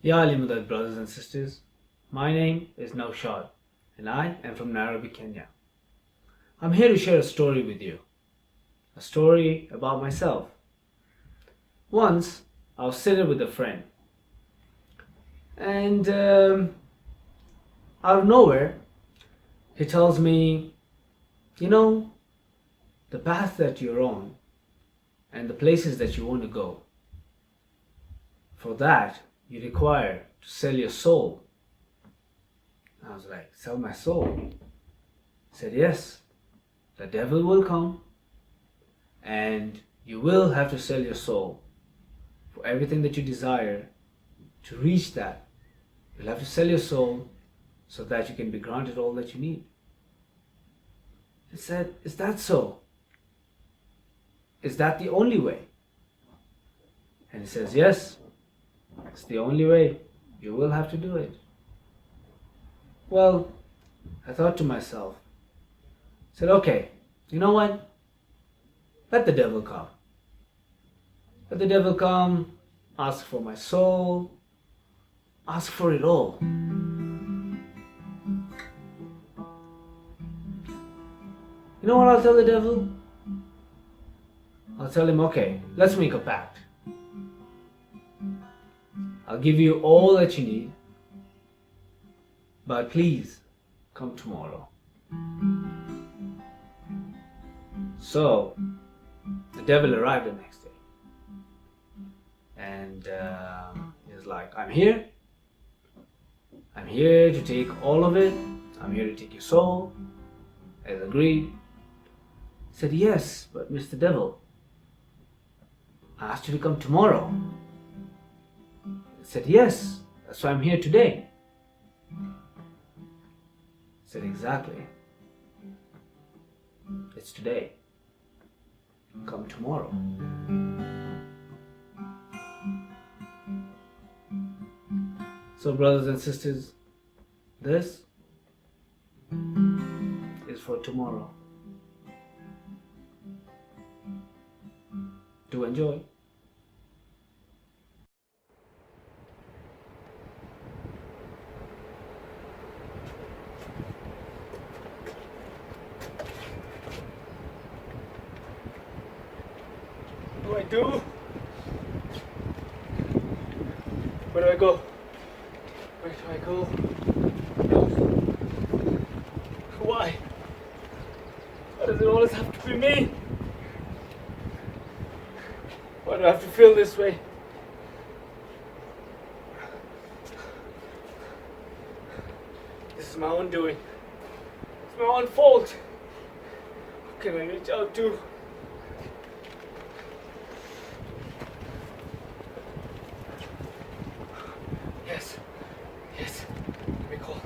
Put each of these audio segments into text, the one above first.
Ya Ali Mudad, brothers and sisters. My name is Naushad and I am from Nairobi, Kenya. I'm here to share a story with you. A story about myself. Once I was sitting with a friend and out of nowhere he tells me, you know, the path that you're on and the places that you want to go, for that you require to sell your soul. I was like, sell my soul? He said, yes, the devil will come and you will have to sell your soul for everything that you desire. To reach that, you'll have to sell your soul so that you can be granted all that you need. I said, is that so? Is that the only way? And he says, yes, it's the only way. You will have to do it. Well, I thought to myself, said, okay, you know what? Let the devil come. Let the devil come, ask for my soul, ask for it all. You know what I'll tell the devil? I'll tell him, okay, let's make a pact. I'll give you all that you need, but please come tomorrow. So the devil arrived the next day and he's like, I'm here to take all of it. I'm here to take your soul, as agreed. He said, yes, but Mr. Devil, I asked you to come tomorrow. He said, yes, that's why I'm here today. I said, exactly. It's today. Come tomorrow. So, brothers and sisters, this is for tomorrow. Do enjoy. What do I do? Where do I go? Where do I go? Why? Why does it always have to be me? Why do I have to feel this way? This is my own doing. It's my own fault. Who can I reach out to? Yes. Let me call.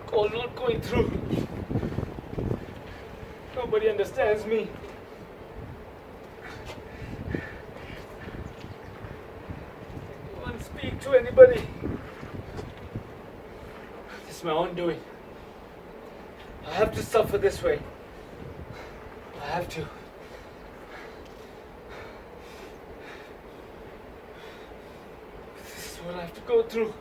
Call not going through. Nobody understands me. I won't speak to anybody. This is my own doing. I have to suffer this way. I have to. This is what I have to go through.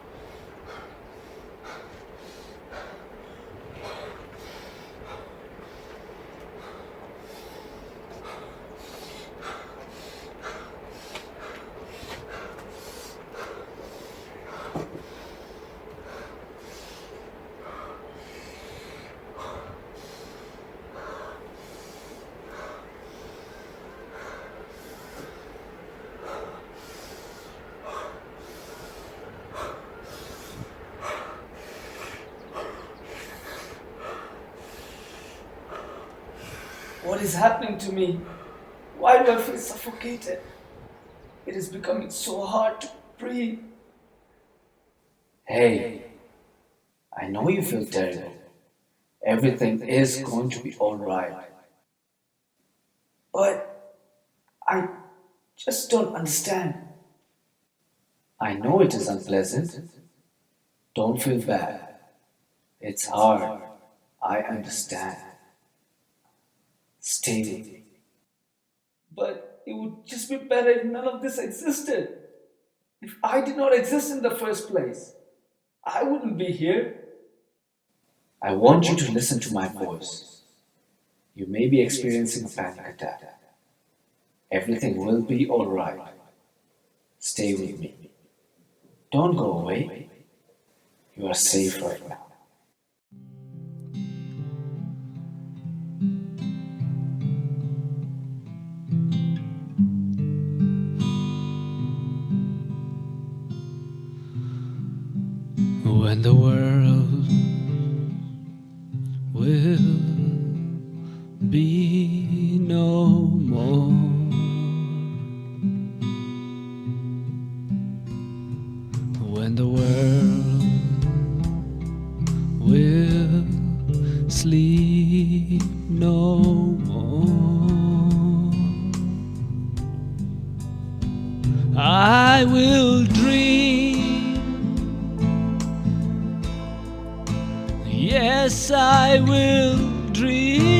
What is happening to me? Why do I feel suffocated? It is becoming so hard to breathe. Hey, I know you feel terrible. Everything is going to be alright. But I just don't understand. I know it is unpleasant. Don't feel bad. It's hard. I understand. Stay with me. But it would just be better if none of this existed. If I did not exist in the first place, I wouldn't be here. I want you to listen to my voice. You may be experiencing a panic attack. Everything will be alright. Stay with me. Don't go away. You are safe right now. When the world will be no more, when the world will sleep no more, I will dream. Yes, I will dream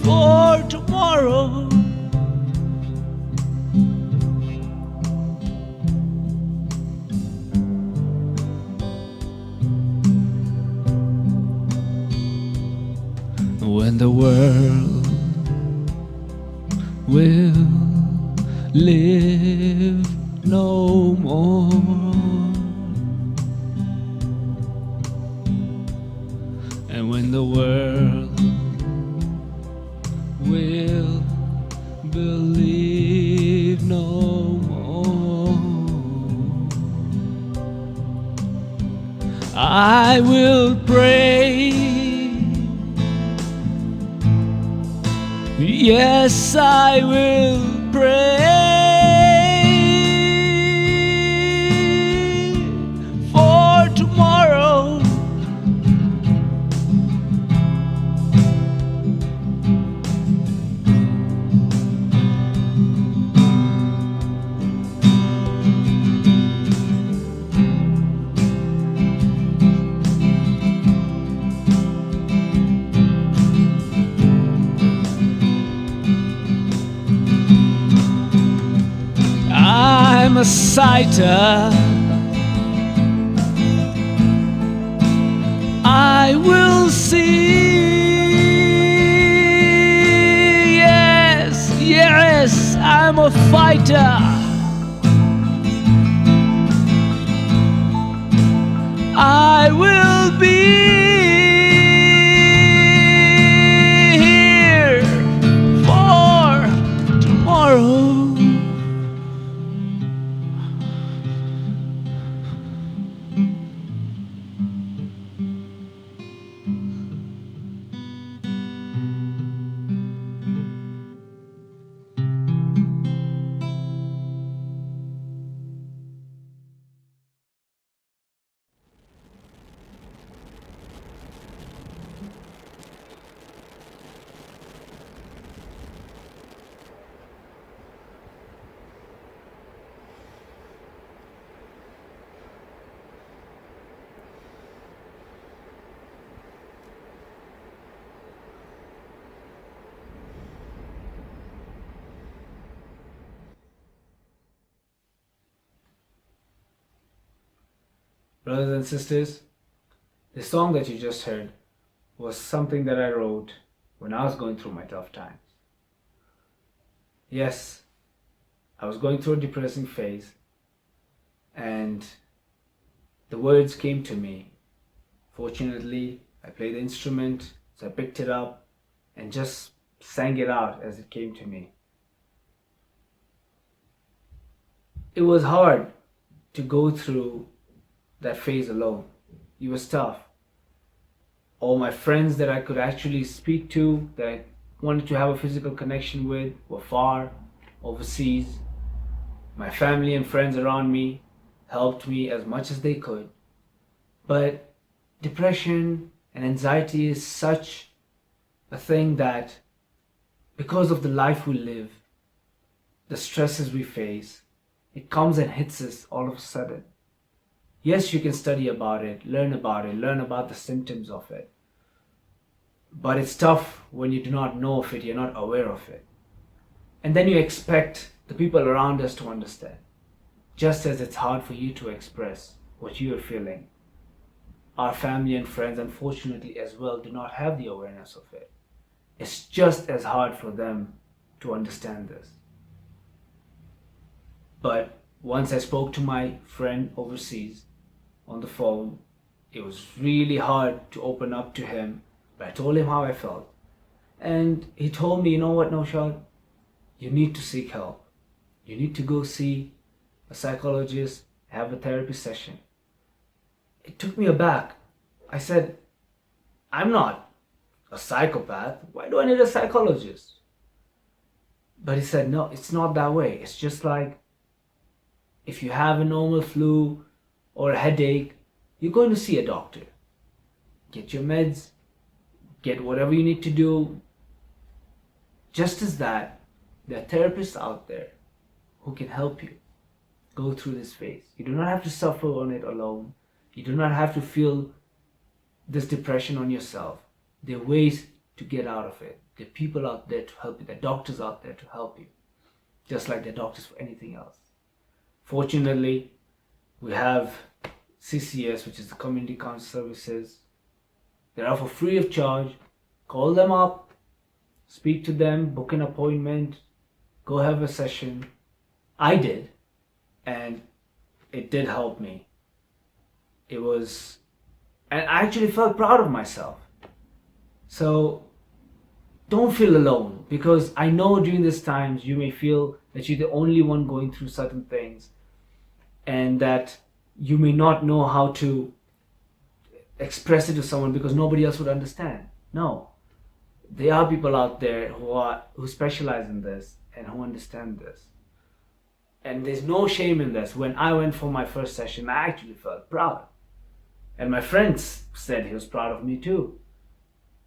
for tomorrow. When the world will live no more, and when the world will believe no more, I will pray. Yes, I will pray for tomorrow. I'm a sighter. I will see. Yes, yes, I'm a fighter. I will be here for tomorrow. Brothers and sisters, the song that you just heard was something that I wrote when I was going through my tough times. Yes, I was going through a depressing phase, and the words came to me. Fortunately, I played the instrument, so I picked it up and just sang it out as it came to me. It was hard to go through that phase alone. It was tough. All my friends that I could actually speak to, that I wanted to have a physical connection with, were far, overseas. My family and friends around me helped me as much as they could. But depression and anxiety is such a thing that, because of the life we live, the stresses we face, it comes and hits us all of a sudden. Yes, you can study about it, learn about the symptoms of it. But it's tough when you do not know of it, you're not aware of it. And then you expect the people around us to understand. Just as it's hard for you to express what you are feeling, our family and friends, unfortunately, as well, do not have the awareness of it. It's just as hard for them to understand this. But once I spoke to my friend overseas on the phone, it was really hard to open up to him. But I told him how I felt. And he told me, you know what, Naushad? You need to seek help. You need to go see a psychologist, have a therapy session. It took me aback. I said, I'm not a psychopath. Why do I need a psychologist? But he said, no, it's not that way. It's just like if you have a normal flu or a headache, you're going to see a doctor. Get your meds, get whatever you need to do. Just as that, there are therapists out there who can help you go through this phase. You do not have to suffer on it alone. You do not have to feel this depression on yourself. There are ways to get out of it. There are people out there to help you. There are doctors out there to help you, just like there are doctors for anything else. Fortunately, we have CCS, which is the Community Counsel Services. They are for free of charge. Call them up, speak to them, book an appointment, go have a session. I did, and it did help me. And I actually felt proud of myself. So don't feel alone, because I know during these times you may feel that you're the only one going through certain things and that you may not know how to express it to someone because nobody else would understand. No, there are people out there who specialize in this and who understand this. And there's no shame in this. When I went for my first session, I actually felt proud. And my friends said he was proud of me too.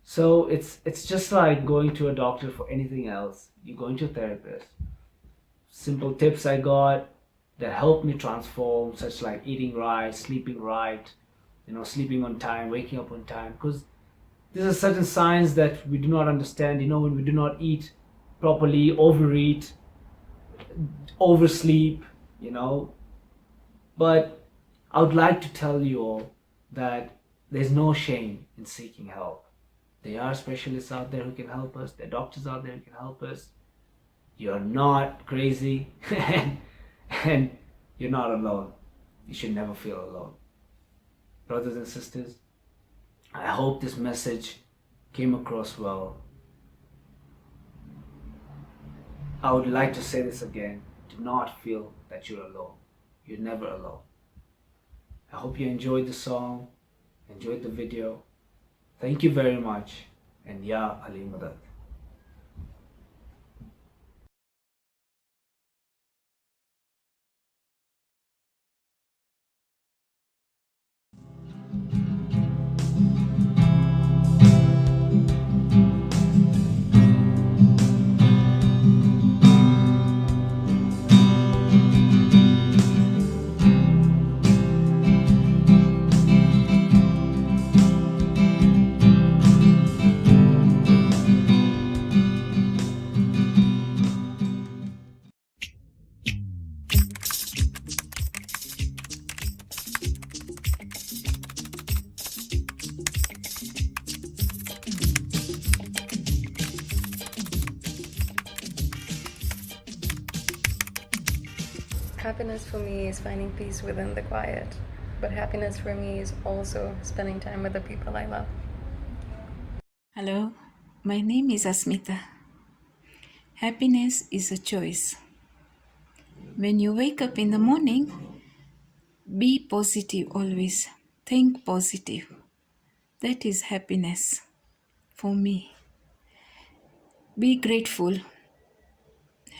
So it's just like going to a doctor for anything else. You're going to a therapist. Simple tips I got that helped me transform, such like eating right, sleeping right, sleeping on time, waking up on time. Because there's a certain science that we do not understand. When we do not eat properly, overeat, oversleep, But I would like to tell you all that there's no shame in seeking help. There are specialists out there who can help us. There are doctors out there who can help us. You're not crazy and you're not alone. You should never feel alone. Brothers and sisters, I hope this message came across well. I would like to say this again. Do not feel that you're alone. You're never alone. I hope you enjoyed the song, enjoyed the video. Thank you very much, and Ya Ali Madad. Happiness for me is finding peace within the quiet, but happiness for me is also spending time with the people I love. Hello, my name is Asmita. Happiness is a choice. When you wake up in the morning, be positive always. Think positive. That is happiness for me. Be grateful.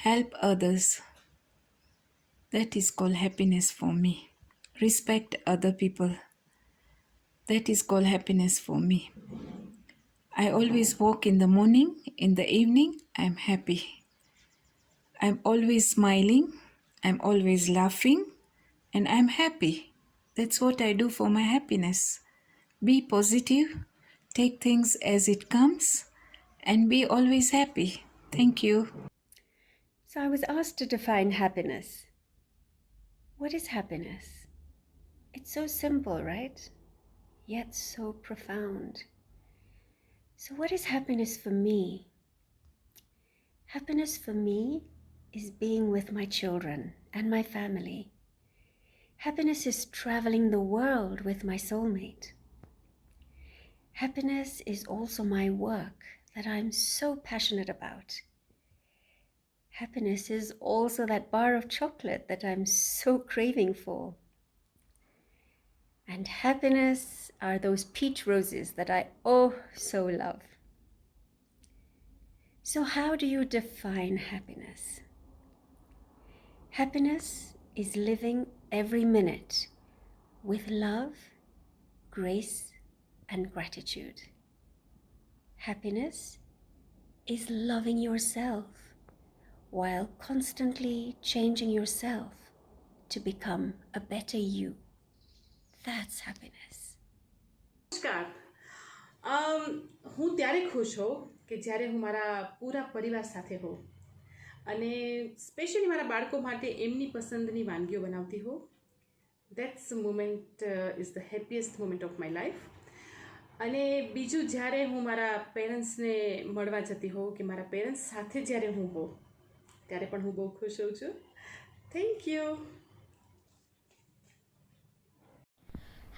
Help others. That is called happiness for me. Respect other people. That is called happiness for me. I always walk in the morning, in the evening, I'm happy. I'm always smiling, I'm always laughing, and I'm happy. That's what I do for my happiness. Be positive, take things as it comes, and be always happy. Thank you. So I was asked to define happiness. What is happiness? It's so simple, right? Yet so profound. So what is happiness for me? Happiness for me is being with my children and my family. Happiness is traveling the world with my soulmate. Happiness is also my work that I'm so passionate about. Happiness is also that bar of chocolate that I'm so craving for. And happiness are those peach roses that I oh so love. So how do you define happiness? Happiness is living every minute with love, grace, and gratitude. Happiness is loving yourself while constantly changing yourself to become a better you. That's happiness. નમસ્કાર. હું ત્યારે ખુશ હોઉં કે જ્યારે હું મારા પૂરા પરિવાર સાથે હોઉં અને સ્પેશિયલી મારા બાળકો માટે એમની પસંદની વાનગીઓ બનાવતી હોઉં. That's the moment is the happiest moment of my life. અને બીજું જ્યારે હું મારા પેરેન્ટ્સને મળવા જતી હોઉં કે મારા પેરેન્ટ્સ સાથે જ્યારે હું હોઉં ત્યારે પણ હું બહુ ખુશ હોઉં છું. Thank you.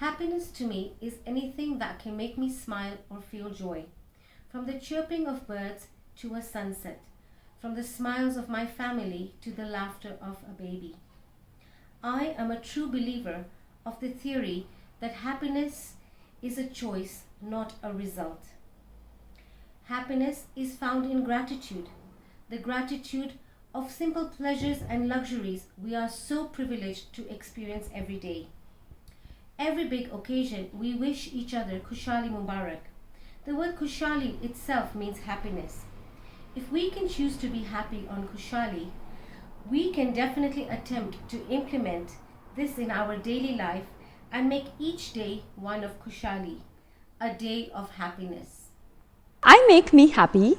Happiness to me is anything that can make me smile or feel joy. From the chirping of birds to a sunset, from the smiles of my family to the laughter of a baby. I am a true believer of the theory that happiness is a choice, not a result. Happiness is found in gratitude, the gratitude of simple pleasures and luxuries we are so privileged to experience every day. Every big occasion, we wish each other Kushali Mubarak. The word Kushali itself means happiness. If we can choose to be happy on Kushali, we can definitely attempt to implement this in our daily life and make each day one of Kushali, a day of happiness. I make me happy.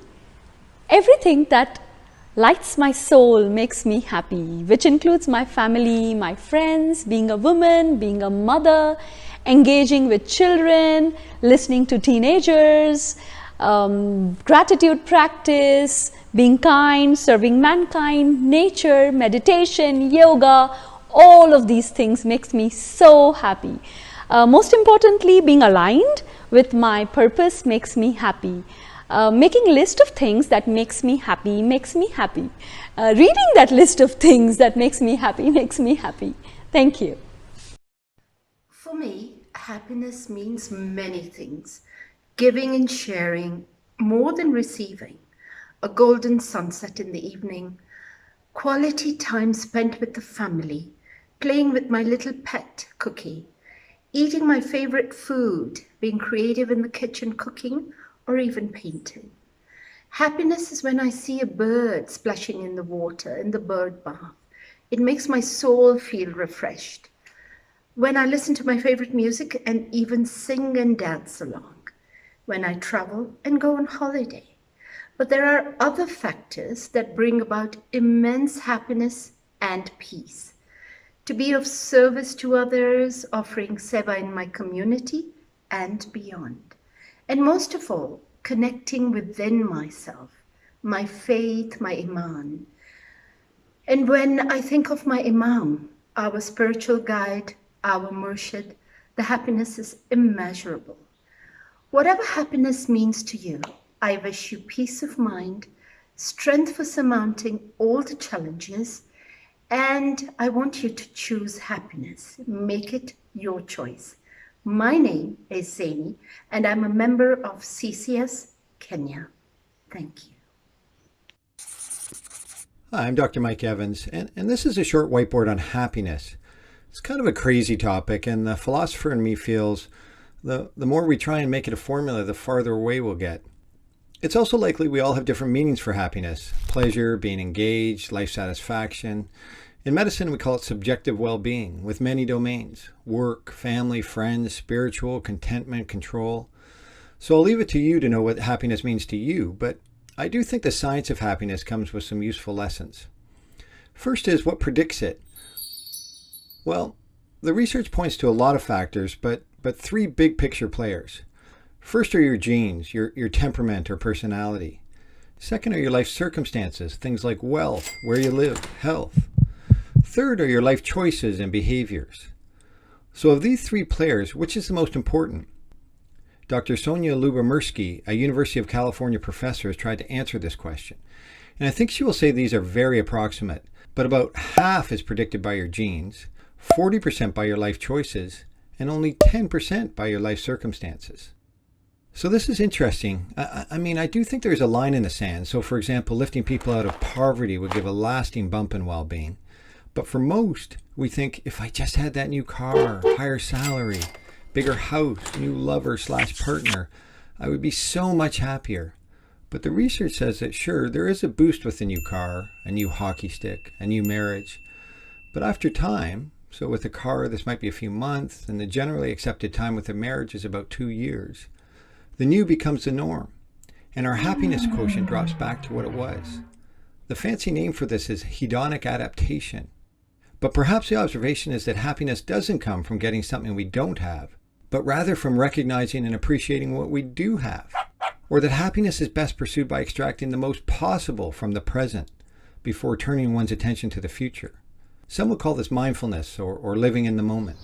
Everything that lights my soul makes me happy, which includes my family, my friends, being a woman, being a mother, engaging with children, listening to teenagers, gratitude practice, being kind, serving mankind, nature, meditation, yoga, all of these things makes me so happy. Most importantly, being aligned with my purpose makes me happy. Making a list of things that makes me happy makes me happy. Reading that list of things that makes me happy. Thank you. For me, happiness means many things. Giving and sharing more than receiving. A golden sunset in the evening. Quality time spent with the family. Playing with my little pet, Cookie. Eating my favorite food. Being creative in the kitchen cooking. Or even painting. Happiness is when I see a bird splashing in the water in the bird bath. It makes my soul feel refreshed. When I listen to my favorite music and even sing and dance along. When I travel and go on holiday. But there are other factors that bring about immense happiness and peace. To be of service to others, offering seva in my community and beyond. And most of all, connecting within myself, my faith, my Iman. And when I think of my Imam, our spiritual guide, our Murshid, the happiness is immeasurable. Whatever happiness means to you, I wish you peace of mind, strength for surmounting all the challenges, and I want you to choose happiness. Make it your choice. My name is Zaini, and I'm a member of CCS Kenya. Thank you. Hi, I'm Dr. Mike Evans, and this is a short whiteboard on happiness. It's kind of a crazy topic, and the philosopher in me feels the more we try and make it a formula, the farther away we'll get. It's also likely we all have different meanings for happiness. Pleasure, being engaged, life satisfaction. In medicine, we call it subjective well-being, with many domains: work, family, friends, spiritual, contentment, control. So I'll leave it to you to know what happiness means to you, but I do think the science of happiness comes with some useful lessons. First is, what predicts it? Well, the research points to a lot of factors, but three big picture players. First are your genes, your temperament or personality. Second are your life circumstances, things like wealth, where you live, health. Third are your life choices and behaviors. So of these three players, which is the most important? Dr. Sonia Lyubomirsky, a University of California professor, has tried to answer this question. And I think she will say these are very approximate, but about half is predicted by your genes, 40% by your life choices, and only 10% by your life circumstances. So this is interesting. I do think there's a line in the sand. So for example, lifting people out of poverty would give a lasting bump in well-being. But for most, we think, if I just had that new car, higher salary, bigger house, new lover/partner, I would be so much happier. But the research says that sure, there is a boost with a new car, a new hockey stick, a new marriage. But after time, so with a car this might be a few months, and the generally accepted time with a marriage is about 2 years, the new becomes the norm, and our happiness quotient drops back to what it was. The fancy name for this is hedonic adaptation. But perhaps the observation is that happiness doesn't come from getting something we don't have, but rather from recognizing and appreciating what we do have. Or that happiness is best pursued by extracting the most possible from the present before turning one's attention to the future. Some would call this mindfulness or living in the moment.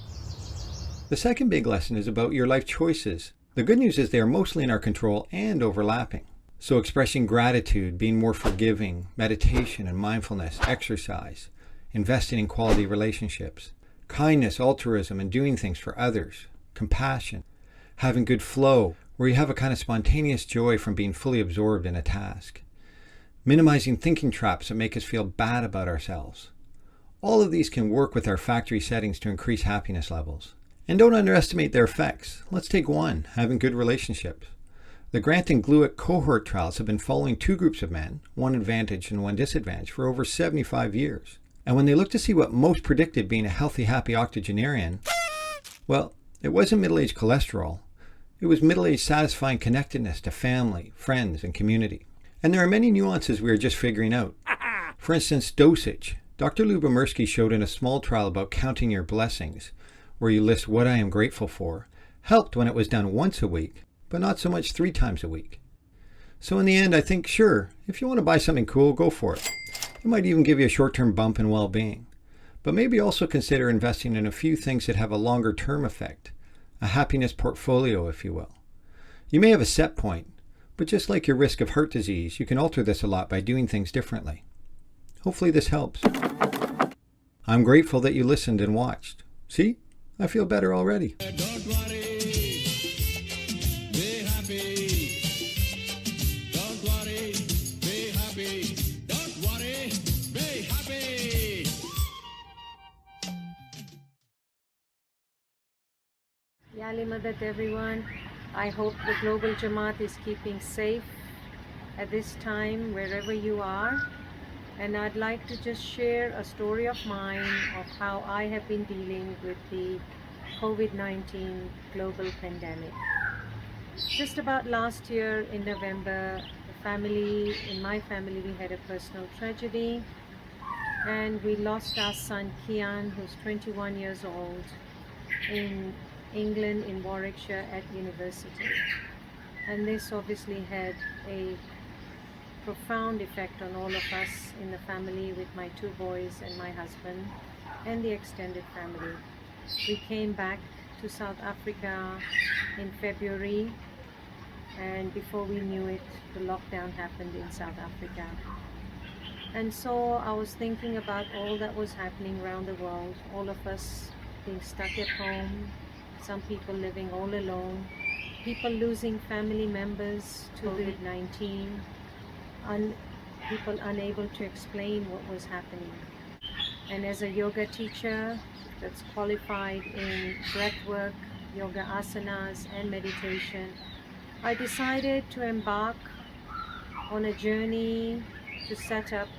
The second big lesson is about your life choices. The good news is they are mostly in our control and overlapping. So expressing gratitude, being more forgiving, meditation and mindfulness, exercise, investing in quality relationships, kindness, altruism, and doing things for others, compassion, having good flow, where you have a kind of spontaneous joy from being fully absorbed in a task, minimizing thinking traps that make us feel bad about ourselves. All of these can work with our factory settings to increase happiness levels. And don't underestimate their effects. Let's take one, having good relationships. The Grant and Glueck cohort trials have been following two groups of men, one advantaged and one disadvantaged, for over 75 years. And when they looked to see what most predicted being a healthy, happy octogenarian, well, it wasn't middle-aged cholesterol. It was middle-aged satisfying connectedness to family, friends, and community. And there are many nuances we are just figuring out. For instance, dosage. Dr. Lyubomirsky showed in a small trial about counting your blessings, where you list what I am grateful for, helped when it was done once a week, but not so much 3 times a week. So in the end, I think, sure, if you want to buy something cool, go for it. It might even give you a short-term bump in well-being. But maybe also consider investing in a few things that have a longer-term effect, a happiness portfolio, if you will. You may have a set point, but just like your risk of heart disease, you can alter this a lot by doing things differently. Hopefully this helps. I'm grateful that you listened and watched. See? I feel better already. Don't worry, be happy. Don't worry, be happy. Don't worry, be happy. Yali Madat everyone. I hope the Global Jamaat is keeping safe at this time wherever you are. And I'd like to just share a story of mine of how I have been dealing with the COVID-19 global pandemic. Just about last year in November, in my family, we had a personal tragedy, and we lost our son Kian, who's 21 years old, in England, in Warwickshire at university. And this obviously had a profound effect on all of us in the family, with my 2 boys and my husband and the extended family. We came back to South Africa in February, and before we knew it, the lockdown happened in South Africa. And so I was thinking about all that was happening around the world, all of us being stuck at home, some people living all alone, people losing family members to COVID-19, people unable to explain what was happening. And as a yoga teacher that's qualified in breathwork, yoga asanas and meditation, I decided to embark on a journey to set up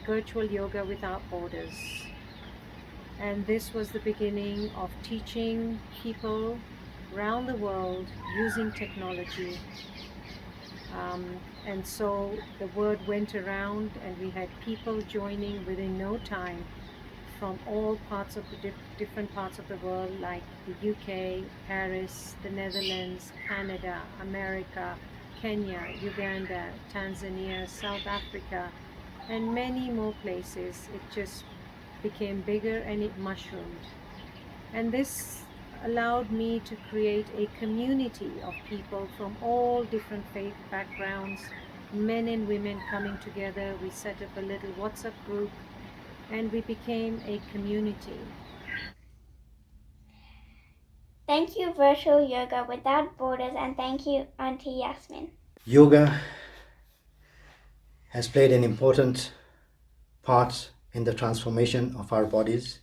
Virtual Yoga Without Borders. And this was the beginning of teaching people around the world using technology. And so the word went around, and we had people joining within no time from all parts of the different parts of the world, like the UK, Paris, the Netherlands, Canada, America, Kenya, Uganda, Tanzania, South Africa, and many more places. It just became bigger and it mushroomed. And this allowed me to create a community of people from all different faith backgrounds, men and women coming together. We set up a little WhatsApp group and we became a community. Thank you, Virtual Yoga Without Borders, and thank you, Auntie Yasmin. Yoga has played an important part in the transformation of our bodies,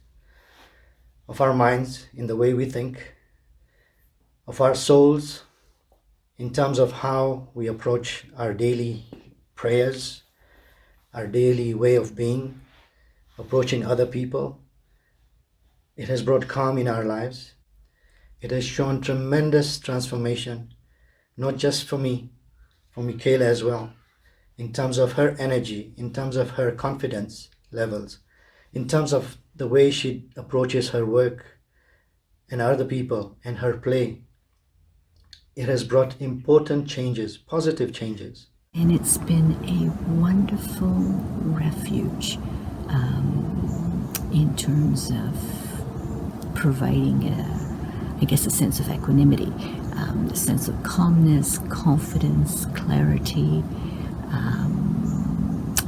of our minds, in the way we think, of our souls, in terms of how we approach our daily prayers, our daily way of being, approaching other people. It has brought calm in our lives. It has shown tremendous transformation, not just for me, for Michaela as well, in terms of her energy, in terms of her confidence levels, in terms of the way she approaches her work and other people and her play. It has brought important changes, positive changes. And it's been a wonderful refuge in terms of providing, a sense of equanimity, a sense of calmness, confidence, clarity,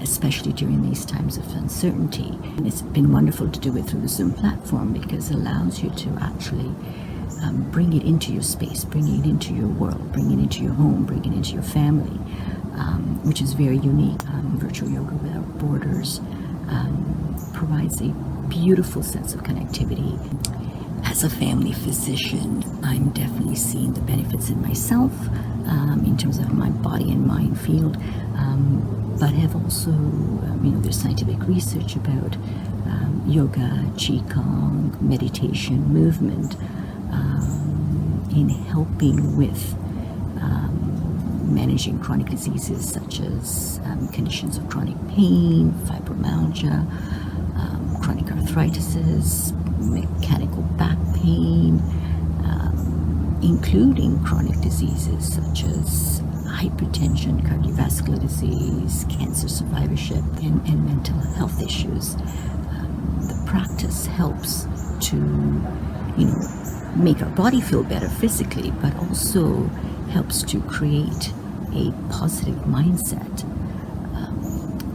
especially during these times of uncertainty. And it's been wonderful to do it through the Zoom platform because it allows you to actually bring it into your space, bring it into your world, bring it into your home, bring it into your family, which is very unique. Virtual Yoga Without Borders provides a beautiful sense of connectivity. As a family physician, I'm definitely seeing the benefits in myself in terms of my body and mind field, but have also, there's scientific research about yoga, qigong, meditation, movement in helping with managing chronic diseases such as conditions of chronic pain, fibromyalgia, chronic arthritis, mechanical back pain, including chronic diseases such as hypertension, cardiovascular disease, cancer survivorship, and mental health issues. The practice helps to, make our body feel better physically, but also helps to create a positive mindset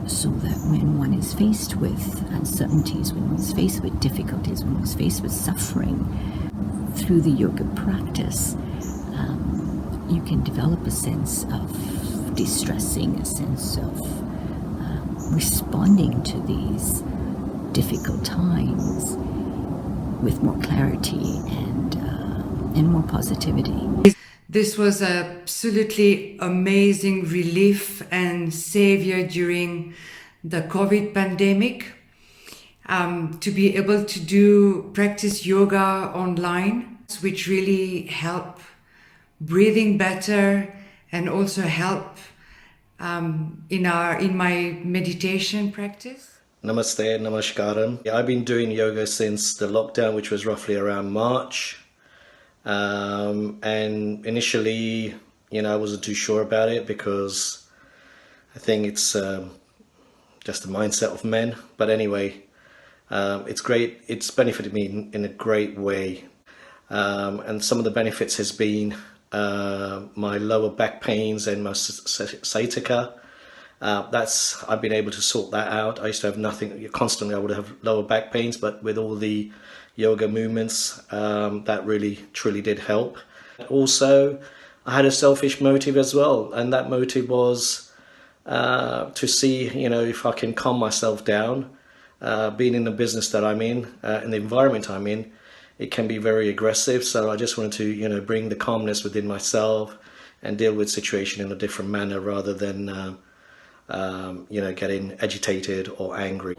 so that when one is faced with uncertainties, when one is faced with difficulties, when one is faced with suffering, through the yoga practice, you can develop a sense of de-stressing, a sense of responding to these difficult times with more clarity and more positivity. This was absolutely amazing relief and savior during the COVID pandemic. To be able to practice yoga online, which really help breathing better and also help in my meditation practice. Namaste, namaskaram. I've been doing yoga since the lockdown, which was roughly around March. And initially, I wasn't too sure about it because I think it's just the mindset of men. But anyway, it's great. It's benefited me in a great way. And some of the benefits has been my lower back pains and my sciatica. I've been able to sort that out. I used to have nothing. Constantly I would have lower back pains, but with all the yoga movements, that really truly did help. Also, I had a selfish motive as well, and that motive was to see, if I can calm myself down. Being in the business that I'm in the environment I'm in, it can be very aggressive. So I just wanted to, bring the calmness within myself and deal with situation in a different manner rather than getting agitated or angry.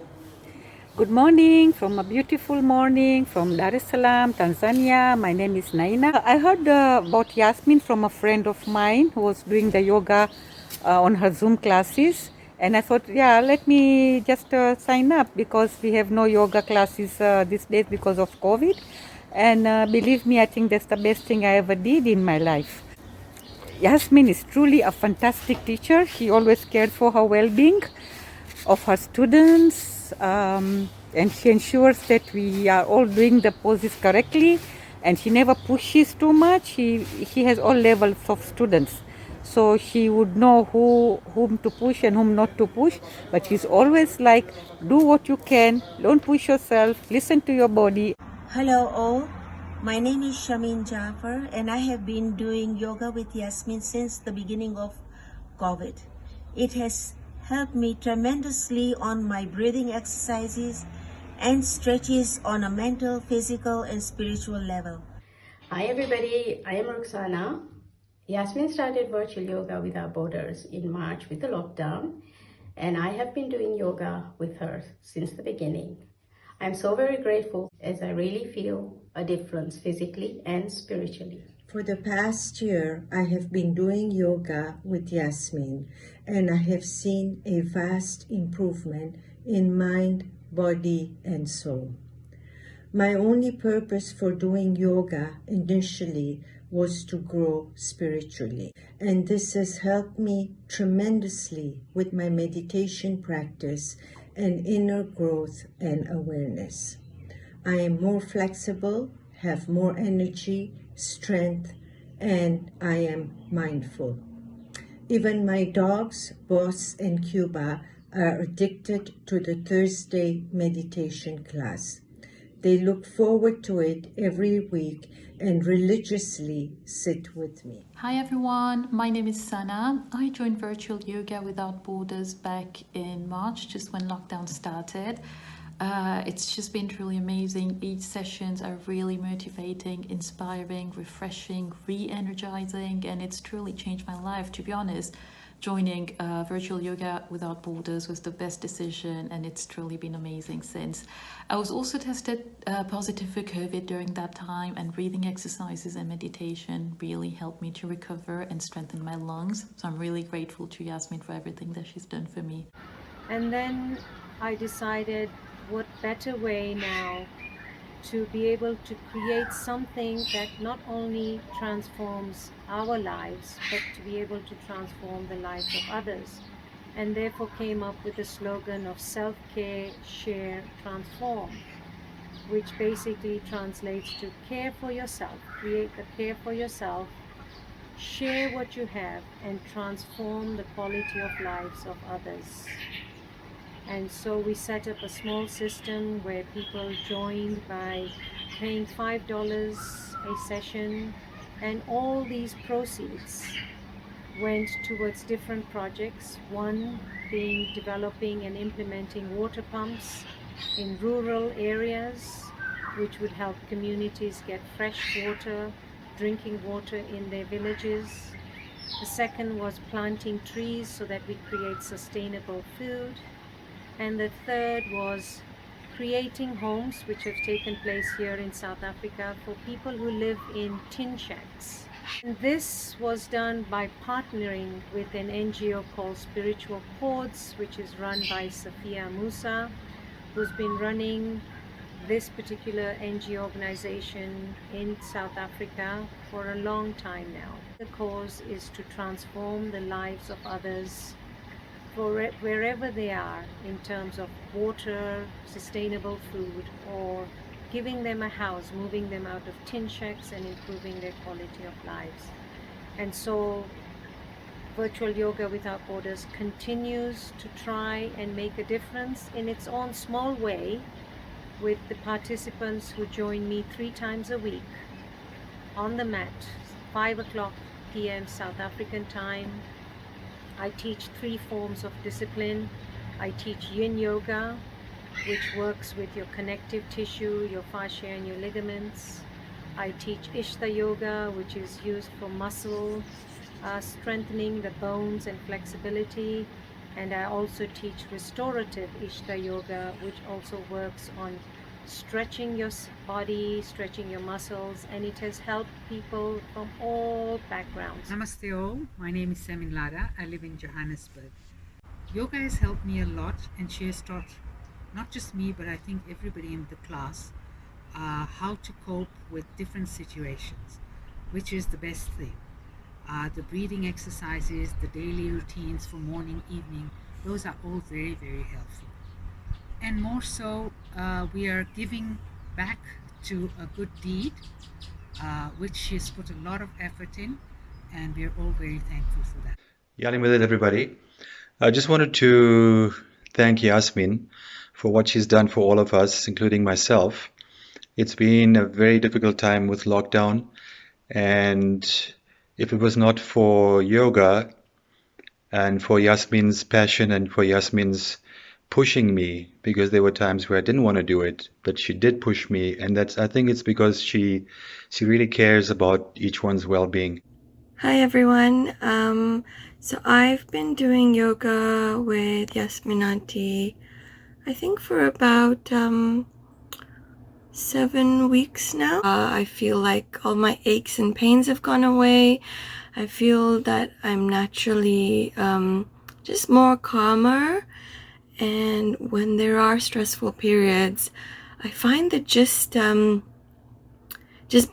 Good morning from a beautiful morning from Dar es Salaam, Tanzania. My name is Naina. I heard about Yasmin from a friend of mine who was doing the yoga on her Zoom classes. And I thought, yeah, let me just sign up because we have no yoga classes these days because of COVID. And believe me, I think that's the best thing I ever did in my life. Yasmin is truly a fantastic teacher. She always cared for her well-being of her students, and she ensures that we are all doing the poses correctly, and she never pushes too much. She has all levels of students, so she would know whom to push and whom not to push, but she's always like, do what you can, don't push yourself, listen to your body. Hello all, my name is Shamin Jaffer and I have been doing yoga with Yasmin since the beginning of COVID. It has helped me tremendously on my breathing exercises and stretches on a mental, physical and spiritual level. Hi everybody, I am Roxana. Yasmin started virtual yoga without borders in March with the lockdown, and I have been doing yoga with her since the beginning. I'm so very grateful as I really feel a difference physically and spiritually. For the past year, I have been doing yoga with Yasmin, and I have seen a vast improvement in mind, body, and soul. My only purpose for doing yoga initially was to grow spiritually, and this has helped me tremendously with my meditation practice and inner growth and awareness. I am more flexible, have more energy, strength, and I am mindful. Even my dogs, Boss and Cuba, are addicted to the Thursday meditation class. They look forward to it every week and religiously sit with me. Hi everyone, my name is Sana. I joined Virtual Yoga Without Borders back in March, just when lockdown started. It's just been truly amazing. Each sessions are really motivating, inspiring, refreshing, re-energizing, and it's truly changed my life. To be honest, joining Virtual Yoga Without Borders was the best decision, and it's truly been amazing since. I was also tested positive for COVID during that time, and breathing exercises and meditation really helped me to recover and strengthen my lungs. So I'm really grateful to Yasmin for everything that she's done for me. And then I decided what better way now to be able to create something that not only transforms our lives, but to be able to transform the lives of others. And therefore came up with the slogan of self-care, share, transform, which basically translates to care for yourself, create the care for yourself, share what you have, and transform the quality of lives of others. And so we set up a small system where people joined by paying $5 a session, and all these proceeds went towards different projects. One being developing and implementing water pumps in rural areas, which would help communities get fresh water, drinking water in their villages. The second was planting trees so that we create sustainable food. And the third was creating homes, which have taken place here in South Africa for people who live in tin shacks. And this was done by partnering with an NGO called Spiritual Chords, which is run by Safia Musa, who's been running this particular NGO organization in South Africa for a long time now. The cause is to transform the lives of others for wherever they are in terms of water, sustainable food, or giving them a house, moving them out of tin shacks and improving their quality of lives. And so Virtual Yoga Without Borders continues to try and make a difference in its own small way with the participants who join me 3 times a week on the mat, 5 o'clock p.m. South African time. I teach 3 forms of discipline. I teach Yin Yoga, which works with your connective tissue, your fascia and your ligaments. I teach Ishta Yoga, which is used for muscle strengthening, the bones and flexibility. And I also teach restorative Ishta Yoga, which also works on stretching your body, stretching your muscles, and it has helped people from all backgrounds. Namaste all, my name is Semin Lara. I live in Johannesburg. Yoga has helped me a lot, and she has taught not just me, but I think everybody in the class how to cope with different situations, which is the best thing. The breathing exercises, the daily routines for morning, evening, those are all very, very helpful. And more so, we are giving back to a good deed, which she has put a lot of effort in, and we are all very thankful for that. Yalim with it, everybody. I just wanted to thank Yasmin for what she's done for all of us, including myself. It's been a very difficult time with lockdown, and if it was not for yoga and for Yasmin's passion and for Yasmin's pushing me, because there were times where I didn't want to do it, but she did push me, and I think it's because she really cares about each one's well-being. Hi everyone. So I've been doing yoga with Yasmin Auntie, I think for about 7 weeks now. I feel like all my aches and pains have gone away. I feel that I'm naturally just more calmer. And when there are stressful periods, I find that just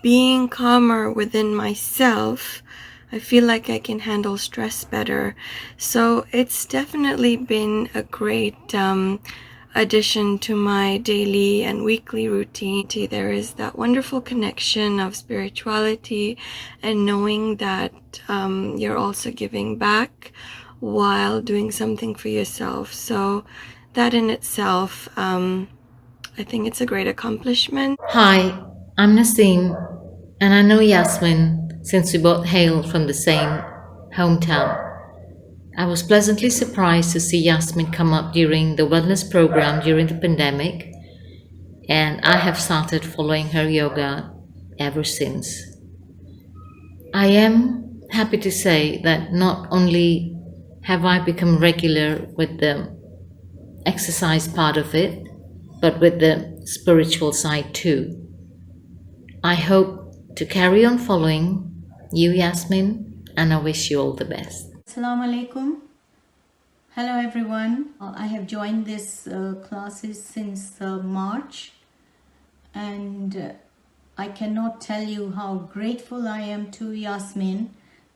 being calmer within myself, I feel like I can handle stress better. So it's definitely been a great addition to my daily and weekly routine. There is that wonderful connection of spirituality and knowing that you're also giving back while doing something for yourself. So that in itself, I think it's a great accomplishment. Hi, I'm Naseem, and I know Yasmin since we both hail from the same hometown. I was pleasantly surprised to see Yasmin come up during the wellness program during the pandemic, and I have started following her yoga ever since. I am happy to say that not only have I become regular with the exercise part of it, but with the spiritual side too. I hope to carry on following you, Yasmin, and I wish you all the best. Assalamu alaikum. Hello everyone. I have joined this classes since March, and I cannot tell you how grateful I am to Yasmin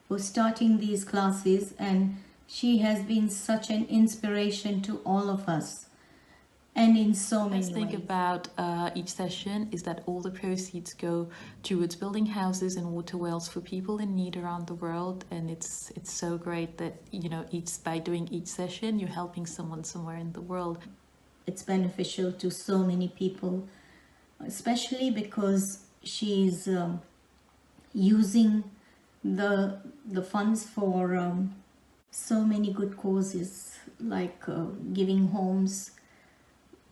for starting these classes, and she has been such an inspiration to all of us. And in so many Best thing ways. about each session is that all the proceeds go towards building houses and water wells for people in need around the world, and it's so great that by doing each session you're helping someone somewhere in the world. It's beneficial to so many people, especially because she's using the funds for so many good causes, like giving homes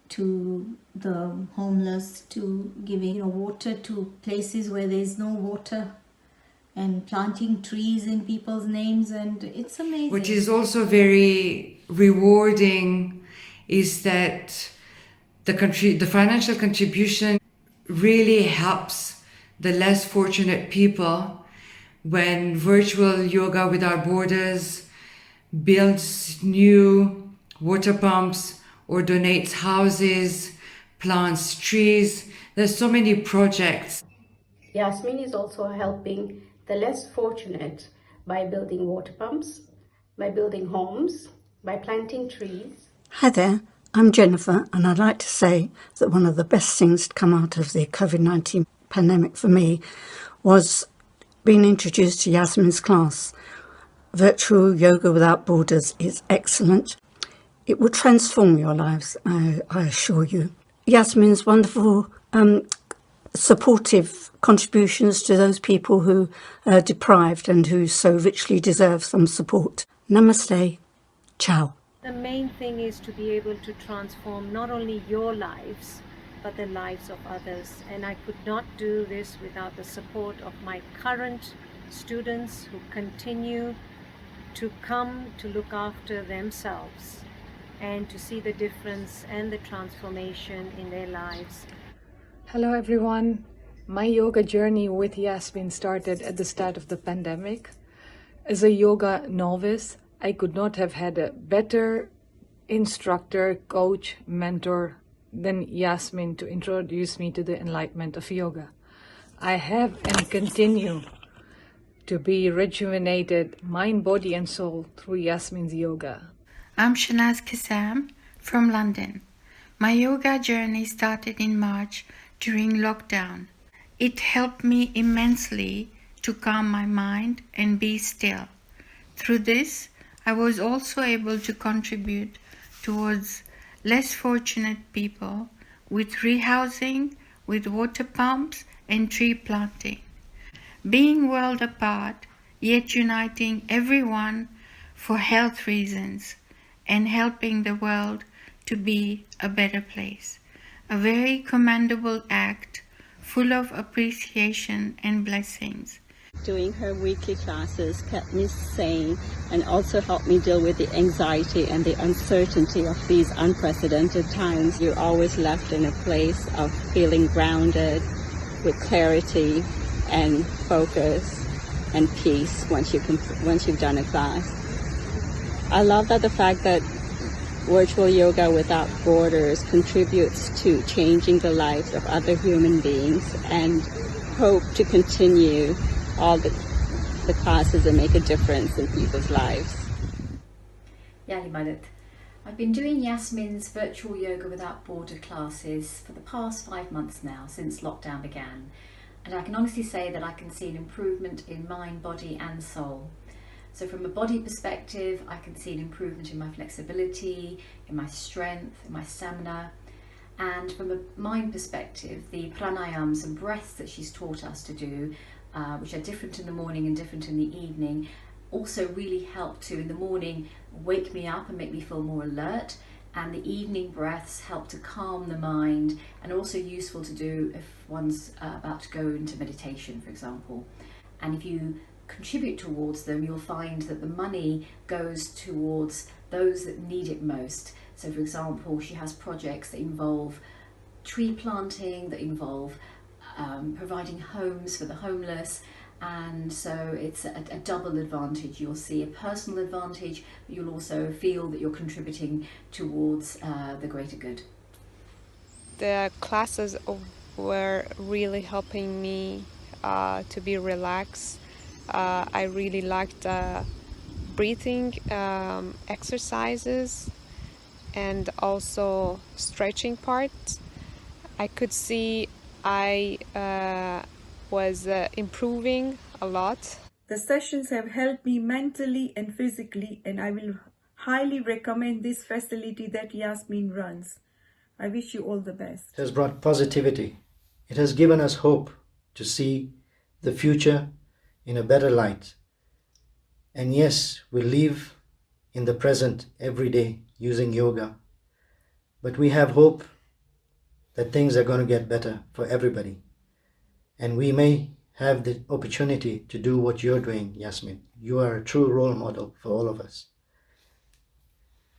to the homeless, to giving water to places where there's no water, and planting trees in people's names, and it's amazing. What is also very rewarding is that the financial contribution really helps the less fortunate people when Virtual Yoga Without Borders builds new water pumps or donates houses, plants trees. There's so many projects. Yasmin is also helping the less fortunate by building water pumps, by building homes, by planting trees. Hi there, I'm Jennifer, and I'd like to say that one of the best things to come out of the COVID-19 pandemic for me was being introduced to Yasmin's class. Virtual Yoga Without Borders is excellent. It will transform your lives, I assure you. Yasmin's wonderful, supportive contributions to those people who are deprived and who so richly deserve some support. Namaste. Ciao. The main thing is to be able to transform not only your lives, but the lives of others. And I could not do this without the support of my current students who continue to come to look after themselves and to see the difference and the transformation in their lives. Hello everyone. My yoga journey with Yasmin started at the start of the pandemic. As a yoga novice, I could not have had a better instructor, coach, mentor than Yasmin to introduce me to the enlightenment of yoga. I have and continue to be rejuvenated mind, body and soul through Yasmin's yoga. I'm Shanaz Kassam from London. My yoga journey started in March during lockdown. It helped me immensely to calm my mind and be still. Through this, I was also able to contribute towards less fortunate people with rehousing, with water pumps and tree planting. Being worlds apart, yet uniting everyone for health reasons and helping the world to be a better place. A very commendable act, full of appreciation and blessings. Doing her weekly classes kept me sane and also helped me deal with the anxiety and the uncertainty of these unprecedented times. You're always left in a place of feeling grounded with clarity and focus and peace once you've done a class. I love that the fact that virtual yoga without borders contributes to changing the lives of other human beings, and hope to continue all the classes and make a difference in people's lives. Yali Madat. I've been doing Yasmin's virtual yoga without border classes for the past 5 months now, since lockdown began. And I can honestly say that I can see an improvement in mind, body and soul. So from a body perspective, I can see an improvement in my flexibility, in my strength, in my stamina. And from a mind perspective, the pranayams and breaths that she's taught us to do, which are different in the morning and different in the evening, also really help to, in the morning, wake me up and make me feel more alert. And the evening breaths help to calm the mind, and also useful to do if one's about to go into meditation, for example. And if you contribute towards them, you'll find that the money goes towards those that need it most. So for example, she has projects that involve tree planting, that involve providing homes for the homeless, and so it's a double advantage. You'll see a personal advantage, but you'll also feel that you're contributing towards the greater good. The classes were really helping me to be relaxed. I really liked breathing exercises and also stretching parts. I could see I was improving a lot. The sessions have helped me mentally and physically, and I will highly recommend this facility that Yasmin runs. I wish you all the best. It has brought positivity. It has given us hope to see the future in a better light. And yes, we live in the present every day using yoga, but we have hope that things are going to get better for everybody. And we may have the opportunity to do what you're doing, Yasmin. You are a true role model for all of us.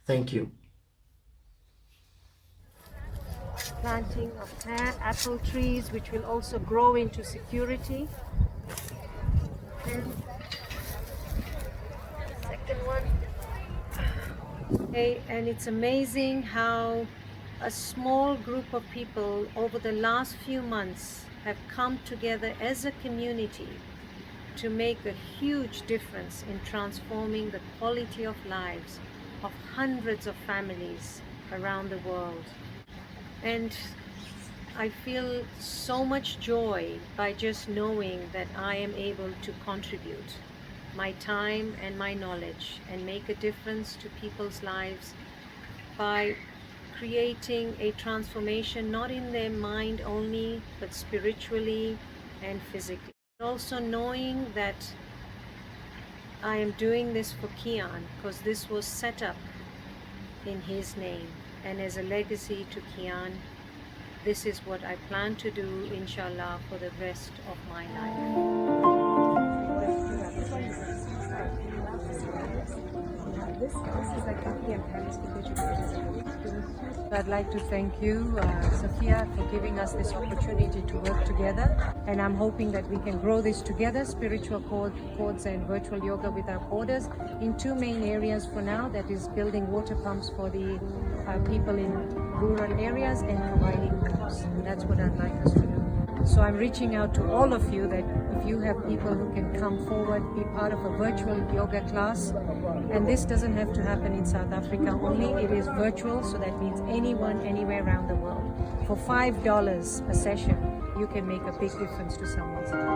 Thank you. Planting of apple trees, which will also grow into security. And second one. Okay, and it's amazing how a small group of people over the last few months have come together as a community to make a huge difference in transforming the quality of lives of hundreds of families around the world. And I feel so much joy by just knowing that I am able to contribute my time and my knowledge and make a difference to people's lives by creating a transformation not in their mind only, but spiritually and physically. Also knowing that I am doing this for Kian because this was set up in his name, and as a legacy to Kian, this is what I plan to do, inshallah, for the rest of my life. This is like coffee and Paris because I'd like to thank you, Sophia, for giving us this opportunity to work together. And I'm hoping that we can grow this together, spiritual chords and virtual yoga without borders, in two main areas for now. That is building water pumps for the people in rural areas and providing homes. That's what I'd like us to do. So I'm reaching out to all of you that if you have people who can come forward, be part of a virtual yoga class, and this doesn't have to happen in South Africa only, it is virtual, so that means anyone, anywhere around the world. For $5 a session, you can make a big difference to someone's life.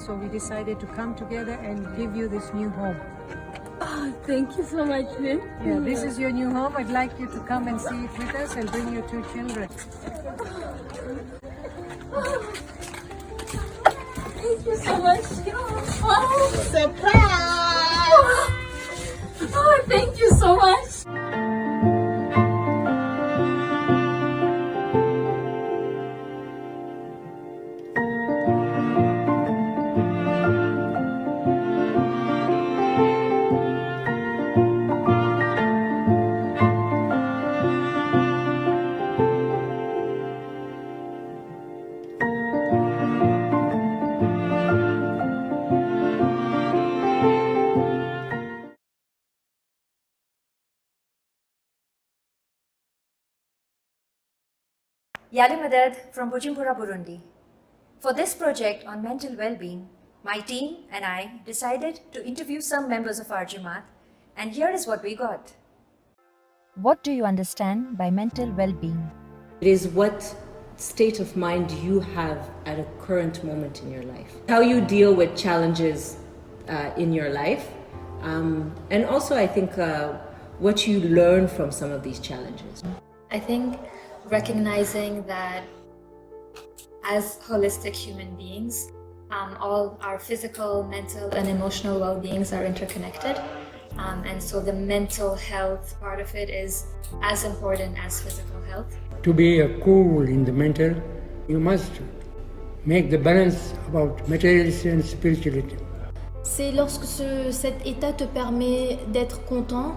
So we decided to come together and give you this new home. Oh, thank you so much, Lynn. Yeah, this is your new home. I'd like you to come and see it with us and bring your two children. Thank you so much. Oh, surprise! Oh, thank you so much. Yali Madad from Bujumbura, Burundi. For this project on mental well-being, my team and I decided to interview some members of our Jamaat, and here is what we got. What do you understand by mental well-being? It is what state of mind you have at a current moment in your life. How you deal with challenges in your life. And also I think what you learn from some of these challenges. I think recognizing that as holistic human beings, all our physical, mental, and emotional well-beings are interconnected. And so the mental health part of it is as important as physical health. To be cool in the mental, you must make the balance about materialism and spirituality. C'est lorsque cet état te permet d'être content,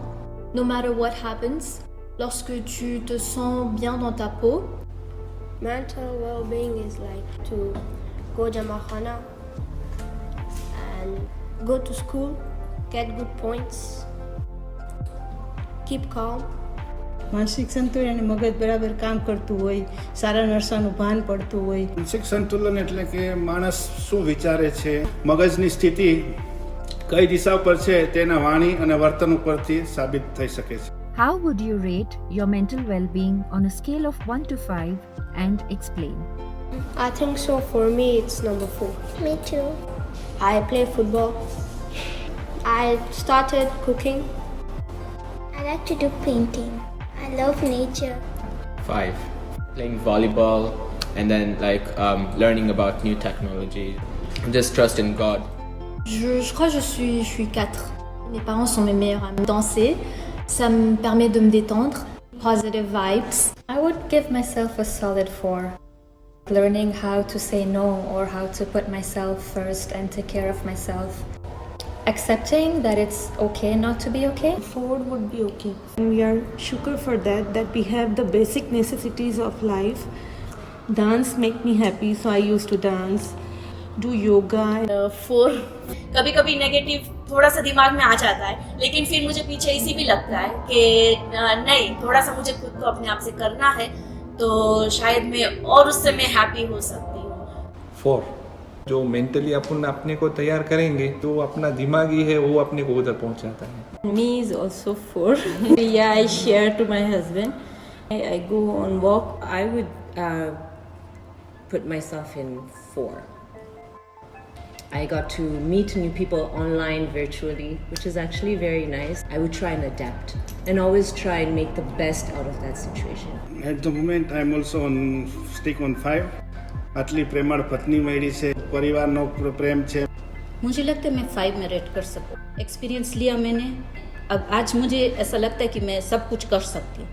no matter what happens, lorsque tu te sens bien dans ta peau. Mental well-being is like to go Jamakhana and go to school, get good points, keep calm. માનસિક સંતુલન અને મગજ બરાબર કામ કરતું હોય, સારા નરસાનું ભાન પડતું હોય. માનસિક સંતુલન એટલે કે માણસ શું વિચારે છે, મગજની સ્થિતિ કઈ દિશા પર છે તેના વાણી અને વર્તન ઉપરથી સાબિત થઈ શકે છે. How would you rate your mental well-being on a scale of 1 to 5 and explain? I think so. For me, it's number 4. Me too. I play football. I started cooking. I like to do painting. I love nature. 5. Playing volleyball and then learning about new technology. Just trust in God. Je crois que je suis 4. Mes parents sont mes meilleurs amis. Danser, ça me permet de me détendre. Positive vibes. I would give myself a solid 4. Learning how to say no or how to put myself first and take care of myself. Accepting that it's okay not to be okay. 4 would be okay. And we are shukr for that we have the basic necessities of life. Dance make me happy, so I used to dance. Do yoga. 4. कभी कभी negative थोड़ा सा दिमाग में आ जाता है, लेकिन फिर मुझे पीछे इसी भी लगता है कि नहीं, थोड़ा सा मुझे खुद को अपने आप से करना है, तो शायद मैं और उससे मैं हैप्पी हो सकती हूँ. 4. जो मेंटली अपन अपने को तैयार करेंगे तो अपना दिमागी है वो अपने को उधर पहुंचाता है. Me is also 4. Yeah, I share to my husband. I go on walk. I would put myself in 4. I got to meet new people online virtually, which is actually very nice. I would try and adapt and always try and make the best out of that situation. At the moment, I'm also stick on 5. આટલી પ્રેમાળ પત્ની મળી છે, પરિવારનો પ્રેમ છે. मुझे लगता है मैं 5 में रेट कर सकूँ. एक्सपीरियंस लिया मैंने, अब आज मुझे ऐसा लगता है कि मैं सब कुछ कर सकती हूँ.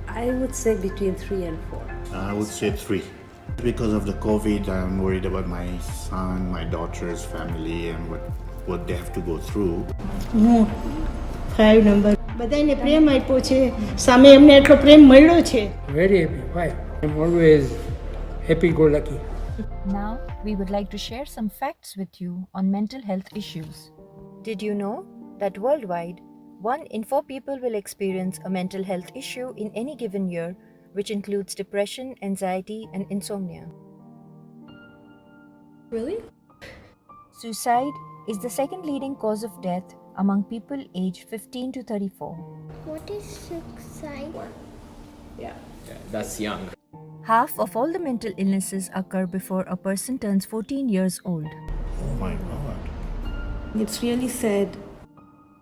I would say between 3 and 4. I would say 3. Because of the COVID, I'm worried about my son, my daughter's family, and what they have to go through. 5 number. બધાને પ્રેમ આપ્યો છે, સામે એમને એટલો પ્રેમ મળ્યો છે. Very happy. Why? I'm always happy-go-lucky. Now, we would like to share some facts with you on mental health issues. Did you know that worldwide, 1 in 4 people will experience a mental health issue in any given year, which includes depression, anxiety, and insomnia? Really? Suicide is the second leading cause of death among people aged 15 to 34. What is suicide? Yeah, that's young. Half of all the mental illnesses occur before a person turns 14 years old. Oh my God. It's really sad.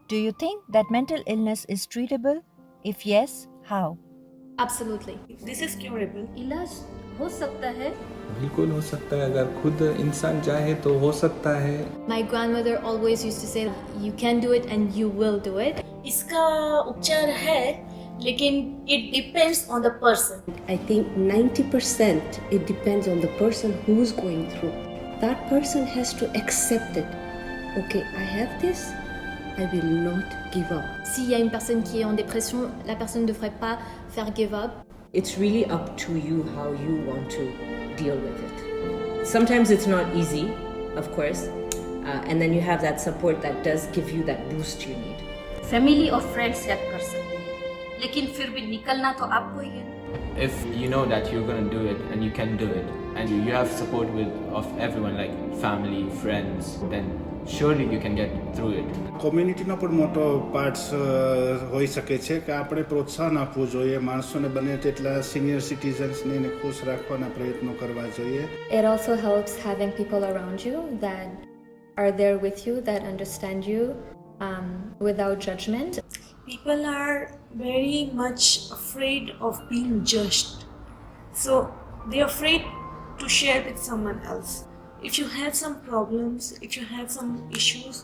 Do you think that mental illness is treatable? If yes, how? Absolutely. This is curable. इलाज हो सकता है. बिल्कुल हो सकता है, अगर खुद इंसान चाहे तो हो सकता है. My grandmother always used to say, you can do it and you will do it. इसका उपचार है, लेकिन it depends on the person. I think 90% it depends on the person who's going through. That person has to accept it. Okay, I have this. I will not give up. S'il y a une personne qui est en dépression, la personne ne devrait pas faire give up. It's really up to you how you want to deal with it. Sometimes it's not easy, of course, and then you have that support that does give you that boost you need. Family और friends help कर सकते हैं, लेकिन फिर भी निकलना तो आपको ही है. If you know that you're going to do it and you can do it, and you have support of everyone like family, friends, then surely you can get through it. કોમ્યુનિટીનો પણ મોટો પાર્ટ્સ હોઈ શકે છે કે આપણે પ્રોત્સાહન આપવું જોઈએ, માણસોને બને તેટલા સિનિયર સિટીઝન્સને એને ખુશ રાખવાના પ્રયત્નો કરવા જોઈએ. It also helps having people around you that are there with you, that understand you without judgment. People are very much afraid of being judged. So they're afraid to share with someone else. If you have some problems, if you have some issues,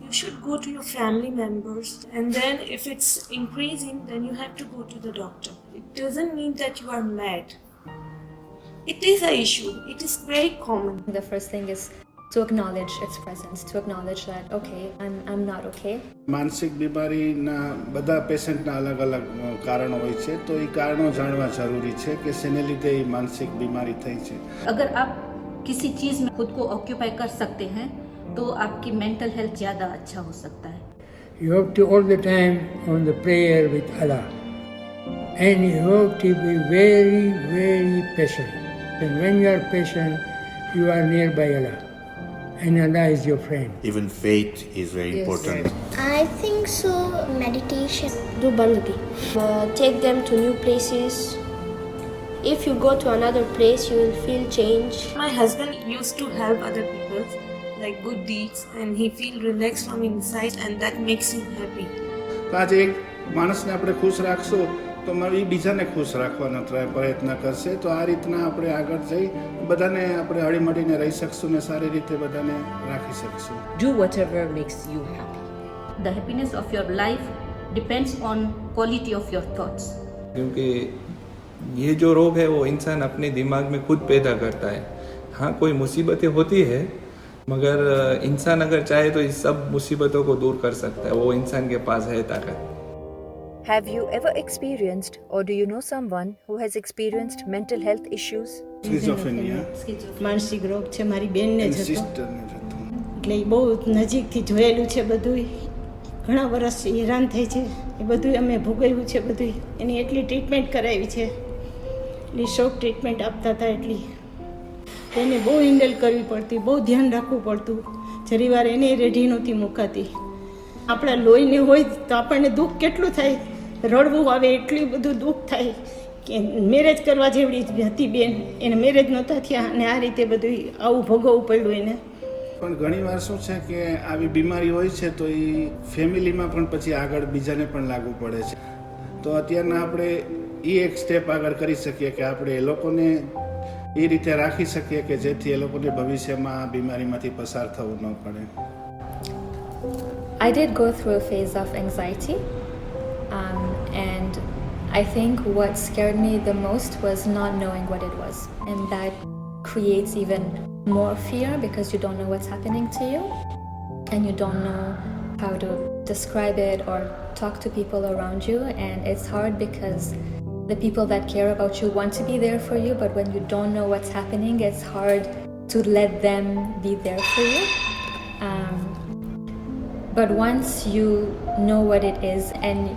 you should go to your family members, and then if it's increasing, then you have to go to the doctor. It doesn't mean that you are mad. It is an issue. It is very common. The first thing is to acknowledge its presence, to acknowledge that, okay, I'm not okay. માનસિક બીમારીના બધા પેશન્ટના અલગ અલગ કારણો હોય છે, તો એ કારણો જાણવા જરૂરી છે કે શેને લીધે એ માનસિક બીમારી થઈ છે. अगर आप किसी चीज़ में खुद को ऑक्यूपाई कर सकते हैं तो आपकी मेंटल हेल्थ ज़्यादा अच्छा हो सकता है. You have to all the time on the prayer with Allah, and you have to be very, very patient. And when you are patient, you are nearby Allah, and Allah is your friend. Even faith is very important. I think so. Meditation. Do bandagi. Take them to new places. If you go to another place, you will feel change. My husband used to help other people, like good deeds, and he feel relaxed from inside, and that makes him happy. તો આજે એક માણસને આપણે ખુશ રાખશો તો એ બીજાને ખુશ રાખવાનો પ્રયત્ન કરશે. તો આ રીતના આપણે આગળ જઈ બધાને આપણે હળીમળીને રહી શકશું ને સારી રીતે બધાને રાખી શકશું. Do whatever makes you happy. The happiness of your life depends on quality of your thoughts. क्योंकि ये जो रोग है वो इंसान अपने दिमाग में खुद पैदा करता है. हाँ, कोई मुसीबतें होती है, मगर इंसान अगर चाहे तो इस सब मुसीबतों को दूर कर सकता है. वो इंसान के पास है ताकत. Have you ever experienced or do you know someone who has experienced mental health issues? Schizophrenia. માનસિક રોગ છે, મારી બેનને જ હતો. સિસ્ટરને જ હતું. એટલે એ બહુ નજીકથી જોયેલું છે બધું. ઘણા વર્ષ હેરાન થઈ છે, એ બધું અમે ભોગવ્યું છે. બધું એની એટલી ટ્રીટમેન્ટ કરાવી છે, એટલી શોક ટ્રીટમેન્ટ આપતા હતા, એટલી એને બહુ હેન્ડલ કરવી પડતી, બહુ ધ્યાન રાખવું પડતું. જરીવાર એને રેઢી નહોતી મુકાતી. આપણા લોહીને હોય તો આપણને દુઃખ કેટલું થાય, રડવું આવે, એટલું બધું દુઃખ થાય કે મેરેજ કરવા જેવડી હતી બેન, એને મેરેજ નહોતા થયા અને આ રીતે બધું આવું ભોગવવું પડ્યું એને. પણ ઘણીવાર શું છે કે આવી બીમારી હોય છે તો એ ફેમિલીમાં પણ પછી આગળ બીજાને પણ લાગુ પડે છે. તો અત્યારના આપણે એ એક સ્ટેપ આગળ કરી શકીએ કે આપણે એ લોકોને એ રીતે રાખી શકીએ કે જેથી એ લોકોને ભવિષ્યમાં આ બીમારીમાંથી પસાર થવું ન પડે. I did go through a phase of anxiety, and I think what scared me the most was not knowing what it was, and that creates even more fear because you don't know what's happening to you and you don't know how to describe it or talk to people around you, and it's hard because the people that care about you want to be there for you, but when you don't know what's happening, it's hard to let them be there for you. But once you know what it is, and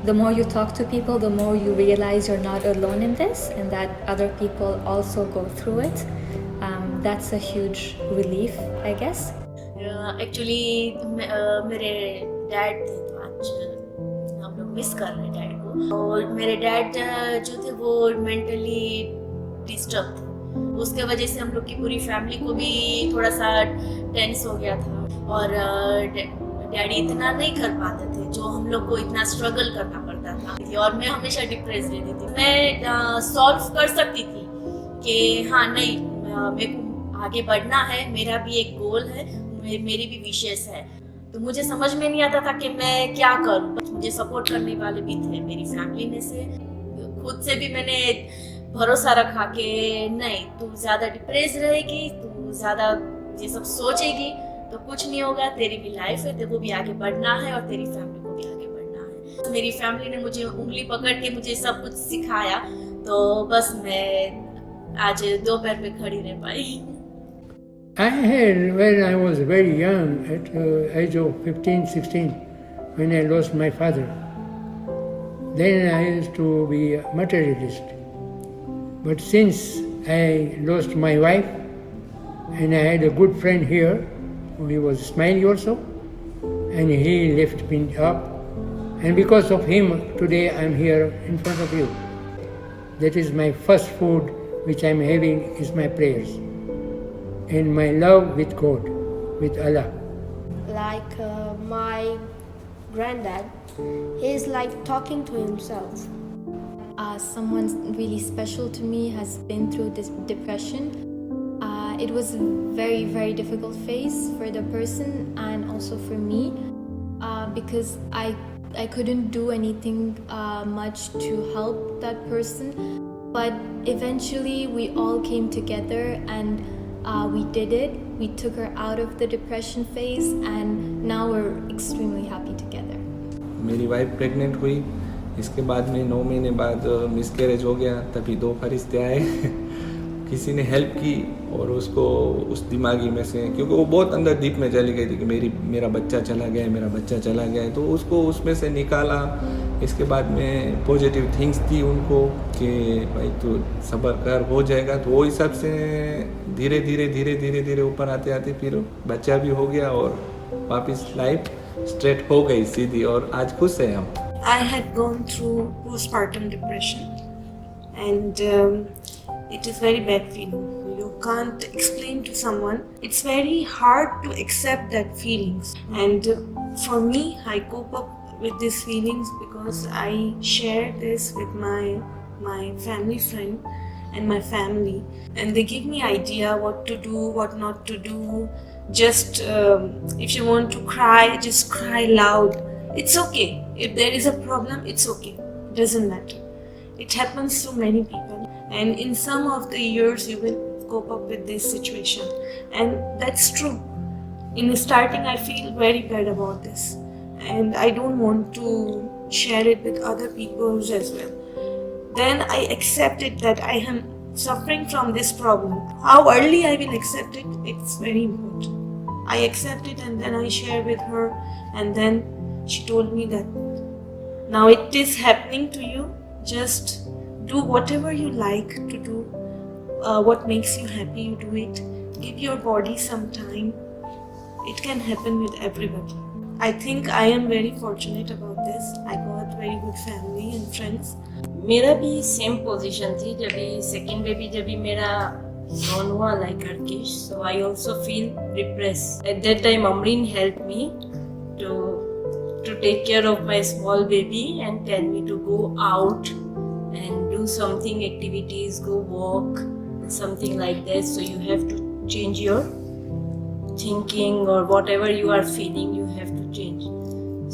the more you talk to people, the more you realize you're not alone in this and that other people also go through it. That's a huge relief, I guess. Actually मेरे dad थे, तो आज हम लोग miss कर रहे हैं dad को। और मेरे डैड जो थे वो मेंटली डिस्टर्ब थे, उसके वजह से हम लोग की पूरी फैमिली को भी थोड़ा सा टेंस हो गया था, और डैडी इतना नहीं कर पाते थे जो हम लोग को इतना स्ट्रगल करना पड़ता था, और मैं हमेशा डिप्रेस रहती थी। मैं सॉल्व कर सकती थी कि हाँ नहीं, मेरे को आगे बढ़ना है, मेरा भी एक गोल है, मेरी भी विशेष है, तो मुझे समझ में नहीं आता था कि मैं क्या करूं। मुझे सपोर्ट करने वाले भी थे मेरी फैमिली में से, खुद से भी मैंने भरोसा रखा कि नहीं, तू ज्यादा डिप्रेस रहेगी, तू ज्यादा ये सब सोचेगी तो कुछ नहीं होगा, तेरी भी लाइफ है, तेरे को भी आगे बढ़ना है और तेरी फैमिली को भी आगे बढ़ना है। मेरी फैमिली ने मुझे उंगली पकड़ के मुझे सब कुछ सिखाया, तो बस मैं आज दो पैर पे खड़ी रह पाई। I had, when I was very young, at age of 15, 16, when I lost my father, then I used to be a materialist. But since I lost my wife, and I had a good friend here, he was Smiley also, and he lifted me up, and because of him, today I'm here in front of you. That is my first food which I'm having is my prayers. And my love with God, with Allah. Like my granddad, he's like talking to himself. Someone really special to me has been through this depression. It was a very, very difficult phase for the person and also for me, because I couldn't do anything much to help that person. But eventually we all came together and we did it. We took her out of the depression phase and now we're extremely happy together. मेरी wife pregnant हुई, इसके बाद में 9 महीने बाद miscarriage हो गया, तभी 2 फरिश्ते आए। किसी ने हेल्प की और उसको उस दिमागी में से, क्योंकि वो बहुत अंदर डीप में चली गई थी कि मेरा बच्चा चला गया है, मेरा बच्चा चला गया है, तो उसको उसमें से निकाला। इसके बाद में पॉजिटिव थिंग्स थी उनको कि भाई तू सब्र कर, हो जाएगा, तो वो हिसाब से धीरे धीरे ऊपर आते आते फिर बच्चा भी हो गया और वापस लाइफ स्ट्रेट हो गई सीधी, और आज खुश हैं हम। I had gone through postpartum depression, and it is very bad feeling. You can't explain to someone. It's very hard to accept that feelings, and for me, I cope up with these feelings because I share this with my family friend and my family, and they give me idea what to do, what not to do. Just if you want to cry, just cry loud. It's okay. If there is a problem, it's okay. It doesn't matter. It happens to many people, and in some of the years you will cope up with this situation, and that's true. In starting, I feel very bad about this, and I don't want to share it with other people as well. Then I accepted that I am suffering from this problem. How early I will accept it, it's very important. I accept it, and then I share with her, and then she told me that now it is happening to you, just do whatever you like to do, what makes you happy, you do it. Give your body some time. It can happen with everybody. I think I am very fortunate about this. I got very good family and friends. मेरा भी same position थी जब भी second baby जब भी मेरा born हुआ like Arkish, so I also feel depressed. At that time, Amreen helped me to take care of my small baby and tell me to go out and do something, activities, go walk, something like that. So you have to change your thinking, or whatever you are feeling, you have to change.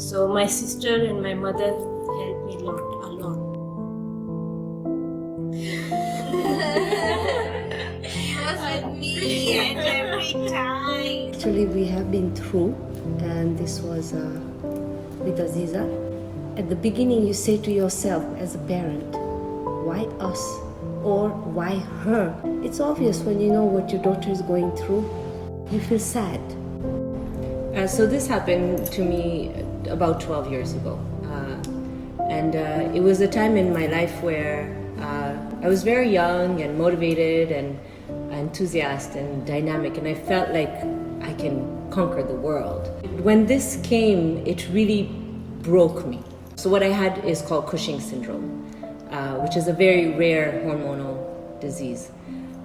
So my sister and my mother helped me a lot. Actually, we have been through, and this was with Aziza. At the beginning, you say to yourself as a parent, why us? Or why her? It's obvious when you know what your daughter is going through, you feel sad. So this happened to me about 12 years ago. And it was a time in my life where I was very young and motivated and enthusiastic and dynamic, and I felt like I can conquer the world. When this came, it really broke me. So what I had is called Cushing syndrome, which is a very rare hormonal disease.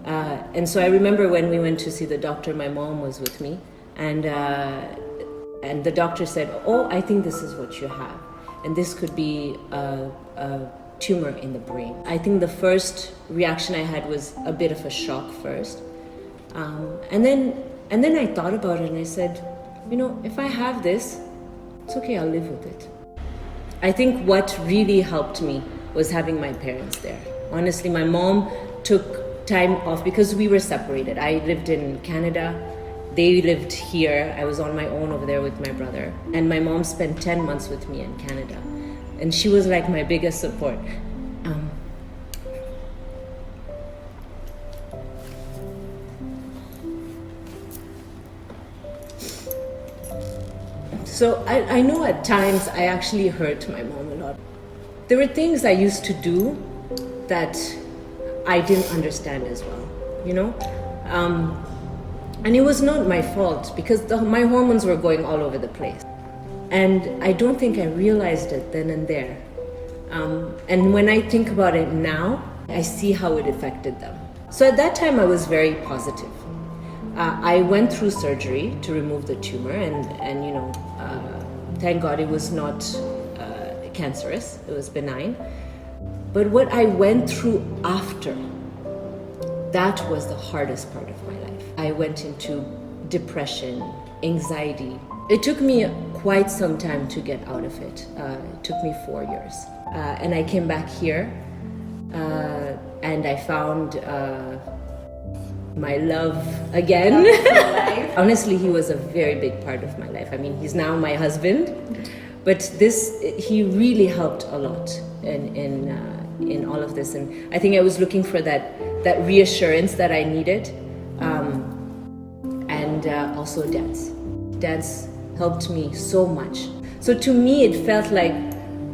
And so I remember when we went to see the doctor, my mom was with me, and the doctor said, oh, I think this is what you have. And this could be a tumor in the brain. I think the first reaction I had was a bit of a shock first. And then I thought about it and I said, you know, if I have this, it's okay, I'll live with it. I think what really helped me was having my parents there. Honestly, my mom took time off because we were separated. I lived in Canada, they lived here. I was on my own over there with my brother. And my mom spent 10 months with me in Canada. And she was like my biggest support. So I know at times I actually hurt my mom a lot. There were things I used to do that I didn't understand as well, you know? And it was not my fault because my hormones were going all over the place. And I don't think I realized it then and there. And when I think about it now, I see how it affected them. So at that time I was very positive. I went through surgery to remove the tumor and you know, thank God it was not cancerous, it was benign. But what I went through after, that was the hardest part of my life. I went into depression, anxiety. It took me quite some time to get out of it. It took me 4 years. And I came back here and I found my love again. Honestly, he was a very big part of my life. I mean, he's now my husband, but he really helped a lot in all of this. And I think I was looking for that reassurance that I needed, and also dance. Dance helped me so much. So to me, it felt like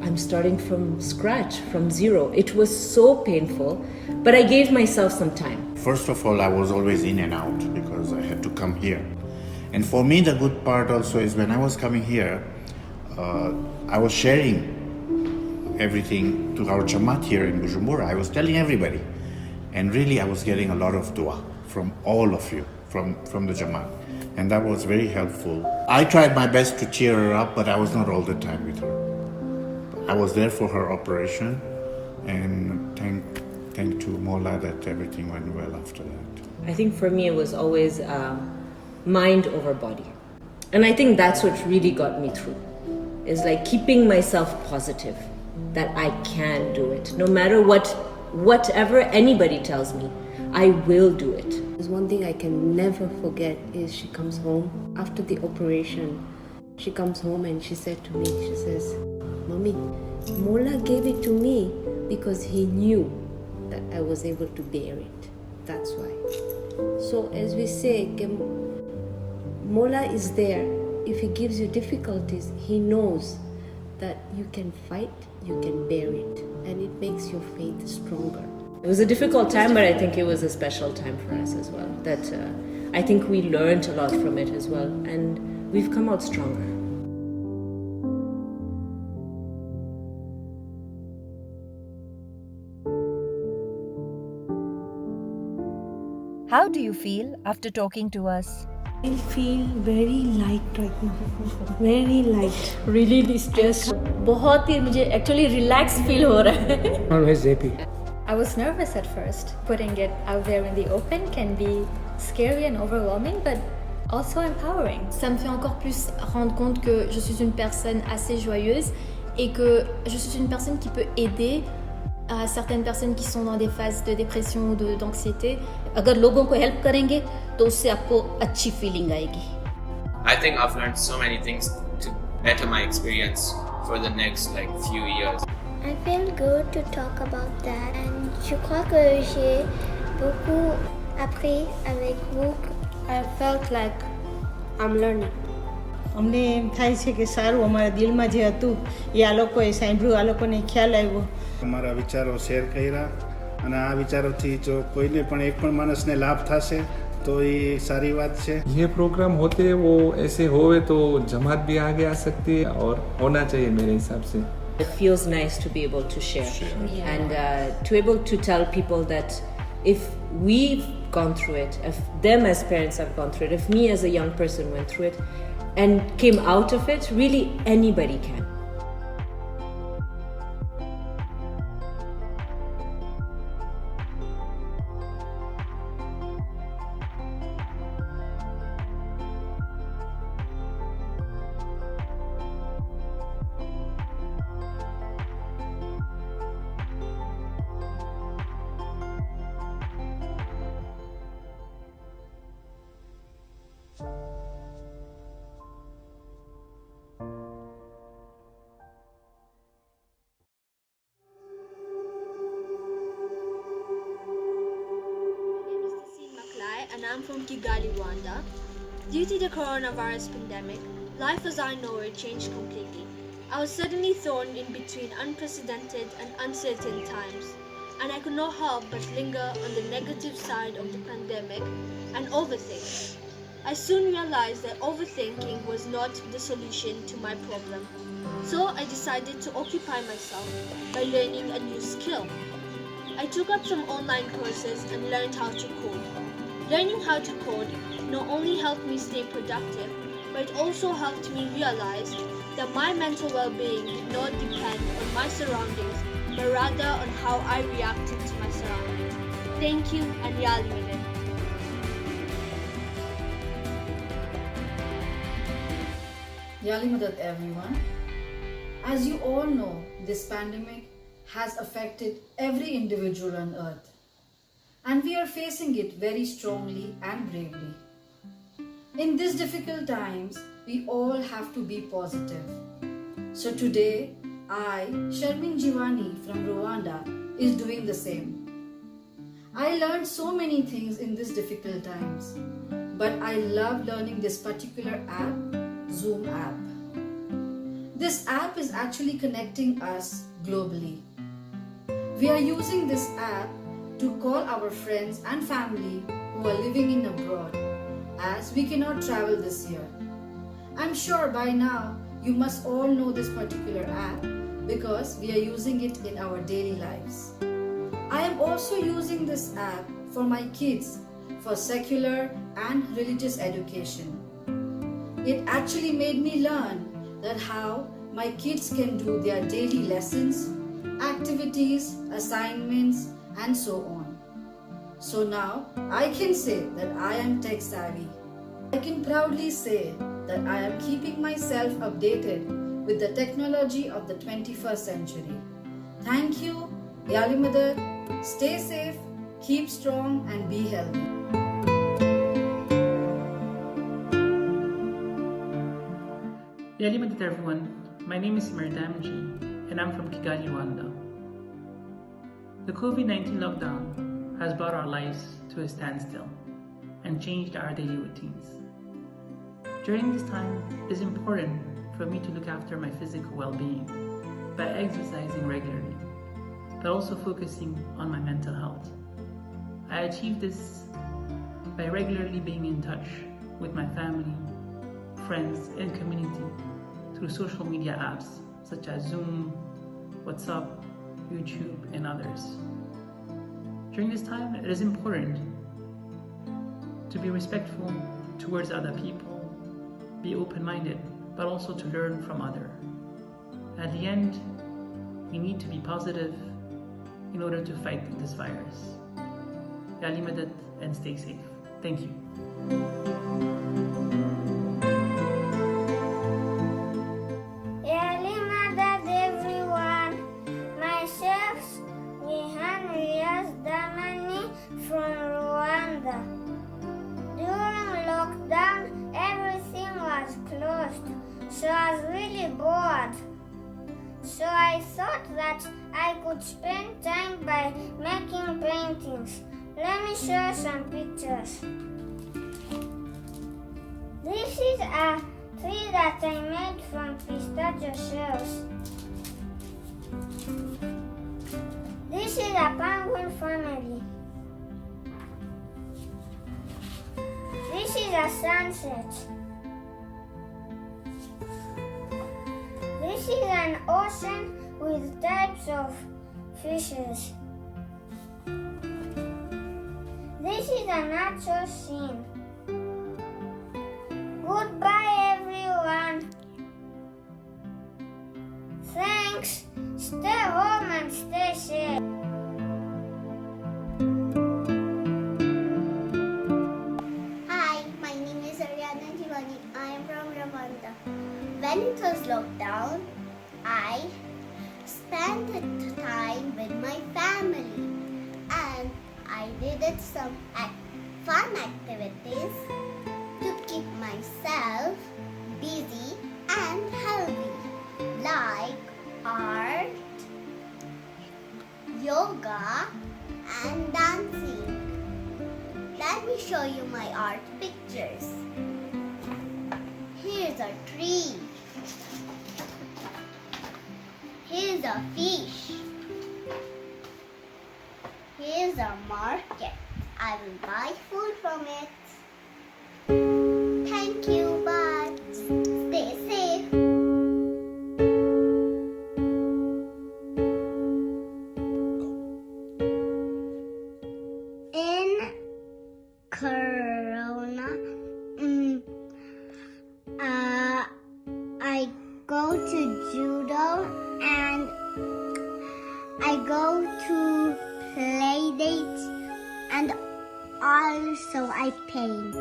I'm starting from scratch, from zero. It was so painful, but I gave myself some time. First of all, I was always in and out because I had to come here. And for me, the good part also is when I was coming here, I was sharing everything to our Jamaat here in Bujumbura. I was telling everybody. And really, I was getting a lot of dua from all of you, from the Jamaat. And that was very helpful. I tried my best to cheer her up, but I was not all the time with her. I was there for her operation, and thank to Mola that everything went well after that. I think for me it was always mind over body. And I think that's what really got me through. Is like keeping myself positive, that I can do it. No matter whatever anybody tells me, I will do it. There's one thing I can never forget is she comes home after the operation. She comes home and she said to me, she says, Mommy, Mola gave it to me because he knew that I was able to bear it. That's why. So as we say, Mola is there. If he gives you difficulties, he knows that you can fight, you can bear it, and it makes your faith stronger. It was a difficult time, but I think it was a special time for us as well. That I think we learned a lot from it as well, and we've come out stronger. How do you feel after talking to us? I feel very light right now. Very light. Really stressed. बहुत ही मुझे actually relax feel हो रहा है. Always happy. I was nervous at first. Putting it out there in the open can be scary and overwhelming, but also empowering. Ça me fait encore plus rendre compte que je suis une personne assez joyeuse et que je suis une personne qui peut aider à certaines personnes qui sont dans des phases de dépression ou d'anxiété. अगर लोगों को help करेंगे तो उससे आपको अच्छी feeling आएगी. I think I've learned so many things to better my experience for the next few years. I feel good to talk about that and je crois que j'ai beaucoup appris avec vous. I felt like I'm learning. અમને એમ થાય છે કે સારું અમારા દિલમાં જે હતું એ આ લોકોએ સાંભળ્યું, આ લોકોને ખ્યાલ આવ્યો. અમારા વિચારો શેર કર્યા અને આ વિચારોથી જો કોઈને પણ એક પણ માણસને લાભ થશે तो ये सारी बात है. ये प्रोग्राम होते वो ऐसे होवे तो जमात भी आगे आ सकती है और होना चाहिए मेरे हिसाब से. It feels nice to be able to share and to able to tell people that if we've gone through it, if them as parents have gone through it, if me as a young person went through it and came out of it, really anybody can. And I'm from Kigali, Rwanda. Due to the coronavirus pandemic, life as I know it changed completely. I was suddenly thrown in between unprecedented and uncertain times, and I could not help but linger on the negative side of the pandemic and overthink. I soon realized that overthinking was not the solution to my problem, so I decided to occupy myself by learning a new skill. I took up some online courses and learned how to code. Learning how to code not only helped me stay productive, but it also helped me realize that my mental well-being did not depend on my surroundings, but rather on how I reacted to my surroundings. Thank you and Yali with it. Yali Madad everyone. As you all know, this pandemic has affected every individual on earth. And we are facing it very strongly and bravely. In these difficult times, we all have to be positive. So today, I, Sharmin Jivani from Rwanda, is doing the same. I learned so many things in these difficult times, but I love learning this particular app, Zoom app. This app is actually connecting us globally. We are using this app to call our friends and family who are living in abroad, as we cannot travel this year. I'm sure by now you must all know this particular app because we are using it in our daily lives. I am also using this app for my kids for secular and religious education. It actually made me learn that how my kids can do their daily lessons, activities, assignments, and so on. So now I can say that I am tech savvy. I can proudly say that I am keeping myself updated with the technology of the 21st century. Thank you, Yali Madad. Stay safe, keep strong, and be healthy. Yali Madad everyone. My name is Merdamji and I'm from Kigali, Rwanda. The COVID-19 lockdown has brought our lives to a standstill and changed our daily routines. During this time, it is important for me to look after my physical well-being by exercising regularly, but also focusing on my mental health. I achieve this by regularly being in touch with my family, friends, and community through social media apps such as Zoom, WhatsApp, YouTube, and others. During this time, it is important to be respectful towards other people, be open-minded, but also to learn from others. At the end, we need to be positive in order to fight this virus. Yali Madad and stay safe. Thank you. thought that I could spend time by making paintings. Let me show some pictures. This is a tree that I made from pistachio shells. This is a penguin family. This is a sunset. This is an ocean with types of fishes. This is a natural scene. Goodbye, everyone. Thanks. Stay home and stay safe. Hi, my name is Ariana Jivani. I am from Rwanda. When it was lockdown, I spent time with my family and I did some fun activities to keep myself busy and healthy, like art, yoga, and dancing. Let me show you my art pictures. Here's a tree. Here's a fish. Here's a market. I will buy food from it. Thank you. Bye. Stay safe. In Corona, I go to judo and I go to play dates and also I paint.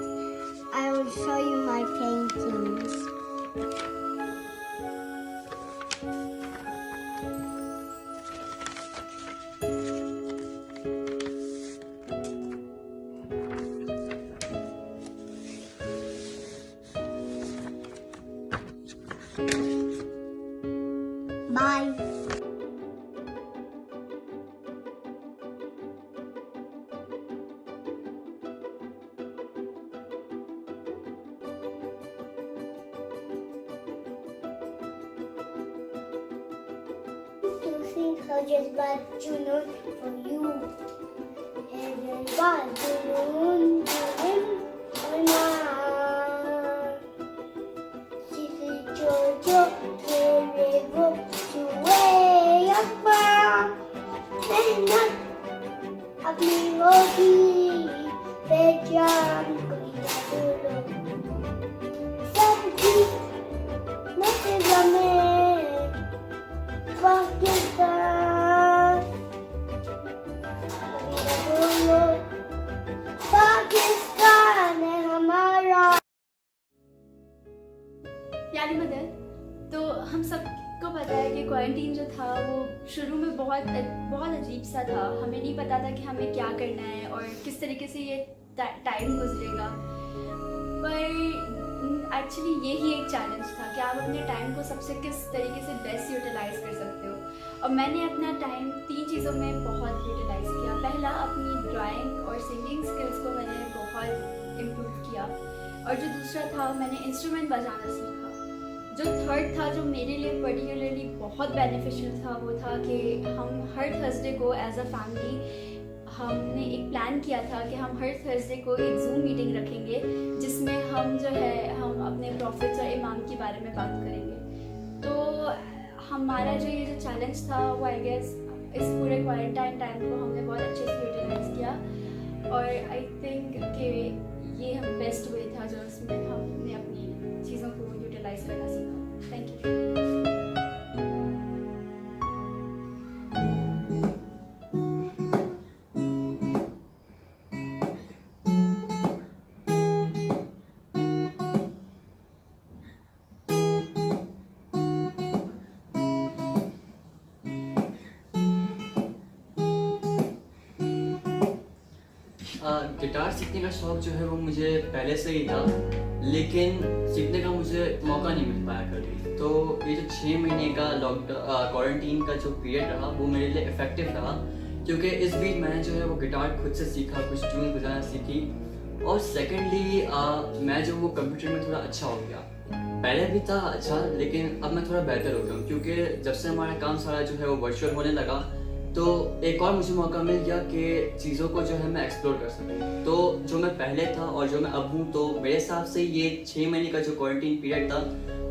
I will show you my paintings. Bye. To sing Hajj's Bad Junoon for you. And Bad Junoon, Junoon, Jojo, Kerego, Suwe, Yakba, Nenat, Ablingogi, Bejam, Kuliadulo, Sabji, Nasibame, Pakistan, Kuliadulo, Pakistan है हमारा. यानी mother, तो हम सबको पता है कि quarantine जो था वो शुरू में बहुत अजीब सा था. हमें नहीं पता था कि हमें क्या करना है और किस तरीके से ये टाइम गुजरेगा. पर एक्चुअली यही एक चैलेंज था कि आप अपने टाइम को सबसे किस तरीके से बेस्ट यूटिलाइज कर सकते हो. और मैंने अपना टाइम 3 चीज़ों में बहुत यूटिलाइज किया. पहला, अपनी ड्राइंग और सिंगिंग स्किल्स को मैंने बहुत इम्प्रूव किया. और जो दूसरा था, मैंने इंस्ट्रूमेंट बजाना सीखा. जो थर्ड था, जो मेरे लिए पर्टिकुलरली बहुत बेनिफिशियल था, वो था कि हम हर थर्सडे को एज अ फैमिली हमने एक प्लान किया था कि हम हर थर्सडे को एक जूम मीटिंग रखेंगे जिसमें हम जो है हम अपने प्रॉफिट्स और इमाम के बारे में बात करेंगे. तो हमारा जो ये जो चैलेंज था वो आई गेस इस पूरे क्वारंटाइन टाइम को हमने बहुत अच्छे से यूटिलाइज किया. और आई थिंक कि ये हम बेस्ट वे था जो उसमें हमने अपनी चीज़ों को यूटिलाइज करना सीखा. Thank you. गिटार सीखने का शौक़ जो है वो मुझे पहले से ही था. लेकिन सीखने का मुझे मौका नहीं मिल पाया कभी। तो ये जो 6 महीने का क्वारंटीन का जो पीरियड रहा वो मेरे लिए इफ़ेक्टिव रहा, क्योंकि इस बीच मैंने जो है वो गिटार खुद से सीखा, कुछ ट्यून बजाना सीखी, और सेकेंडली मैं जो वो कंप्यूटर में थोड़ा अच्छा हो गया। पहले भी था अच्छा, लेकिन अब मैं थोड़ा बेहतर हो गया हूँ, क्योंकि जब से हमारा काम सारा जो है वो वर्चुअल होने लगा, तो एक और मुझे मौका मिल गया कि चीज़ों को जो है मैं एक्सप्लोर कर सकूँ। तो जो मैं पहले था और जो मैं अब हूँ, तो मेरे हिसाब से ये 6 महीने का जो क्वारंटीन पीरियड था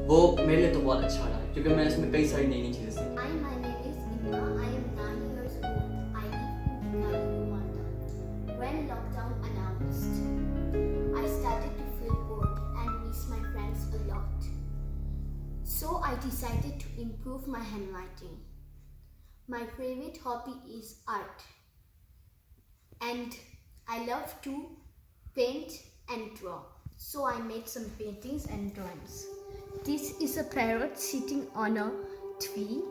वो मेरे लिए तो बहुत अच्छा रहा, क्योंकि मैंने इसमें कई सारी नई नई चीज़ें सीखी। Hi, my name is Inna. I am 9 years old. I live in Rwanda. When lockdown announced, I started to feel bored and miss my friends a lot. So I decided to improve my handwriting. My favorite hobby is art, and I love to paint and draw. So I made some paintings and drawings. This is a parrot sitting on a tree,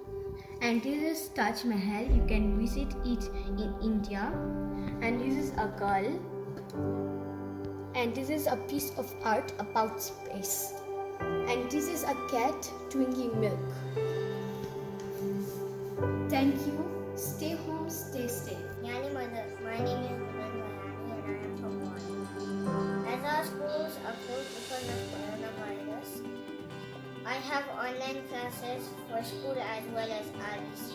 and this is Taj Mahal. You can visit it in India. And this is a girl, and this is a piece of art about space. And this is a cat drinking milk. Thank you. Stay home, stay safe. Yani mother, my name is Bulan Mayani and I am from Wadi. As our schools are closed because of coronavirus, I have online classes for school as well as REC.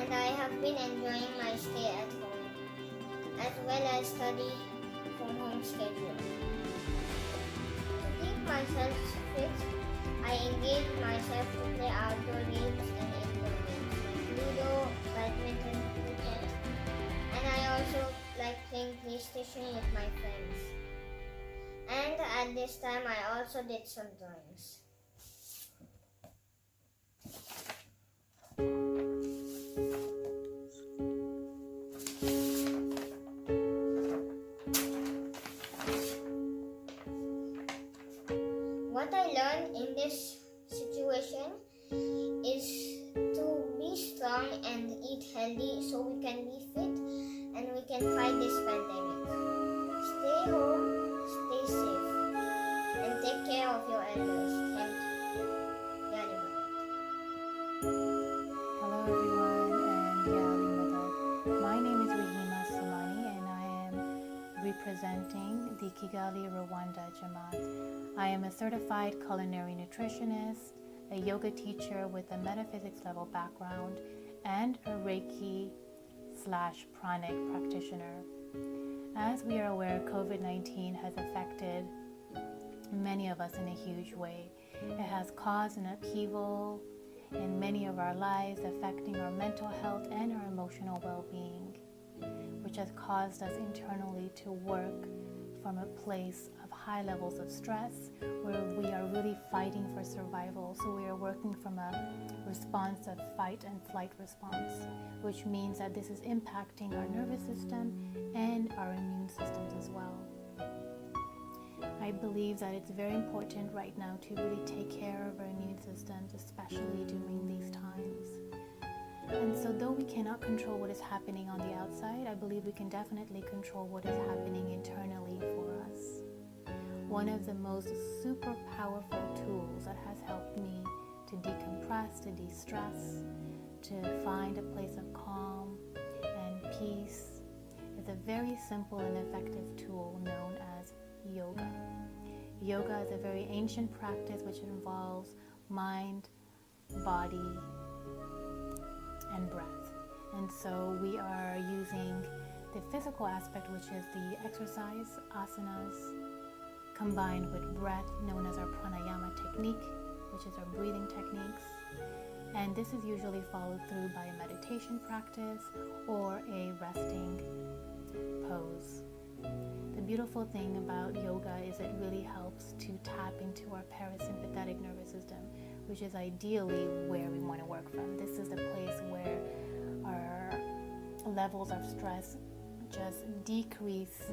And I have been enjoying my stay at home as well as study from home schedule. To keep myself fit, I engage myself to play outdoor games and indoor games like Ludo, badminton, cricket, and I also like playing PlayStation with my friends. And at this time I also did some drawings. What I learned in this situation is to be strong and eat healthy so we can be fit and we can fight this pandemic. Stay home, stay safe, and take care of your elders. Thank you. Yari Madat. Hello everyone, and Yali Madat. My name is Rahima Somani and I am representing the Kigali, Rwanda Jamaat. I am a certified culinary nutritionist, a yoga teacher with a metaphysics level background, and a Reiki/pranic practitioner. As we are aware, COVID-19 has affected many of us in a huge way. It has caused an upheaval in many of our lives, affecting our mental health and our emotional well-being, which has caused us internally to work from a place of high levels of stress, where we are really fighting for survival. So we are working from a response of fight and flight response, which means that this is impacting our nervous system and our immune systems as well. I believe that it's very important right now to really take care of our immune systems, especially during these times. And so though we cannot control what is happening on the outside, I believe we can definitely control what is happening internally for us. One of the most super powerful tools that has helped me to decompress, to de-stress, to find a place of calm and peace is a very simple and effective tool known as yoga. Yoga is a very ancient practice which involves mind, body, and breath. And so we are using the physical aspect, which is the exercise, asanas, combined with breath, known as our pranayama technique, which is our breathing techniques. And this is usually followed through by a meditation practice or a resting pose. The beautiful thing about yoga is it really helps to tap into our parasympathetic nervous system, which is ideally where we want to work from. This is the place where our levels of stress just decrease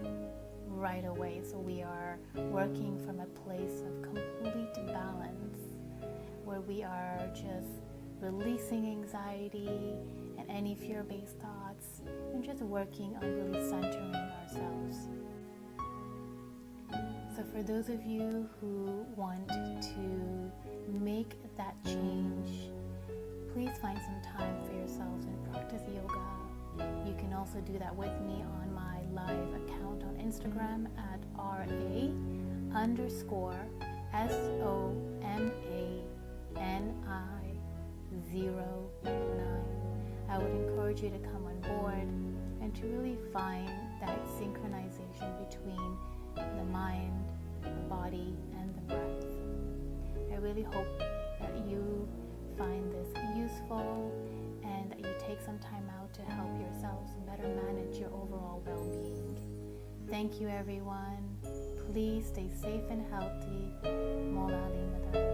right away. So we are working from a place of complete balance, where we are just releasing anxiety and any fear-based thoughts and just working on really centering ourselves. So for those of you who want to make that change, please find some time for yourselves and practice yoga. You can also do that with me on my live account on Instagram at RA_SOMANI09. I would encourage you to come on board and to really find that synchronization between the mind, the body, and the breath. I really hope that you find this useful and that you take some time out to help yourselves better manage your overall well-being. Thank you, everyone. Please stay safe and healthy. Mola Ali Madam.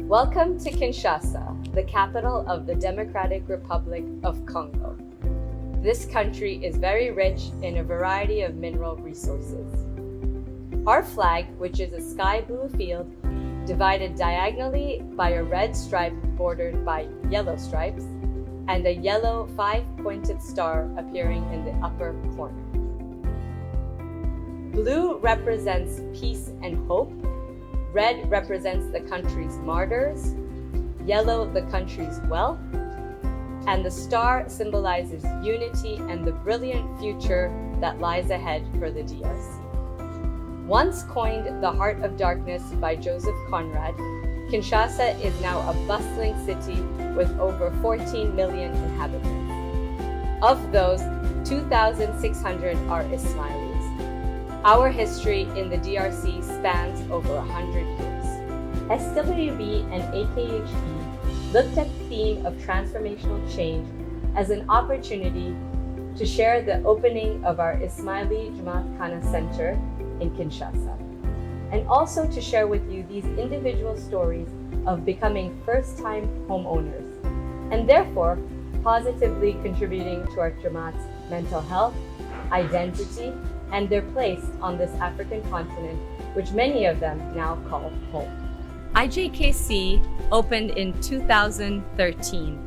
Welcome to Kinshasa, the capital of the Democratic Republic of Congo. This country is very rich in a variety of mineral resources. Our flag, which is a sky blue field divided diagonally by a red stripe bordered by yellow stripes, and a yellow 5-pointed star appearing in the upper corner. Blue represents peace and hope. Red represents the country's martyrs, yellow the country's wealth, and the star symbolizes unity and the brilliant future that lies ahead for the DRC. Once coined the Heart of Darkness by Joseph Conrad, Kinshasa is now a bustling city with over 14 million inhabitants. Of those, 2,600 are Ismailis. Our history in the DRC spans over 100 years. SWB and AKHB looked at the theme of transformational change as an opportunity to share the opening of our Ismaili Jamaat Khana Center in Kinshasa, and also to share with you these individual stories of becoming first-time homeowners, and therefore positively contributing to our Jamaat's mental health, identity, and their place on this African continent, which many of them now call home. IJKC opened in 2013.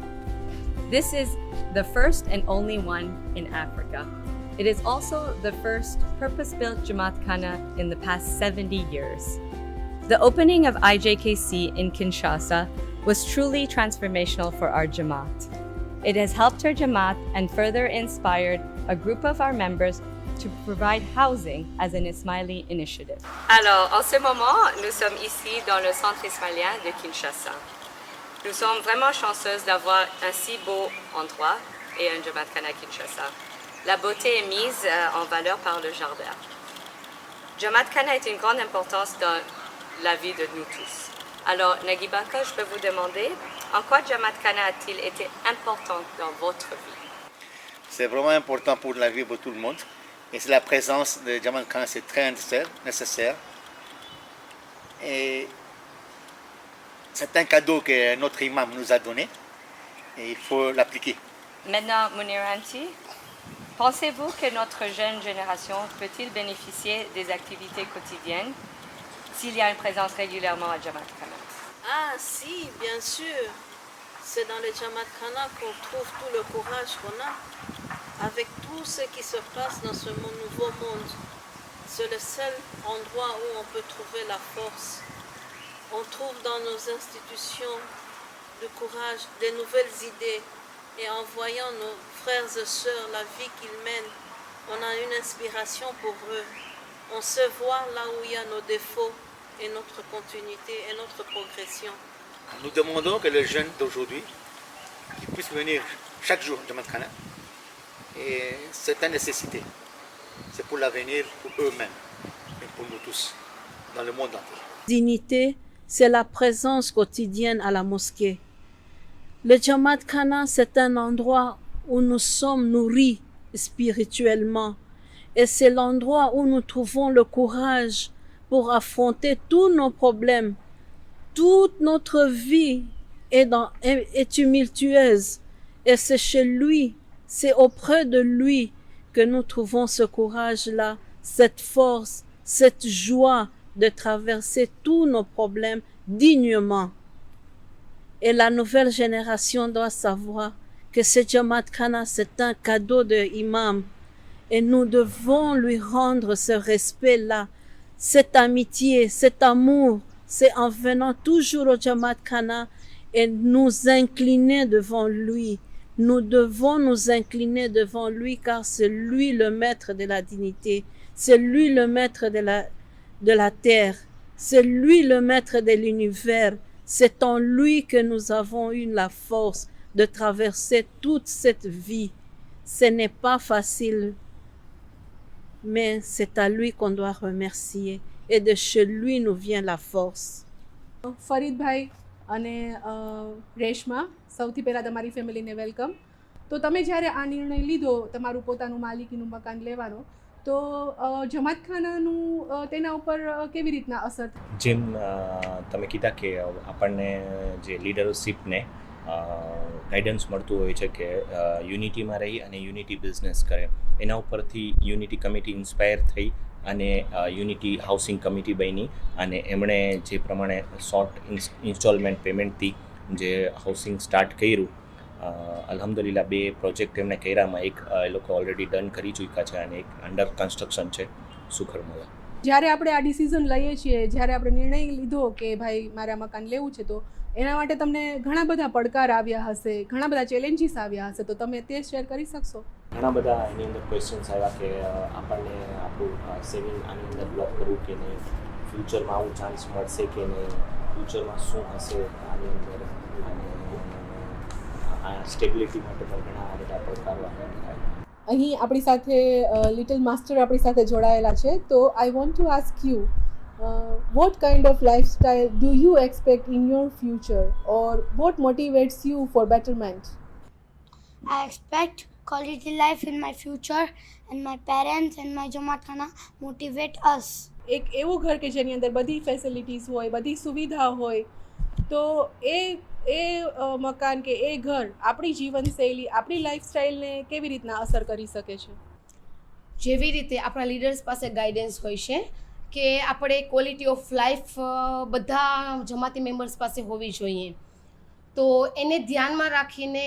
This is the first and only one in Africa. It is also the first purpose-built Jamaat Khana in the past 70 years. The opening of IJKC in Kinshasa was truly transformational for our Jamaat. It has helped our Jamaat and further inspired a group of our members to provide housing as an Ismaili initiative. Alors, en ce moment, nous sommes ici dans le centre ismailien de Kinshasa. Nous sommes vraiment chanceuses d'avoir un si beau endroit et un Jamaat Khana Kinshasa. La beauté est mise en valeur par le jardin. Jamaat Khana est une grande importance dans la vie de nous tous. Alors, Nagibanka, je peux vous demander, en quoi Jamaat Khana a-t-il été important dans votre vie? C'est vraiment important pour la vie de tout le monde. Et c'est la présence de Jamaat Khana, c'est très nécessaire. Et c'est un cadeau que notre imam nous a donné et il faut l'appliquer. Maintenant, Muniranti, pensez-vous que notre jeune génération peut-il bénéficier des activités quotidiennes s'il y a une présence régulièrement à Jamaat Khana? Ah si, bien sûr. C'est dans le Jamaat Khana qu'on trouve tout le courage qu'on a. Avec tout ce qui se passe dans ce nouveau monde, c'est le seul endroit où on peut trouver la force. On trouve dans nos institutions le courage, des nouvelles idées. Et en voyant nos frères et sœurs, la vie qu'ils mènent, on a une inspiration pour eux. On se voit là où il y a nos défauts et notre continuité et notre progression. Nous demandons que les jeunes d'aujourd'hui puissent venir chaque jour à Jamaat Khana. Et c'est une nécessité. C'est pour l'avenir, pour eux-mêmes et pour nous tous, dans le monde entier. Dignité, c'est la présence quotidienne à la mosquée. Le Jamaat Khana, c'est un endroit où nous sommes nourris spirituellement. Et c'est l'endroit où nous trouvons le courage pour affronter tous nos problèmes. Toute notre vie est tumultueuse et c'est chez lui, c'est auprès de lui que nous trouvons ce courage-là, cette force, cette joie de traverser tous nos problèmes dignement. Et la nouvelle génération doit savoir que ce Jamaat Khana, c'est un cadeau de Imam. Et nous devons lui rendre ce respect-là, cette amitié, cet amour. C'est en venant toujours au Jamaat Khana et nous incliner devant lui. Nous devons nous incliner devant lui car c'est lui le maître de la dignité. C'est lui le maître de la terre. C'est lui le maître de l'univers. C'est en lui que nous avons eu la force de traverser toute cette vie. Ce n'est pas facile, mais c'est à lui qu'on doit remercier. Et de chez lui nous vient la force. Faridbhai અને રેશમા, સૌથી પહેલાં તમારી ફેમિલીને welcome. તો તમે જ્યારે આ નિર્ણય લીધો તમારું પોતાનું માલિકીનું મકાન લેવાનો, તો જમાતખાનાનું તેના ઉપર કેવી રીતના અસર? જેમ તમે કીધા કે આપણને જે લીડરશીપને ગાઈડન્સ મળતું હોય છે કે યુનિટીમાં રહી અને યુનિટી બિઝનેસ કરે, એના ઉપરથી યુનિટી કમિટી ઇન્સ્પાયર થઈ અને યુનિટી હાઉસિંગ કમિટી બની અને એમણે જે પ્રમાણે શોર્ટ ઇન્સ્ટોલમેન્ટ પેમેન્ટથી જે હાઉસિંગ સ્ટાર્ટ કર્યું, અલ્હમ્દુલિલ્લાહ 2 પ્રોજેક્ટ એમણે કર્યામાં એક એ લોકો ઓલરેડી ડન કરી ચૂક્યા છે અને એક અંડર કન્સ્ટ્રક્શન છે સુખરમલા. જ્યારે આપણે આ ડિસિઝન લઈએ છીએ, જ્યારે આપણે નિર્ણય લીધો કે ભાઈ મારે આ મકાન લેવું છે, તો એના માટે તમને ઘણા બધા પડકાર આવ્યા હશે, ઘણા બધા ચેલેન્જીસ આવ્યા હશે, તો તમે તે શેર કરી શકશો? ઘણા બધા એની અંદર ક્વેશ્ચન્સ આવ્યા કે આપણને આપણું સેવિંગ આની અંદર બ્લોક કરવું કે નહીં, ફ્યુચરમાં આવું ચાન્સ મળશે કે નહીં, ફ્યુચરમાં શું હશે આની અંદર, અને આ સ્ટેબિલિટી માટે પણ ઘણા બધા પડકારો આવ્યા. અહીં આપણી સાથે લિટલ માસ્ટર આપણી સાથે જોડાયેલા છે, તો I want to ask you, what kind of lifestyle do you expect in your future, or what motivates you for betterment? I expect quality life in my future, and my parents and my Jamaat Khana motivate us. એક એવું ઘર કે જેની અંદર બધી facilities હોય, બધી સુવિધા હોય, તો એ મકાન કે એ ઘર આપણી જીવનશૈલી, આપણી લાઈફસ્ટાઈલને કેવી રીતના અસર કરી શકે છે? જેવી રીતે આપણા લીડર્સ પાસે ગાઈડન્સ હોય છે કે આપણે ક્વોલિટી ઓફ લાઈફ બધા જમાતી મેમ્બર્સ પાસે હોવી જોઈએ, તો એને ધ્યાનમાં રાખીને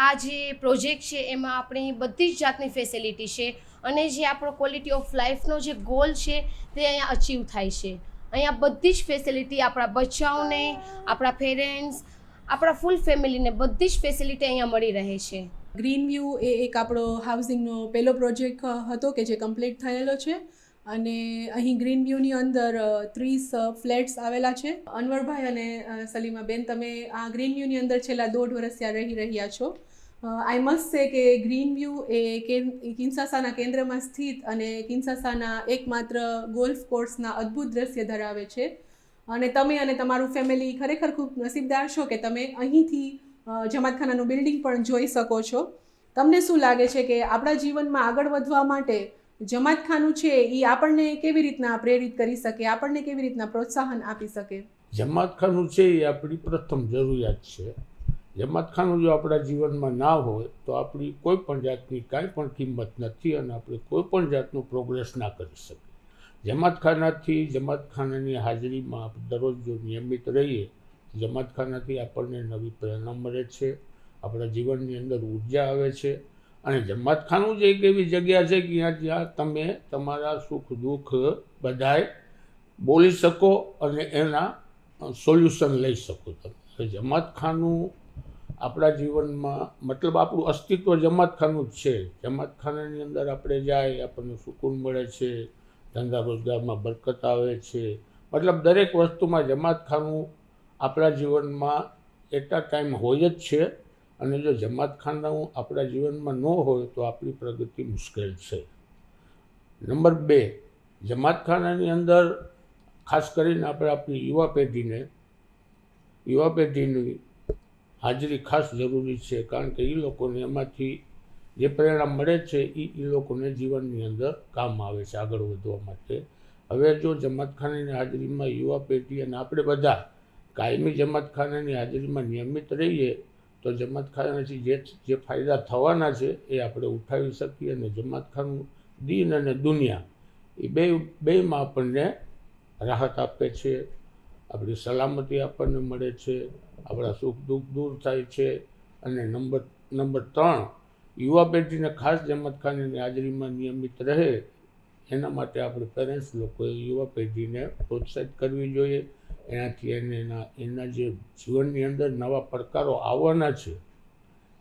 આ જે પ્રોજેક્ટ છે એમાં આપણી બધી જ જાતની ફેસિલિટી છે અને જે આપણો ક્વોલિટી ઓફ લાઈફનો જે ગોલ છે તે અહીંયા અચીવ થાય છે. અહીંયા બધી જ ફેસિલિટી આપણા બચ્ચાઓને, આપણા પેરેન્ટ્સ, આપણા ફૂલ ફેમિલીને બધી જ ફેસિલિટી અહીંયા મળી રહે છે. ગ્રીન વ્યૂ એ એક આપણો હાઉસિંગનો પહેલો પ્રોજેક્ટ હતો કે જે કમ્પ્લીટ થયેલો છે, અને અહીં ગ્રીન વ્યૂની અંદર 30 ફ્લેટ્સ આવેલા છે. અનવરભાઈ અને સલીમાબેન, તમે આ ગ્રીન વ્યૂની અંદર છેલ્લા 1.5 વર્ષ ત્યાં રહી રહ્યા છો. આઈ મસ્ટ સે કે ગ્રીન વ્યૂ એ કિન્સાસાના કેન્દ્રમાં સ્થિત અને કિન્સાસાના એકમાત્ર ગોલ્ફ કોર્સના અદ્ભુત દ્રશ્ય ધરાવે છે, અને તમે અને તમારું ફેમિલી ખરેખર ખૂબ નસીબદાર છો કે તમે અહીંથી જમાતખાનાનું બિલ્ડિંગ પણ જોઈ શકો છો. તમને શું લાગે છે કે આપણા જીવનમાં આગળ વધવા માટે જમાતખાનું છે એ આપણને કેવી રીતના પ્રેરિત કરી શકે, આપણને કેવી રીતના પ્રોત્સાહન આપી શકે? જમાતખાનું છે એ આપણી પ્રથમ જરૂરિયાત છે. જમાતખાનું જો આપણા જીવનમાં ના હોય તો આપણી કોઈ પણ જાતની કાંઈ પણ કિંમત નથી અને આપણે કોઈ પણ જાતનું પ્રોગ્રેસ ના કરી શકીએ. જમાતખાનાથી, જમાતખાનાની હાજરીમાં આપણે દરરોજ જો નિયમિત રહીએ, જમાતખાનાથી આપણને નવી પ્રેરણા મળે છે, આપણા જીવનની અંદર ઉર્જા આવે છે, અને જમાતખાનું જ એક એવી જગ્યા છે કે જ્યાં તમે તમારા સુખ દુઃખ બધાય બોલી શકો અને એના સોલ્યુશન લઈ શકો. તમે જમાતખાનું આપણા જીવનમાં, મતલબ આપણું અસ્તિત્વ જમાતખાનું જ છે. જમાતખાનાની અંદર આપણે જાય આપણને સુકૂન મળે છે, ધંધા રોજગારમાં બરકત આવે છે, મતલબ દરેક વસ્તુમાં જમાતખાનું આપણા જીવનમાં એટલા ટાઈમ હોય જ છે, અને જો જમાતખાનું આપણા જીવનમાં ન હોય તો આપણી પ્રગતિ મુશ્કેલ છે. નંબર 2, જમાતખાનાની અંદર ખાસ કરીને આપણે આપણી યુવા પેઢીની હાજરી ખાસ જરૂરી છે, કારણ કે એ લોકોને એમાંથી જે પ્રેરણા મળે છે એ લોકોને જીવનની અંદર કામ આવે છે આગળ વધવા માટે. હવે જો જમાતખાનાની હાજરીમાં યુવા પેઢી અને આપણે બધા કાયમી જમાતખાનાની હાજરીમાં નિયમિત રહીએ તો જમાતખાનાથી જે ફાયદા થવાના છે એ આપણે ઉઠાવી શકીએ અને જમાતખાનું દીન અને દુનિયા એ બેયમાં આપણને રાહત આપે છે, આપણી સલામતી આપણને મળે છે, આપણા સુખ દુઃખ દૂર થાય છે. અને નંબર 3, યુવા પેઢીને ખાસ જમાતખાનાની હાજરીમાં નિયમિત રહે એના માટે આપણે પેરેન્ટ્સ લોકોએ યુવા પેઢીને પ્રોત્સાહિત કરવી જોઈએ. એનાથી એના જે જીવનની અંદર નવા પડકારો આવવાના છે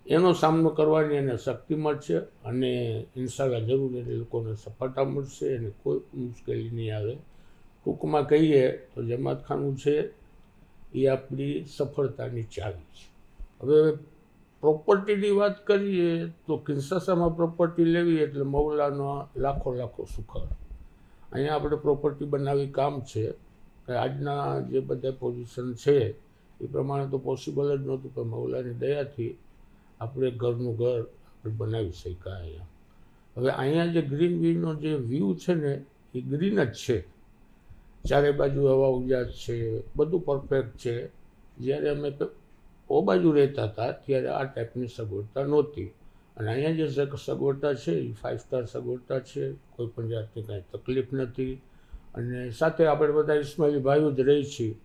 એનો સામનો કરવાની એને શક્તિ મળશે અને ઇન્શાલ્લાહ જરૂર એ લોકોને સફળતા મળશે અને કોઈ મુશ્કેલી નહીં આવે. ટૂંકમાં કહીએ તો જમાતખાનું છે એ આપણી સફળતાની ચાવી છે. હવે પ્રોપર્ટીની વાત કરીએ તો કિન્સાસામાં પ્રોપર્ટી લેવી એટલે મૌલાનો લાખો સુખાર. અહીંયા આપણે પ્રોપર્ટી બનાવી કામ છે કે આજના જે બધા પોઝિશન છે એ પ્રમાણે તો પોસિબલ જ નહોતું, પણ મૌલાની દયાથી આપણે ઘરનું ઘર આપણે બનાવી શક્યા અહીંયા. હવે અહીંયા જે ગ્રીન વ્યૂનો જે વ્યૂ છે ને એ ગ્રીન જ છે, ચારે બાજુ હવા ઉજાસ છે, બધું પરફેક્ટ છે. જ્યારે અમે ઓ બાજુ રહેતા હતા ત્યારે આ ટાઈપની સગવડતા નહોતી અને અહીંયા જે સગવડતા છે એ 5 સ્ટાર સગવડતા છે, કોઈ પણ જાતની કાંઈ તકલીફ નથી. અને સાથે આપણે બધા ઇસ્માઇલી ભાઈઓ જ રહી છીએ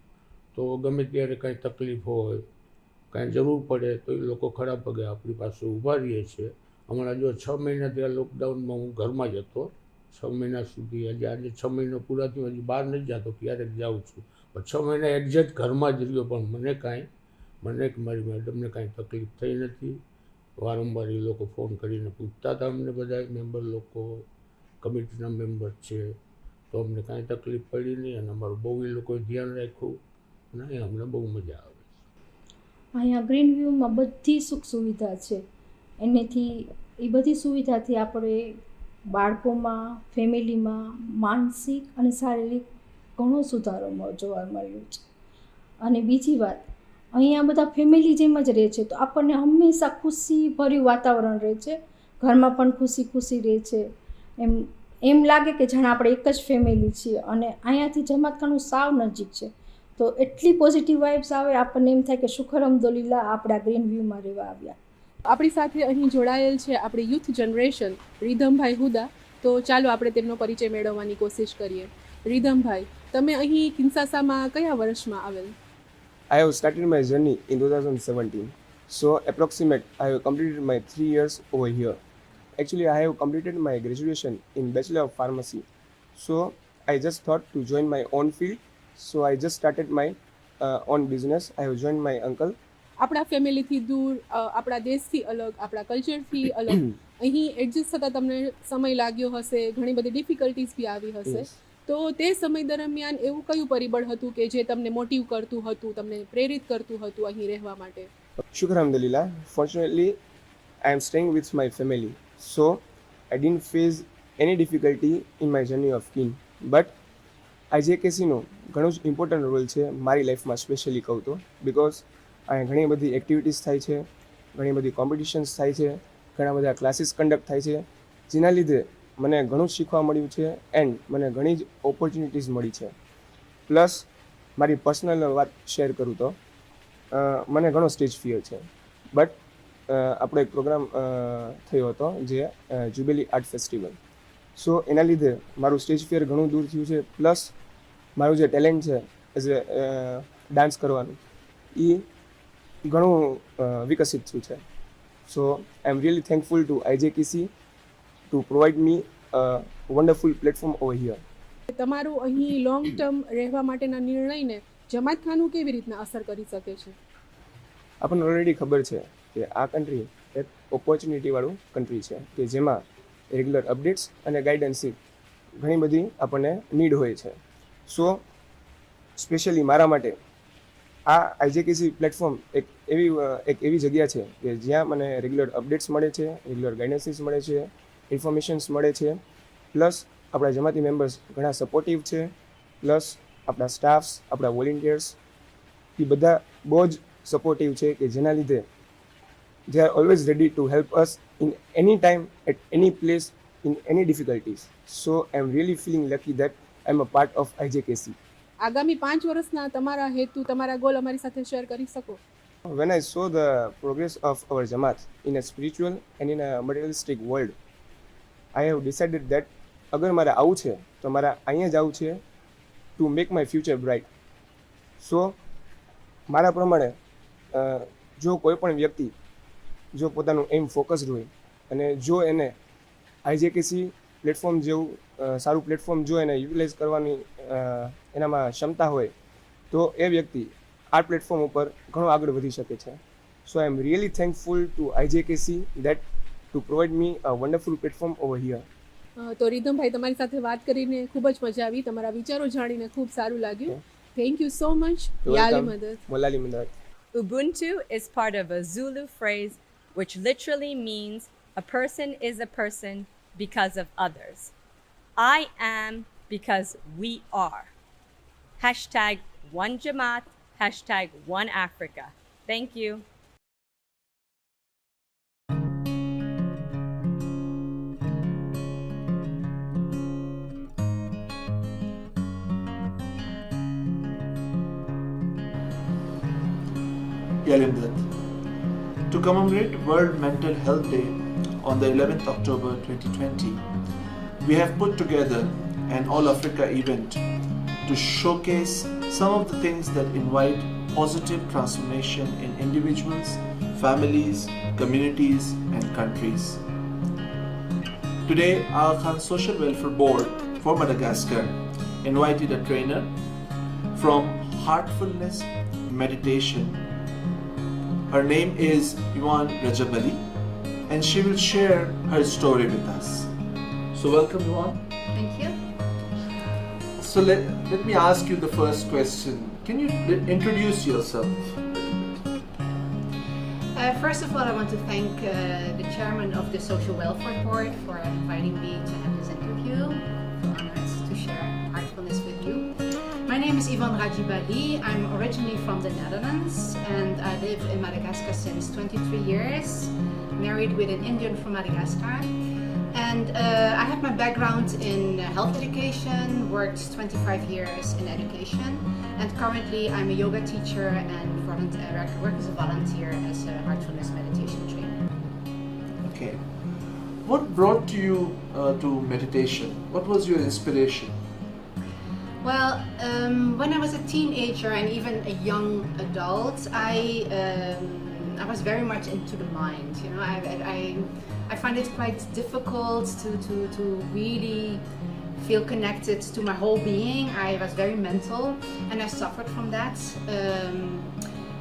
તો ગમે ત્યારે કાંઈ તકલીફ હોય, કાંઈ જરૂર પડે તો એ લોકો ખડા પગે આપણી પાસે ઊભા રહીએ છીએ. હમણાં જો 6 મહિનાથી આ લોકડાઉનમાં હું ઘરમાં જ હતો, 6 મહિના સુધી. આજે 6 મહિના પૂરા થયું, હજી બહાર નથી જતો, ક્યારેક જાઉં છું, પણ 6 મહિના એક્ઝેક્ટ ઘરમાં જ રહ્યો. પણ મને કે મારી મેડમને કાંઈ તકલીફ થઈ નથી. વારંવાર એ લોકો ફોન કરીને પૂછતા હતા અમને બધા મેમ્બર લોકો, કમિટીના મેમ્બર છે, તો અમને કાંઈ તકલીફ પડી નહીં અને અમારું બહુ એ લોકોએ ધ્યાન રાખ્યું અને અમને બહુ મજા આવે. અહીંયા ગ્રીન વ્યૂમાં બધી સુખ સુવિધા છે. એનેથી એ બધી સુવિધાથી આપણે બાળકોમાં, ફેમિલીમાં માનસિક અને શારીરિક ઘણો સુધારો જોવા મળ્યો છે. અને બીજી વાત, અહીંયા બધા ફેમિલી જેમ જ રહે છે તો આપણને હંમેશા ખુશીભર્યું વાતાવરણ રહે છે, ઘરમાં પણ ખુશી રહે છે. એમ લાગે કે જાણે આપણે એક જ ફેમિલી છીએ. અને અહીંયાથી જમાતખાનું સાવ નજીક છે તો એટલી પોઝિટિવ વાઇબ્સ આવે, આપણને એમ થાય કે શુક્ર અલ્હમ્દુલિલ્લાહ આપણે આ ગ્રીન વ્યૂમાં રહેવા આવ્યા. આપણી સાથે અહીં જોડાયેલ છે આપણી યુથ જનરેશન રીધમભાઈ હુદા. તો ચાલો આપણે તેમનો પરિચય મેળવવાની કોશિશ કરીએ. રીધમભાઈ, તમે અહીં કિન્સાસામાં કયા વર્ષમાં આવેલ? I have started my journey in 2017. So approximate, I have completed my 3 years over here. Actually, I have completed my graduation in Bachelor of Pharmacy. So I just thought to join my own field. So I just started my own business. I have joined my uncle. આપણા ફેમિલીથી દૂર, આપણા દેશથી અલગ, આપણા કલ્ચરથી અલગ અહીં adjust થતાં તમને સમય લાગ્યો હશે, ઘણી બધી ડિફિકલ્ટીઝ બી આવી હશે. તો તે સમય દરમિયાન એવું કયું પરિબળ હતું કે જે તમને મોટિવ કરતું હતું, તમને પ્રેરિત કરતું હતું અહીં રહેવા માટે? Shukr alhamdulillah. Fortunately, I am staying with my family. So I didn't face any difficulty in my journey of kin. But IJKCનો ઘણો જ ઇમ્પોર્ટન્ટ રોલ છે મારી લાઈફમાં, સ્પેશિયલી કહું તો, બિકોઝ અહીંયા ઘણી બધી એક્ટિવિટીઝ થાય છે, ઘણી બધી કોમ્પિટિશન્સ થાય છે, ઘણા બધા ક્લાસીસ કન્ડક્ટ થાય છે, જેના લીધે મને ઘણું શીખવા મળ્યું છે એન્ડ મને ઘણી જ ઓપોર્ચ્યુનિટીઝ મળી છે. પ્લસ મારી પર્સનલ વાત શેર કરું તો મને ઘણો સ્ટેજ ફિયર છે. બટ આપણો એક પ્રોગ્રામ થયો હતો જે જ્યુબિલી આર્ટ ફેસ્ટિવલ. સો એના લીધે મારું સ્ટેજ ફિયર ઘણું દૂર થયું છે. પ્લસ મારું જે ટેલેન્ટ છે એઝ એ ડાન્સ કરવાનું એ ઘણું વિકસિત થયું છે. So I am really thankful to IJKC to provide me a wonderful platform over here. તમારું અહીં લોંગ ટર્મ રહેવા માટેના નિર્ણયને જમાતખાનું કેવી રીતના અસર કરી શકે છે? આપણને ઓલરેડી ખબર છે કે આ કન્ટ્રી એક ઓપોર્ચ્યુનિટીવાળું કન્ટ્રી છે કે જેમાં રેગ્યુલર અપડેટ્સ અને ગાઈડન્સની ઘણી બધી આપણને નીડ હોય છે. સો સ્પેશિયલી મારા માટે આ IJKC પ્લેટફોર્મ એક એવી જગ્યા છે કે જ્યાં મને રેગ્યુલર અપડેટ્સ મળે છે, રેગ્યુલર ગાઈડન્સીસ મળે છે, ઇન્ફોર્મેશન્સ મળે છે. પ્લસ આપણા જમાતી મેમ્બર્સ ઘણા સપોર્ટિવ છે. પ્લસ આપણા સ્ટાફ્સ, આપણા વોલેન્ટિયર્સ એ બધા બહુ જ સપોર્ટિવ છે કે જેના લીધે they are always ready to help us in any time, at any place, in any difficulties. So I am really feeling lucky that I'm a part of IJKC. આગામી 5 વર્ષના તમારા હેતુ તમારા ગોલ અમારી સાથે શેર કરી શકો? When I saw the progress of our Jamaat in a spiritual and in a materialistic world, I have decided that અગર મારે આવું છે તો મારે અહીંયા જ આવું છે to make my future bright. So મારા પ્રમાણે જો કોઈ પણ વ્યક્તિ જો પોતાનું એમ ફોકસ્ડ હોય અને જો એને આઈજેકેસી પ્લેટફોર્મ જેવું સારું પ્લેટફોર્મ જો એને યુટિલાઇઝ કરવાની એનામાં ક્ષમતા હોય તો એ વ્યક્તિ આ પ્લેટફોર્મ ઉપર ઘણો આગળ વધી શકે છે. So I am really thankful to IJKC that to provide me a wonderful platform over here. તો રીધમભાઈ તમારી સાથે વાત કરીને ખૂબ જ મજા આવી, તમારા વિચારો જાણીને ખૂબ સારું લાગ્યું. Thank you so much. યાલી મદદ. મોલાલી મદદ. Ubuntu is part of a Zulu phrase which literally means a person is a person because of others. I am because we are. Hashtag One Jamaat, hashtag One Africa. Thank you. Yalimdat. To commemorate World Mental Health Day on the 11th October 2020, we have put together an All Africa event to showcase some of the things that invite positive transformation in individuals, families, communities, and countries. Today, our Khan Social Welfare Board for Madagascar invited a trainer from Heartfulness Meditation. Her name is Yuan Rajabali, and she will share her story with us. So welcome, Yuan. Thank you. So let me ask you the first question. Can you introduce yourself? First of all, I want to thank the chairman of the Social Welfare Board for inviting me to have this interview. I'm honored to share Heartfulness with you. My name is Ivan Rajibali. I'm originally from the Netherlands and I live in Madagascar since 23 years, married with an Indian from Madagascar. And I have my background in health education, worked 25 years in education, and currently I'm a yoga teacher and work as a volunteer as a Heartfulness meditation trainer. Okay. What brought you to meditation? What was your inspiration? Well, when I was a teenager and even a young adult, I was very much into the mind. You know, I find it quite difficult to really feel connected to my whole being. I was very mental and I suffered from that.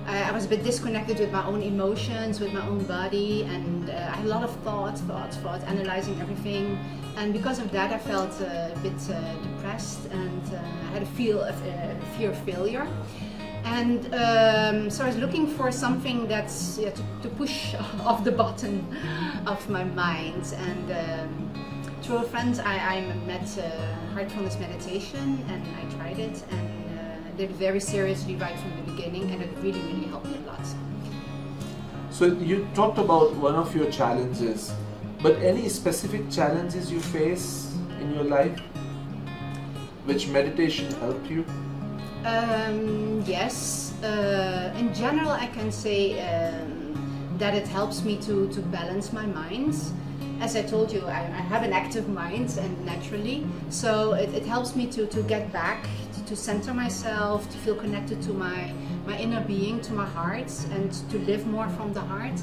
I was a bit disconnected with my own emotions, with my own body, and I had a lot of thoughts, analyzing everything. And because of that, I felt a bit depressed and I had a fear of failure. And so I was looking for something that's to push off the button of my mind. And through a friend, I met Heartfulness meditation, and I tried it and did it very seriously right from the beginning, and it really, really helped me a lot. So you talked about one of your challenges, but any specific challenges you face in your life which meditation helped you? Yes. In general, I can say that it helps me to balance my mind. As I told you, I have an active mind and naturally, so it helps me to get back, to center myself, to feel connected to my inner being, to my heart, and to live more from the heart.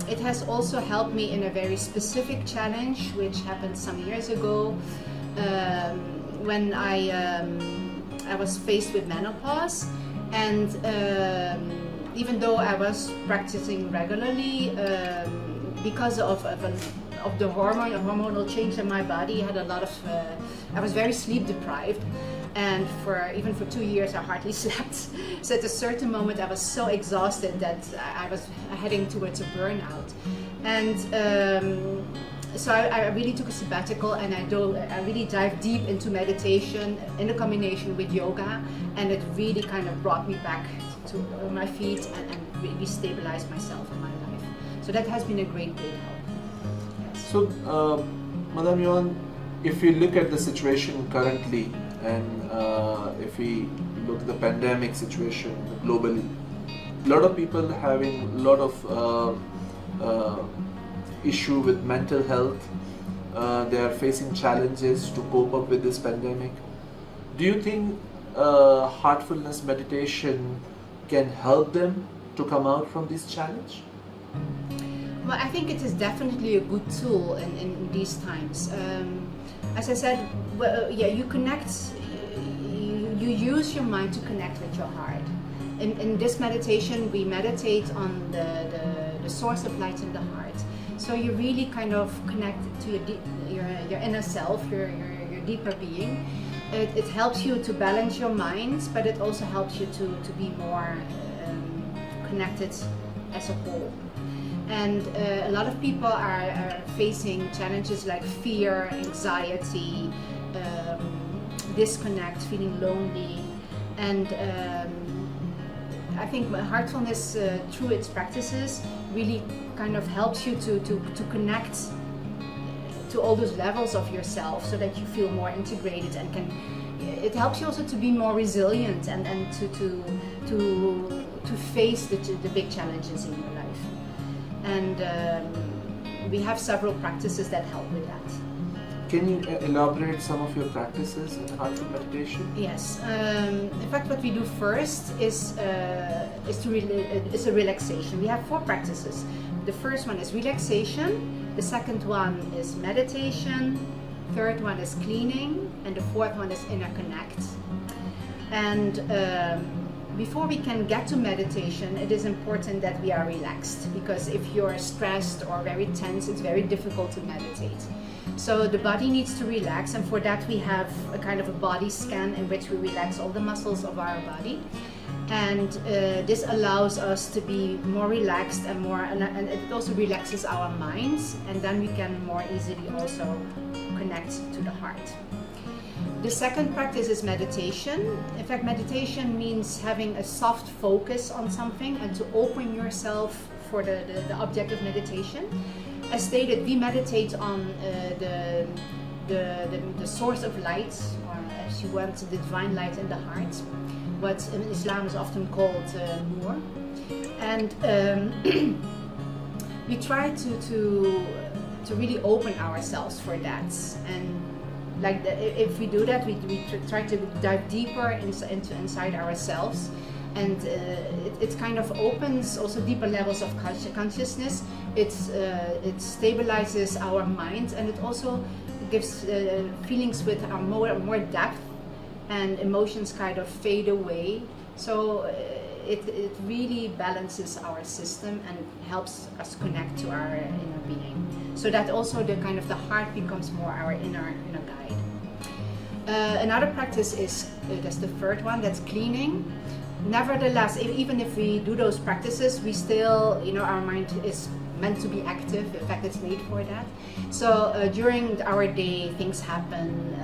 It has also helped me in a very specific challenge which happened some years ago. When I was faced with menopause, and even though I was practicing regularly, because of the hormonal change in my body, I had a lot of. I was very sleep deprived, and even for 2 years I hardly slept. So at a certain moment I was so exhausted that I was heading towards a burnout, and. So I really took a sabbatical, and I really dived deep into meditation in a combination with yoga, and it really kind of brought me back to my feet and really stabilized myself in my life. So that has been a great help. Yes. So, Madam Yuan, if we look at the situation currently, and if we look at the pandemic situation globally, a lot of people having a lot of issue with mental health. They are facing challenges to cope up with this pandemic. Do you think heartfulness meditation can help them to come out from this challenge? Well, I think it is definitely a good tool in these times. As I said, you connect, you use your mind to connect with your heart. In this meditation, we meditate on the source of light in the heart. So you really kind of connect to your inner self, your deeper being. It helps you to balance your mind, but it also helps you to be more connected as a whole. And a lot of people are facing challenges like fear, anxiety, disconnect, feeling lonely. And I think heartfulness, through its practices, really kind of helps you to connect to all those levels of yourself so that you feel more integrated and it helps you also to be more resilient and to face the big challenges in your life. And we have several practices that help with that. Can you elaborate some of your practices in heartful meditation? Yes. In fact, what we do first is a relaxation. We have 4 practices. The first one is relaxation. The second one is meditation. Third one is cleaning, and the fourth one is inner connect. And before we can get to meditation, it is important that we are relaxed, because if you're stressed or very tense, it's very difficult to meditate. So the body needs to relax, and for that we have a kind of a body scan in which we relax all the muscles of our body. And this allows us to be more relaxed and it also relaxes our minds, and then we can more easily also connect to the heart. The second practice is meditation. In fact, meditation means having a soft focus on something and to open yourself for the object of meditation. As stated, we meditate on the source of light, or as you want, the divine light in the heart, what in Islam is often called Nur. And we try to really open ourselves for that. And if we do that, we try to dive deeper inside ourselves, and it kind of opens also deeper levels of consciousness. It stabilizes our mind, and it also gives feelings with more depth, and emotions kind of fade away. So it really balances our system and helps us connect to our inner being. So that also the heart becomes more our inner guide. Another practice is, that's the third one, that's cleaning. Nevertheless, even if we do those practices, we still, our mind is meant to be active. In fact, it's made for that. So during our day, things happen.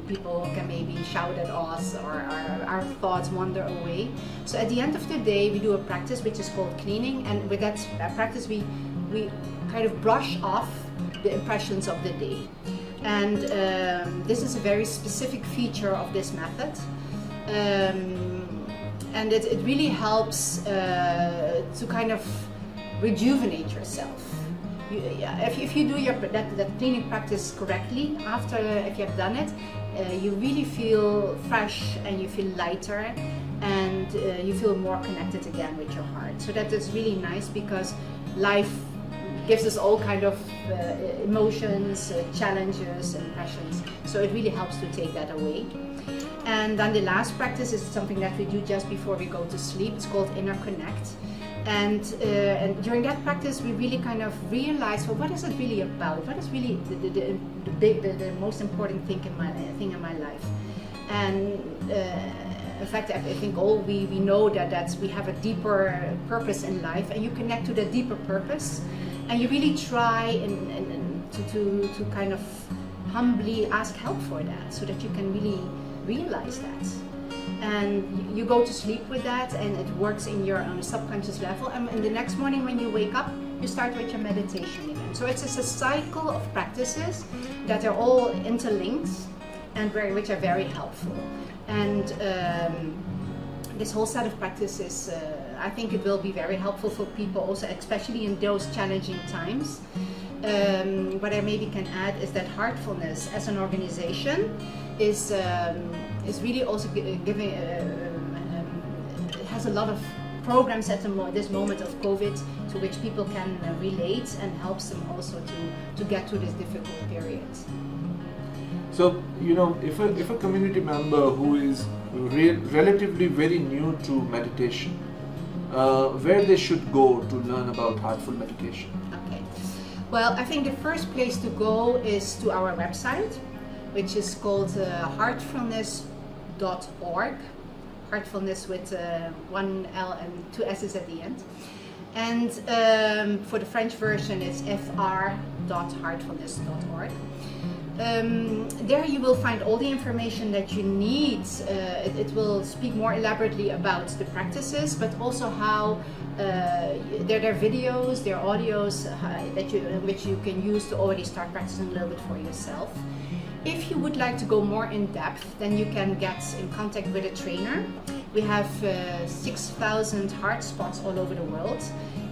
People can maybe shout at us, or our thoughts wander away. So at the end of the day, we do a practice which is called cleaning, and with that practice, we kind of brush off the impressions of the day. And this is a very specific feature of this method. And it really helps to kind of rejuvenate yourself. If you do that cleaning practice correctly, if you have done it, you really feel fresh, and you feel lighter, and you feel more connected again with your heart. So that is really nice, because life gives us all kind of emotions, challenges, and passions. So it really helps to take that away. And then the last practice is something that we do just before we go to sleep. It's called Inner Connect. And during that practice, we really kind of realize, well, what is it really about? What is really the most important thing in my life? And in fact, I think all we know that we have a deeper purpose in life, and you connect to the deeper purpose, and you really try to kind of humbly ask help for that, so that you can really realize that. And you go to sleep with that, and it works in your subconscious level, and the next morning when you wake up, you start with your meditation again. So it's a cycle of practices that are all interlinked and which are very helpful. And this whole set of practices, I think it will be very helpful for people also, especially in those challenging times. What I maybe can add is that Heartfulness as an organization is really also giving, has a lot of programs at this moment of COVID to which people can relate and helps them also to get through this difficult period. So, you know, if a community member who is relatively very new to meditation, where they should go to learn about heartful meditation? Okay. Well, I think the first place to go is to our website, which is called heartfulness.org. Heartfulness with one L and two S's at the end. And for the French version, it's fr.heartfulness.org. There you will find all the information that you need. It will speak more elaborately about the practices, but also how there are videos, there are audios which you can use to already start practicing a little bit for yourself. If you would like to go more in depth, then you can get in contact with a trainer. We have 6,000 heart spots all over the world,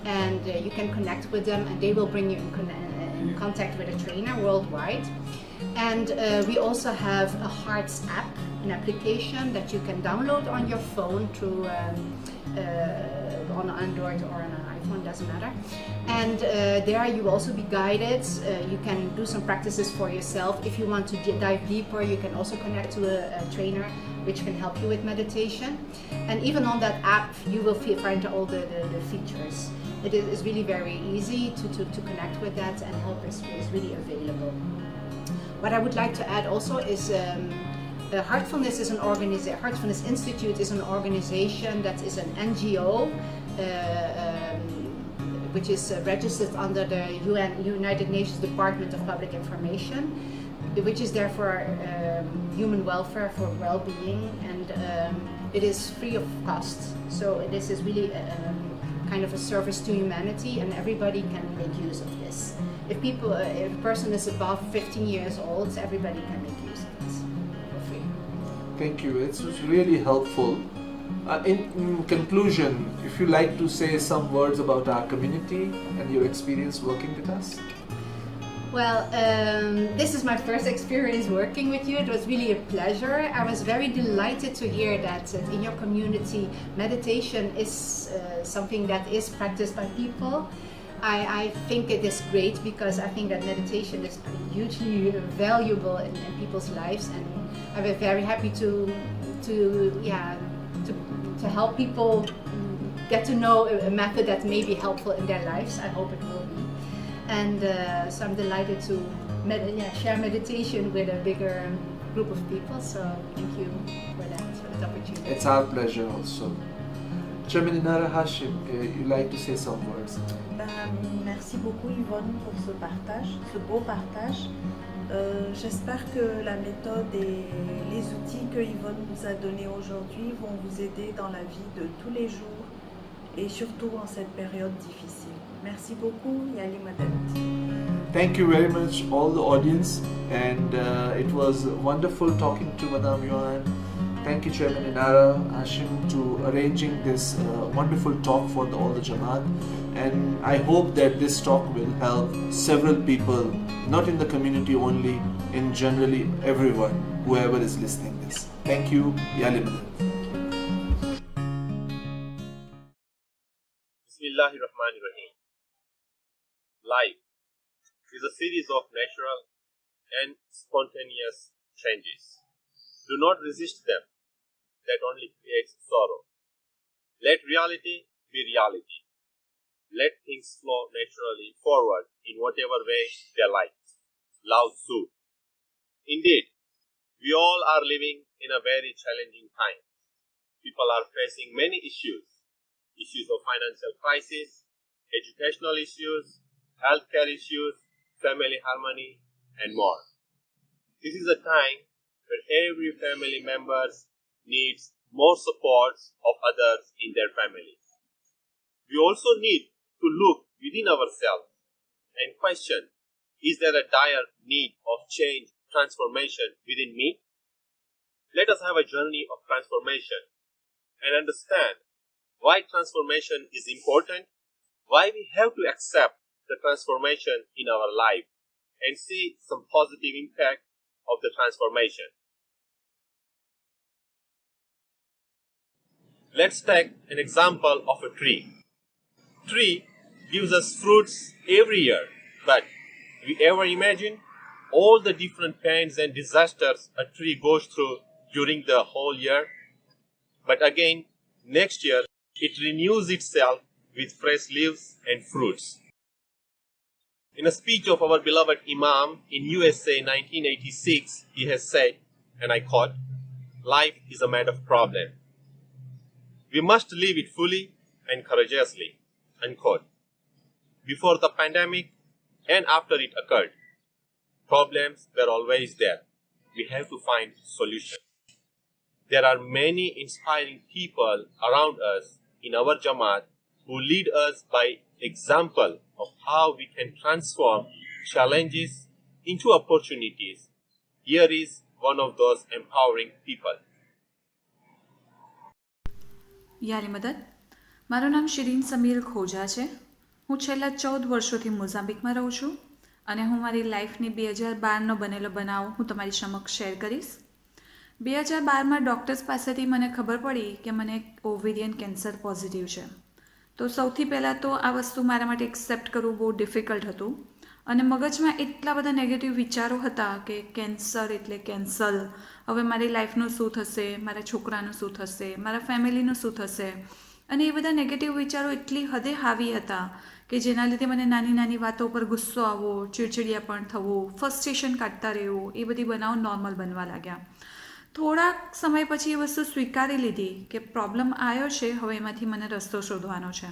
and you can connect with them, and they will bring you in contact with a trainer worldwide. And we also have a Hearts app, an application that you can download on your phone through on Android or on an iPhone, doesn't matter. And there you will also be guided. You can do some practices for yourself. If you want to dive deeper, you can also connect to a trainer which can help you with meditation. And even on that app, you will find all the features. It is really very easy to connect with that, and help is really available. What I would like to add also is Heartfulness is an organization. Heartfulness Institute is an organization that is an NGO, which is registered under the United Nations Department of Public Information, which is there for human welfare, for well-being, and it is free of cost. So this is really kind of a service to humanity, and everybody can make use of this. If a person is above 15 years old, everybody can make use of this for free. Thank you. It's really helpful. In conclusion, if you like to say some words about our community and your experience working with us. Well, this is my first experience working with you. It was really a pleasure. I was very delighted to hear that in your community, meditation is something that is practiced by people. I think it is great, because I think that meditation is hugely valuable in people's lives, and I'm very happy to help people get to know a method that may be helpful in their lives. I hope it will be. And so I'm delighted to share meditation with a bigger group of people. So thank you for that opportunity. It's our pleasure also. Chairman Inara Hashim, you'd like to say some words? Merci beaucoup Yvonne pour ce partage, ce beau partage. J'espère que la méthode et les outils que Yvonne nous a donnés aujourd'hui vont vous aider dans la vie de tous les jours et surtout en cette période difficile. Merci beaucoup, Yali Madame. Thank you very much, all the audience, and it was wonderful talking to Madame Yuan. Thank you, Chairman Inara Hashim, to arranging this wonderful talk for all the Jamaat. And I hope that this talk will help several people, not in the community only, in generally everyone, whoever is listening this. Thank you. Yalim. Bismillahirrahmanirrahim. Life is a series of natural and spontaneous changes. Do not resist them. That only creates sorrow. Let reality be reality. Let things flow naturally forward in whatever way they like. Lao Tzu. Indeed, we all are living in a very challenging time. People are facing many issues. Issues of financial crisis, educational issues, healthcare issues, family harmony, and more. This is a time where every family member needs more support of others in their family. We also need to look within ourselves and question, is there a dire need of change, transformation within me? Let us have a journey of transformation and understand why transformation is important, why we have to accept the transformation in our life and see some positive impact of the transformation. Let's take an example of a tree. Tree gives us fruits every year, but do we ever imagine all the different pains and disasters a tree goes through during the whole year? But again, next year, it renews itself with fresh leaves and fruits. In a speech of our beloved Imam in USA 1986, he has said, and I quote, "Life is a matter of problem. We must live it fully and courageously," unquote. Before the pandemic and after it occurred, problems were always there. We have to find solutions. There are many inspiring people around us in our Jamaat who lead us by example of how we can transform challenges into opportunities. Here is one of those empowering people. યારી મદદ. મારું નામ શિરીન સમીર ખોજા છે. હું છેલ્લા 14 વર્ષોથી મોઝામ્બિકમાં રહું છું અને હું મારી લાઈફની 2012નો બનેલો બનાવ હું તમારી સમક્ષ શેર કરીશ. 2012માં ડૉક્ટર્સ પાસેથી મને ખબર પડી કે મને ઓવેરિયન કેન્સર પોઝિટિવ છે. તો સૌથી પહેલાં તો આ વસ્તુ મારા માટે એક્સેપ્ટ કરવું બહુ ડિફિકલ્ટ હતું અને મગજમાં એટલા બધા નેગેટિવ વિચારો હતા કે કેન્સર એટલે કેન્સલ, હવે મારી લાઈફનું શું થશે, મારા છોકરાનું શું થશે, મારા ફેમિલીનું શું થશે, અને એ બધા નેગેટિવ વિચારો એટલી હદે હાવી હતા કે જેના લીધે મને નાની નાની વાતો પર ગુસ્સો આવવો, ચીડચીડિયાપણ થવું, ફ્રસ્ટ્રેશન કાઢતા રહેવું, એ બધી બનાવ નોર્મલ બનવા લાગ્યા. થોડાક સમય પછી એ વસ્તુ સ્વીકારી લીધી કે પ્રોબ્લેમ આવ્યો છે, હવે એમાંથી મને રસ્તો શોધવાનો છે.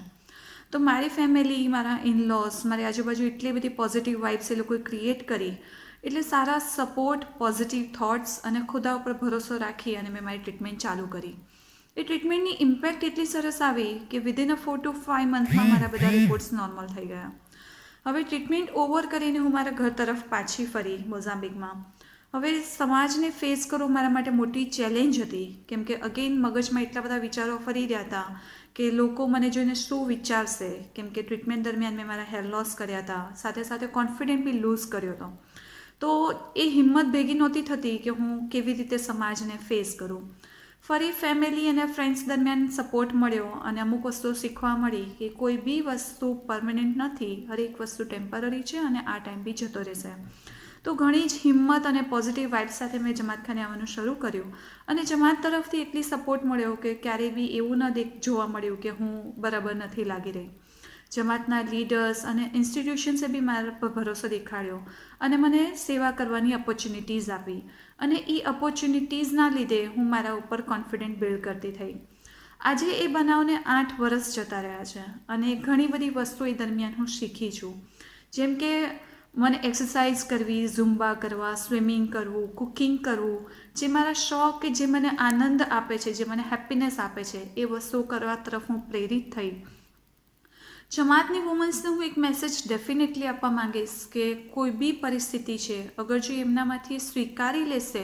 તો મારી ફેમિલી, મારા ઇનલોઝ, મારી આજુબાજુ એટલી બધી પોઝિટિવ વાઇબ્સ એ લોકોએ ક્રિએટ કરી, એટલે સારા સપોર્ટ, પોઝિટિવ થોટ્સ અને ખુદા ઉપર ભરોસો રાખી અને મેં મારી ટ્રીટમેન્ટ ચાલુ કરી. એ ટ્રીટમેન્ટની ઇમ્પેક્ટ એટલી સરસ આવી કે વિધિન અ 4 to 5 મંથમાં મારા બધા રિપોર્ટ્સ નોર્મલ થઈ ગયા. હવે ટ્રીટમેન્ટ ઓવર કરીને હું મારા ઘર તરફ પાછી ફરી મોઝામ્બિકમાં. હવે સમાજને ફેસ કરવો મારા માટે મોટી ચેલેન્જ હતી, કેમ કે અગેન મગજમાં એટલા બધા વિચારો ફરી રહ્યા હતા કે લોકો મને જોઈને શું વિચારશે, કેમ કે ટ્રીટમેન્ટ દરમિયાન મેં મારા હેર લોસ કર્યા હતા, સાથે સાથે કોન્ફિડન્ટ બી લૂઝ કર્યો હતો. તો એ હિંમત ભેગી નહોતી થતી કે હું કેવી રીતે સમાજને ફેસ કરું. ફરી ફેમિલી અને ફ્રેન્ડ્સ દરમિયાન સપોર્ટ મળ્યો અને અમુક વસ્તુઓ શીખવા મળી કે કોઈ બી વસ્તુ પરમનન્ટ નથી, હરેક વસ્તુ ટેમ્પરરી છે અને આ ટાઈમ બી જતો રહેશે. તો ઘણી જ હિંમત અને પોઝિટિવ વાઇબ્સ સાથે મેં જમાતખાને આવવાનું શરૂ કર્યું અને જમાત તરફથી એટલી સપોર્ટ મળ્યો કે ક્યારેય બી એવું ન જોવા મળ્યું કે હું બરાબર નથી લાગી રહી. જમાતના લીડર્સ અને ઇન્સ્ટિટ્યુશન્સે બી મારા પર ભરોસો દેખાડ્યો અને મને સેવા કરવાની ઓપોર્ચ્યુનિટીઝ આપી અને એ ઓપોર્ચ્યુનિટીઝના લીધે હું મારા ઉપર કોન્ફિડન્ટ બિલ્ડ કરતી થઈ. આજે એ બનાવને 8 વર્ષ જતા રહ્યા છે અને ઘણી બધી વસ્તુઓ એ દરમિયાન હું શીખી છું, જેમ કે મને એક્સરસાઇઝ કરવી, ઝુમ્બા કરવા, સ્વિમિંગ કરવું, કુકિંગ કરવું, જે મારા શોખ કે જે મને આનંદ આપે છે, જે મને હેપીનેસ આપે છે, એ વસ્તુઓ કરવા તરફ હું પ્રેરિત થઈ. જમાતની વુમન્સને હું એક મેસેજ ડેફિનેટલી આપવા માંગીશ કે કોઈ બી પરિસ્થિતિ છે, અગર જો એમનામાંથી સ્વીકારી લેશે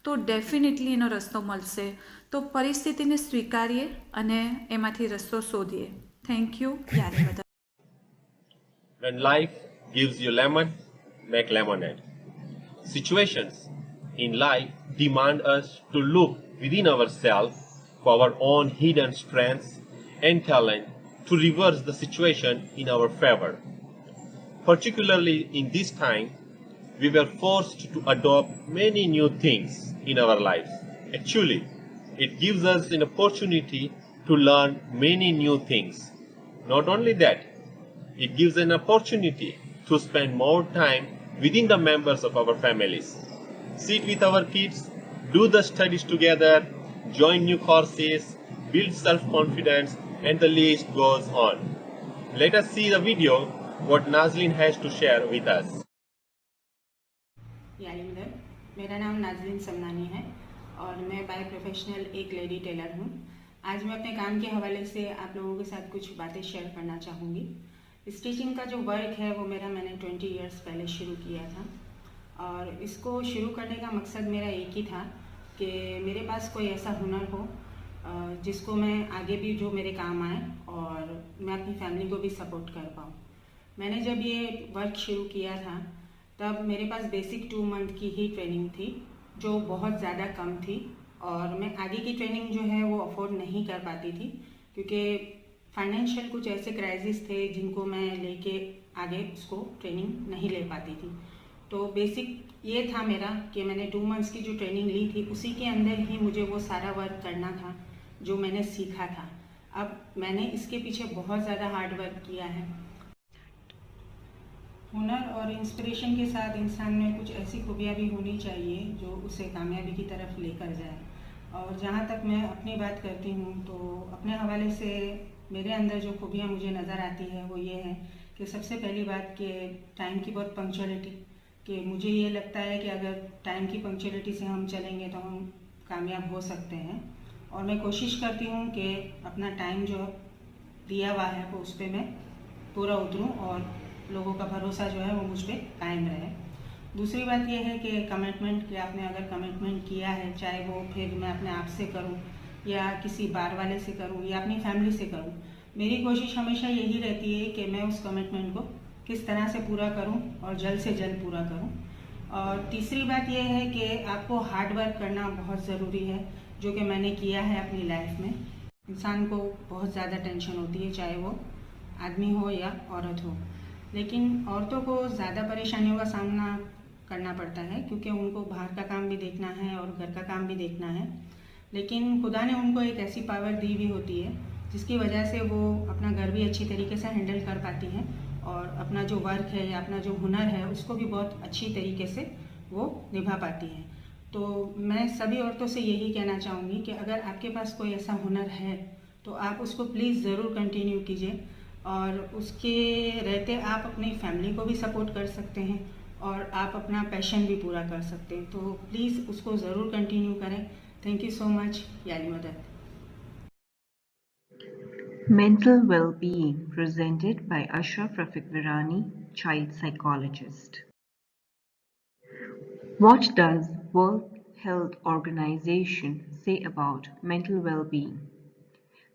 તો ડેફિનેટલી એનો રસ્તો મળશે. તો પરિસ્થિતિને સ્વીકારીએ અને એમાંથી રસ્તો શોધીએ. Thank you. યારી બધા. When life gives you lemon, make lemonade. Situations in life demand us to look within ourselves for our own hidden strengths and talent to reverse the situation in our favor. Particularly in this time, we were forced to adopt many new things in our lives. Actually, it gives us an opportunity to learn many new things. Not only that, it gives an opportunity to spend more time within the members of our families. Sit with our kids, do the studies together, join new courses, build self-confidence, and the list goes on. Let us see the video what Nazlin has to share with us. मेरा नाम नाज़रीन समनानी है और मैं by professional एक lady Taylor हूँ. आज मैं अपने काम के हवाले से आप लोगों के साथ कुछ बातें शेयर करना चाहूँगी. स्टिचिंग का जो वर्क है वो मैंने 20 इयर्स पहले शुरू किया था, और इसको शुरू करने का मकसद मेरा एक ही था कि मेरे पास कोई ऐसा हुनर हो जिसको मैं आगे भी जो मेरे काम आए और मैं अपनी फैमिली को भी सपोर्ट कर पाऊँ। मैंने जब ये वर्क शुरू किया था तब मेरे पास बेसिक 2 मंथ की ही ट्रेनिंग थी, जो बहुत ज़्यादा कम थी, और मैं आगे की ट्रेनिंग जो है वो अफोर्ड नहीं कर पाती थी क्योंकि फाइनेंशियल कुछ ऐसे क्राइसिस थे जिनको मैं लेके आगे उसको ट्रेनिंग नहीं ले पाती थी। तो बेसिक ये था मेरा कि मैंने 2 मंथ्स की जो ट्रेनिंग ली थी उसी के अंदर ही मुझे वो सारा वर्क करना था जो मैंने सीखा था। अब मैंने इसके पीछे बहुत ज़्यादा हार्ड वर्क किया है। हुनर और इंस्पिरेशन के साथ इंसान में कुछ ऐसी खूबियाँ भी होनी चाहिए जो उसे कामयाबी की तरफ लेकर जाए। और जहाँ तक मैं अपनी बात करती हूँ तो अपने हवाले से मेरे अंदर जो खूबियाँ मुझे नज़र आती है वो ये है कि सबसे पहली बात कि टाइम की बहुत पंक्चुअलिटी, कि मुझे ये लगता है कि अगर टाइम की पंक्चुअलिटी से हम चलेंगे तो हम कामयाब हो सकते हैं। और मैं कोशिश करती हूँ कि अपना टाइम जो दिया हुआ है वो उस पर मैं पूरा उतरूँ और लोगों का भरोसा जो है वो मुझ पर कायम रहे। दूसरी बात यह है कि कमिटमेंट, कि आपने अगर कमिटमेंट किया है, चाहे वो फिर मैं अपने आप से करूं या किसी बार वाले से करूं या अपनी फैमिली से करूं, मेरी कोशिश हमेशा यही रहती है कि मैं उस कमिटमेंट को किस तरह से पूरा करूं और जल्द से जल्द पूरा करूं। और तीसरी बात यह है कि आपको हार्ड वर्क करना बहुत ज़रूरी है, जो कि मैंने किया है अपनी लाइफ में। इंसान को बहुत ज़्यादा टेंशन होती है, चाहे वो आदमी हो या औरत हो, लेकिन औरतों को ज़्यादा परेशानियों का सामना करना पड़ता है क्योंकि उनको बाहर का काम भी देखना है और घर का काम भी देखना है। लेकिन खुदा ने उनको एक ऐसी पावर दी भी होती है जिसकी वजह से वो अपना घर भी अच्छी तरीके से हैंडल कर पाती हैं और अपना जो वर्क है या अपना जो हुनर है उसको भी बहुत अच्छी तरीके से वो निभा पाती हैं। तो मैं सभी औरतों से यही कहना चाहूँगी कि अगर आपके पास कोई ऐसा हुनर है तो आप उसको प्लीज़ ज़रूर कंटिन्यू कीजिए, और उसके रहते आप अपनी फैमिली को भी सपोर्ट कर सकते हैं और आप अपना पैशन भी पूरा कर सकते हैं। तो प्लीज़ उसको ज़रूर कंटिन्यू करें। Thank you so much. याली मदद। Mental Well-Being, presented by Ashraf Rafiq Virani, child psychologist. What does World Health Organization say about mental well-being?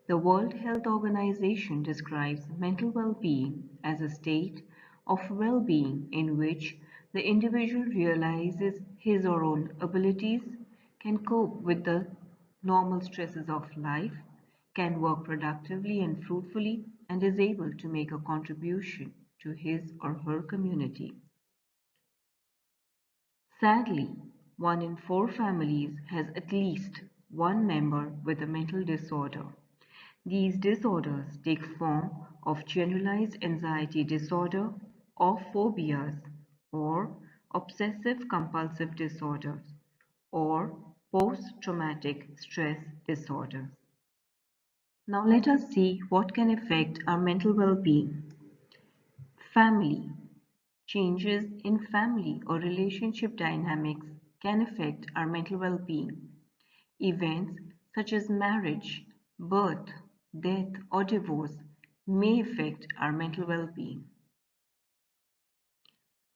The World Health Organization describes mental well-being as a state of well-being in which the individual realizes his or her own abilities, can cope with the normal stresses of life, can work productively and fruitfully, and is able to make a contribution to his or her community. Sadly, 1 in 4 families has at least one member with a mental disorder. These disorders take form of generalized anxiety disorder or phobias, or obsessive-compulsive disorders, or post-traumatic stress disorders. Now let us see what can affect our mental well-being. Family. Changes in family or relationship dynamics can affect our mental well-being. Events such as marriage, birth, death, or divorce may affect our mental well-being.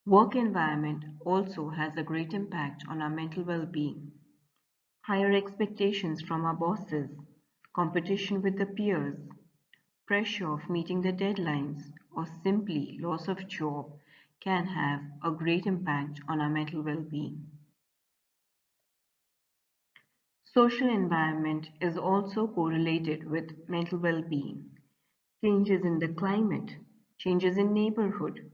Work environment also has a great impact on our mental well-being. Higher expectations from our bosses, competition with the peers, pressure of meeting the deadlines, or simply loss of job can have a great impact on our mental well-being. Social environment is also correlated with mental well-being. Changes in the climate, changes in neighborhood,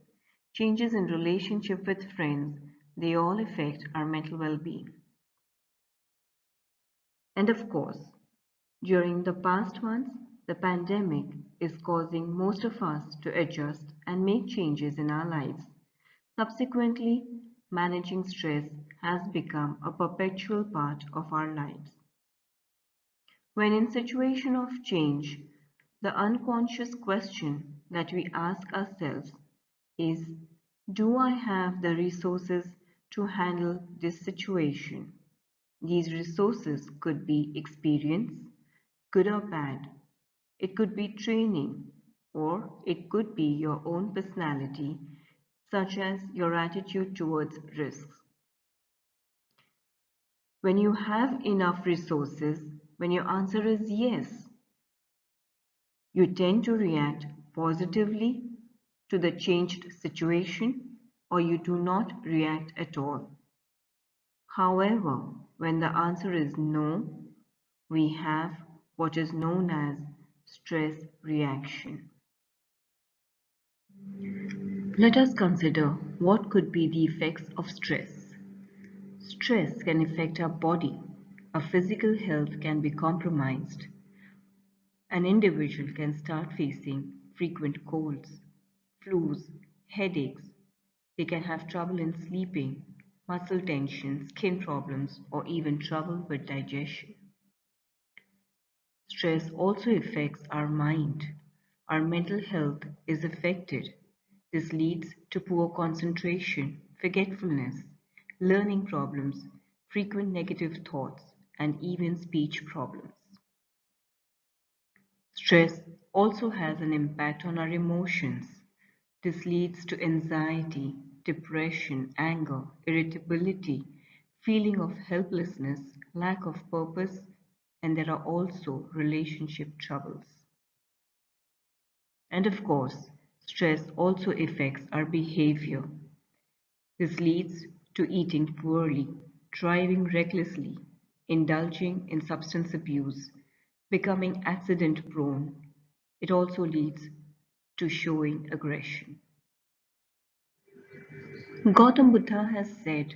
changes in relationship with friends, they all affect our mental well-being. And of course, during the past months, the pandemic is causing most of us to adjust and make changes in our lives. Subsequently, managing stress has become a perpetual part of our lives. When in situation of change, the unconscious question that we ask ourselves is, do I have the resources to handle this situation? These resources could be experience, good or bad. It could be training, or it could be your own personality, such as your attitude towards risks. When you have enough resources, when your answer is yes, you tend to react positively to the changed situation, or you do not react at all. However, when the answer is no, we have what is known as stress reaction. Let us consider what could be the effects of stress. Stress can affect our body. Our physical health can be compromised. An individual can start facing frequent colds, flus, headaches. They can have trouble in sleeping, muscle tension, skin problems, or even trouble with digestion. Stress also affects our mind. Our mental health is affected. This leads to poor concentration, forgetfulness, learning problems, frequent negative thoughts, and even speech problems. Stress also has an impact on our emotions. This leads to anxiety, depression, anger, irritability, feeling of helplessness, lack of purpose, and there are also relationship troubles. And of course, stress also affects our behavior. This leads to eating poorly, driving recklessly, indulging in substance abuse, becoming accident prone. It also leads to showing aggression. Gautam Buddha has said,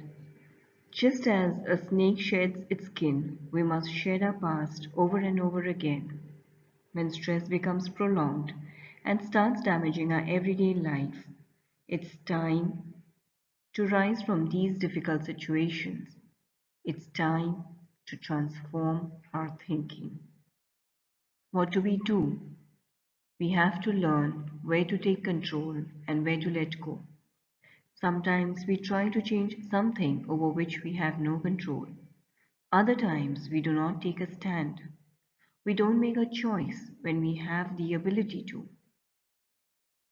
just as a snake sheds its skin, we must shed our past over and over again. When stress becomes prolonged and starts damaging our everyday life, it's time to rise from these difficult situations. It's time to transform our thinking. What do we do? We have to learn where to take control and where to let go. Sometimes we try to change something over which we have no control. Other times we do not take a stand. We don't make a choice when we have the ability to.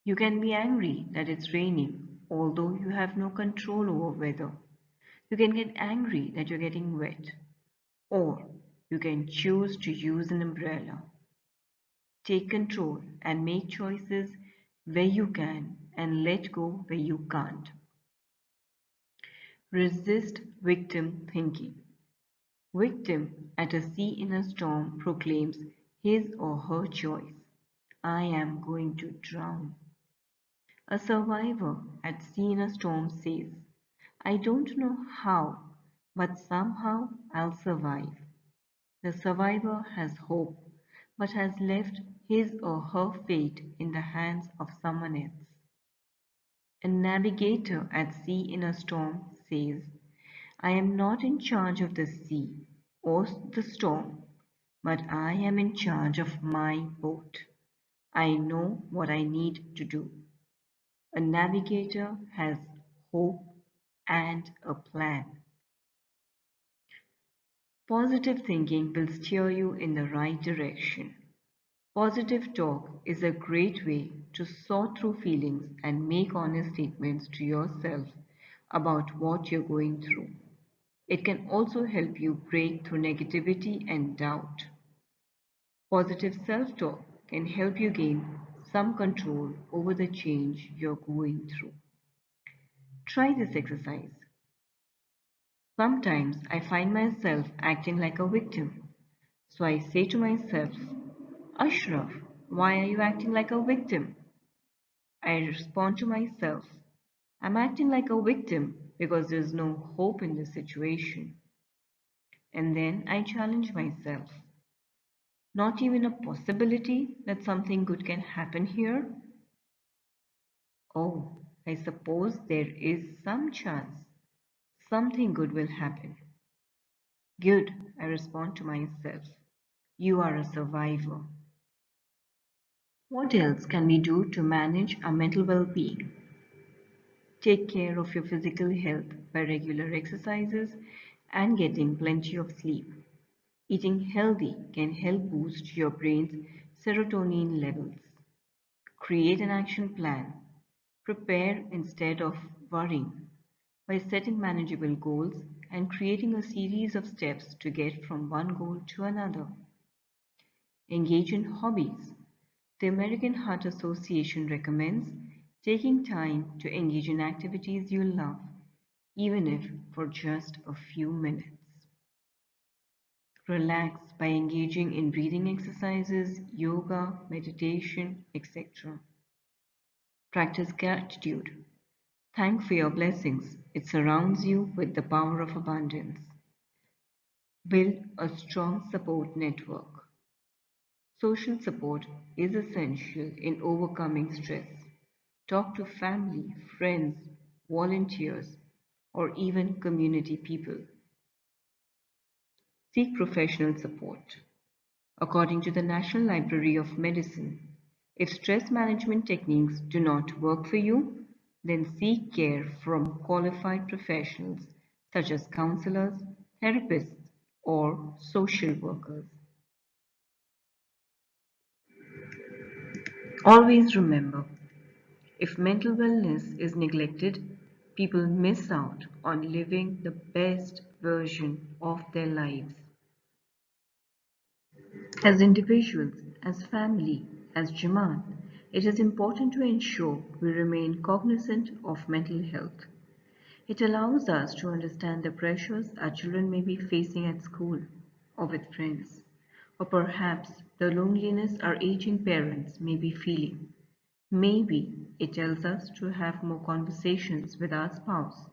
You can be angry that it's raining, although you have no control over weather. You can get angry that you're getting wet, or you can choose to use an umbrella. Take control and make choices where you can and let go where you can't. Resist victim thinking. Victim at a sea in a storm proclaims his or her choice. I am going to drown. A survivor at sea in a storm says, I don't know how, but somehow I'll survive. The survivor has hope, but has left his or her fate in the hands of someone else. A navigator at sea in a storm says, I am not in charge of the sea or the storm, but I am in charge of my boat. I know what I need to do. A navigator has hope and a plan. Positive thinking will steer you in the right direction. Positive talk is a great way to sort through feelings and make honest statements to yourself about what you're going through. It can also help you break through negativity and doubt. Positive self talk can help you gain some control over the change you're going through. Try this exercise. Sometimes I find myself acting like a victim. So I say to myself, Ashraf, why are you acting like a victim? I respond to myself, I'm acting like a victim because there's no hope in this situation. And then I challenge myself. Not even a possibility that something good can happen here? Oh, I suppose there is some chance something good will happen. Good, I respond to myself. You are a survivor. What else can we do to manage our mental well-being? Take care of your physical health by regular exercises and getting plenty of sleep. Eating healthy can help boost your brain's serotonin levels. Create an action plan. Prepare instead of worrying by setting manageable goals and creating a series of steps to get from one goal to another. Engage in hobbies. The American Heart Association recommends taking time to engage in activities you love, even if for just a few minutes. Relax by engaging in breathing exercises, yoga, meditation, etc. Practice gratitude. Thank for your blessings. It surrounds you with the power of abundance. Build a strong support network. Social support is essential in overcoming stress. Talk to family, friends, volunteers, or even community people. Seek professional support. According to the National Library of Medicine, if stress management techniques do not work for you, then seek care from qualified professionals such as counselors, therapists, or social workers. Always remember, if mental wellness is neglected, people miss out on living the best version of their lives. As individuals, as family, as Jamaat, it is important to ensure we remain cognizant of mental health. It allows us to understand the pressures our children may be facing at school or with friends, or perhaps the loneliness our aging parents may be feeling. Maybe it tells us to have more conversations with our spouse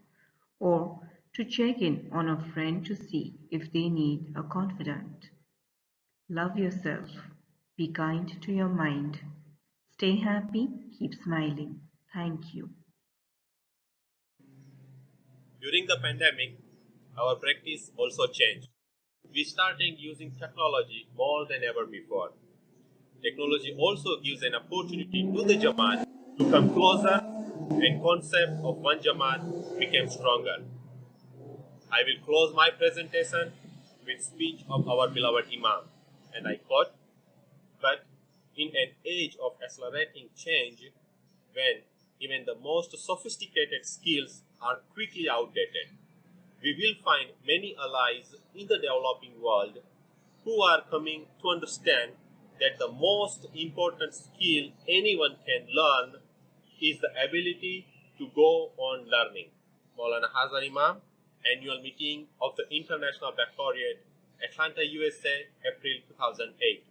or to check in on a friend to see if they need a confidant. Love yourself. Be kind to your mind. Stay happy. Keep smiling. Thank you. During the pandemic, our practice also changed. We started using technology more than ever before. Technology also gives an opportunity to the Jamaat to come closer and concept of one Jamaat became stronger. I will close my presentation with speech of our beloved Imam, and I quote, "But in an age of accelerating change, when even the most sophisticated skills are quickly outdated, we will find many allies in the developing world who are coming to understand that the most important skill anyone can learn is the ability to go on learning." Maulana Hazar Imam, Annual Meeting of the International Baccalaureate, Atlanta, USA, April 2008.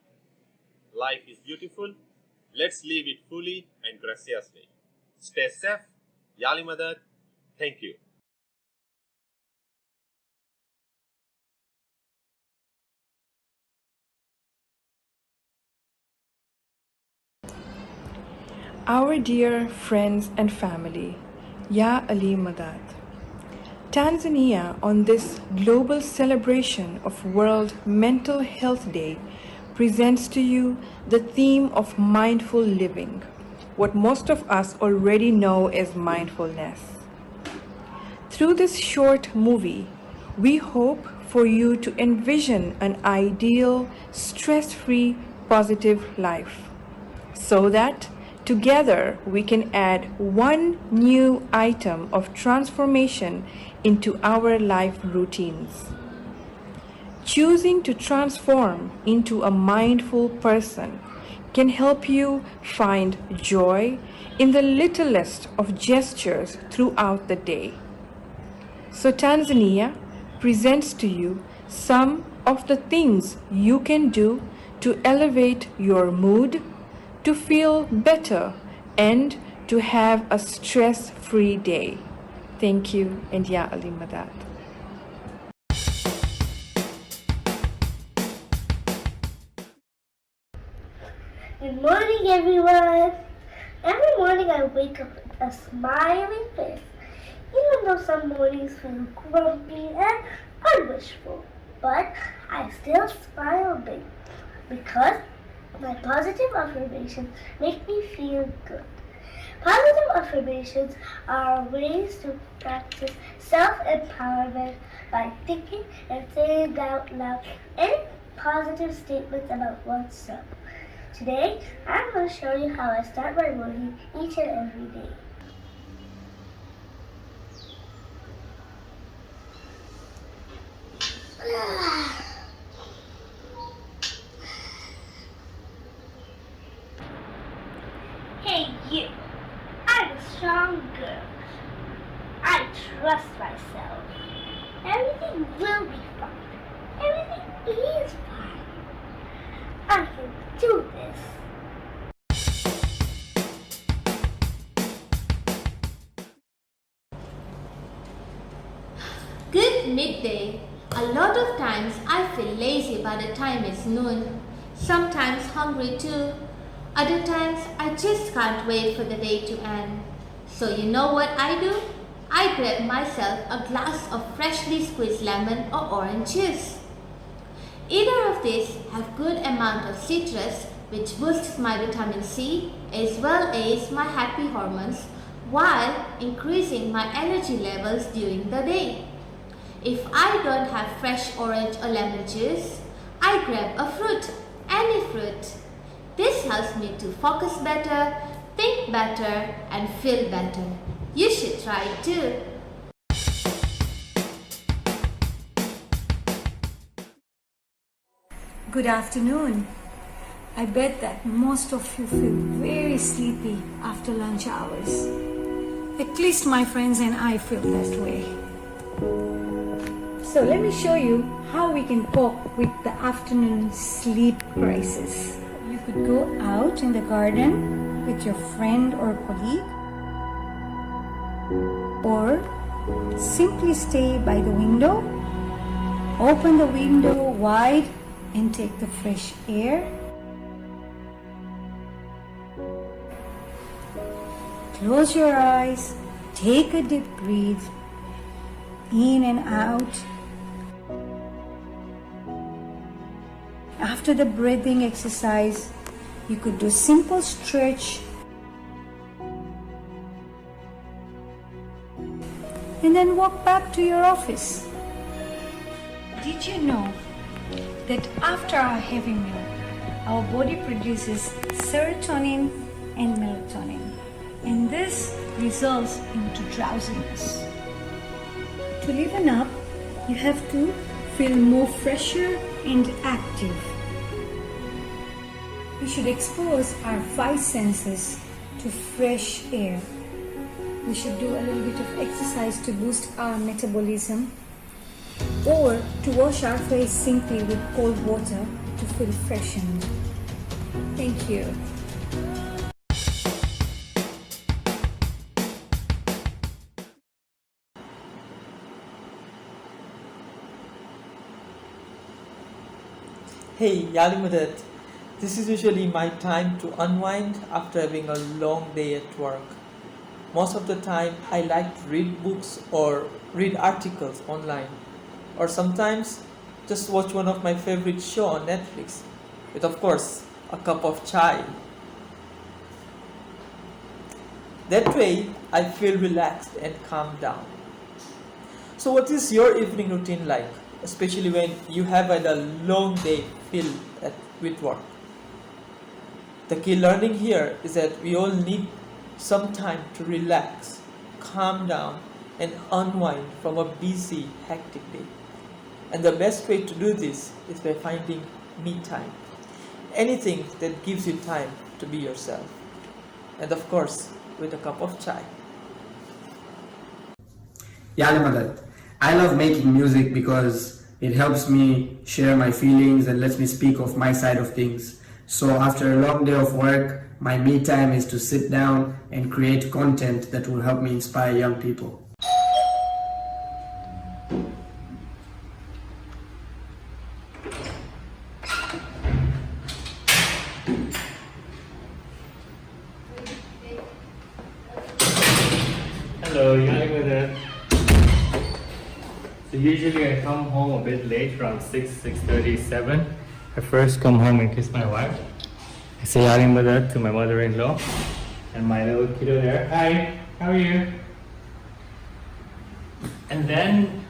Life is beautiful. Let's live it fully and graciously. Stay safe. Yali Madad. Thank you. Our dear friends and family, Ya Ali Madad. Tanzania, on this global celebration of World Mental Health Day, presents to you the theme of mindful living, what most of us already know as mindfulness. Through this short movie, we hope for you to envision an ideal, stress-free, positive life, so that together we can add one new item of transformation into our life routines. Choosing to transform into a mindful person can help you find joy in the littlest of gestures throughout the day. So Tanzania presents to you some of the things you can do to elevate your mood, to feel better, and to have a stress-free day. Thank you, and Ya Ali Madad. Good morning, everyone. Every morning I wake up with a smiling face, even though some mornings feel grumpy and unwishful. But I still smile big because my positive affirmations make me feel good. Positive affirmations are ways to practice self-empowerment by thinking and saying out loud any positive statements about oneself. Today, I'm going to show you how I start my morning each and every day. Hey you, I'm a strong girl. I trust myself. Everything will be fine. Everything is fine. I can do this. Good midday. A lot of times I feel lazy by the time it's noon. Sometimes hungry too. Other times I just can't wait for the day to end. So you know what I do? I grab myself a glass of freshly squeezed lemon or orange juice. Either of these have good amount of citrus which boosts my vitamin C as well as my happy hormones while increasing my energy levels during the day. If I don't have fresh orange or lemon juice, I grab a fruit, any fruit. This helps me to focus better, think better, and feel better. You should try it too. Good afternoon. I bet that most of you feel very sleepy after lunch hours. At least my friends and I feel that way. So let me show you how we can cope with the afternoon sleep crisis. You could go out in the garden with your friend or colleague, or simply stay by the window, open the window wide and take the fresh air. Close your eyes, take a deep breath, in and out. After the breathing exercise, you could do simple stretch and then walk back to your office. Did you know that after our heavy meal, our body produces serotonin and melatonin, and this results into drowsiness? To liven up, you have to feel more fresher and active. We should expose our 5 senses to fresh air. We should do a little bit of exercise to boost our metabolism, or to wash our face simply with cold water to feel freshened. Thank you. Hey, Yali Madad. This is usually my time to unwind after having a long day at work. Most of the time, I like to read books or read articles online, or sometimes just watch one of my favorite shows on Netflix, with of course a cup of chai. That way, I feel relaxed and calm down. So what is your evening routine like, especially when you have had a long day filled with work? The key learning here is that we all need some time to relax, calm down, and unwind from a busy, hectic day. And the best way to do this is by finding me time. Anything that gives you time to be yourself. And of course, with a cup of chai. Yali Madad. I love making music because it helps me share my feelings and lets me speak of my side of things. So after a long day of work, my me time is to sit down and create content that will help me inspire young people. Hello, Yali. So usually I come home a bit late, around 6:37. I first come home and kiss my wife. I say Yali Madad to my mother-in-law and my little kiddo there. Hi, how are you? And then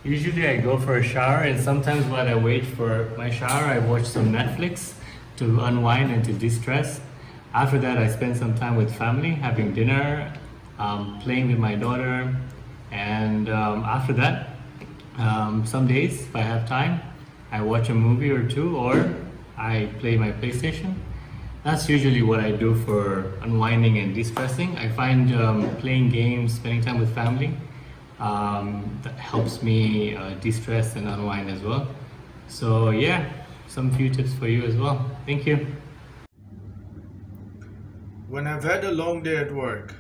usually I go for a shower, and sometimes while I wait for my shower I watch some Netflix. to unwind and to de-stress. After that, I spend some time with family, having dinner, playing with my daughter, and after that, some days, if I have time, I watch a movie or two, or I play my PlayStation. That's usually what I do for unwinding and de-stressing. I find playing games, spending time with family, that helps me de-stress and unwind as well. So yeah, some few tips for you as well. Thank you. When I've had a long day at work,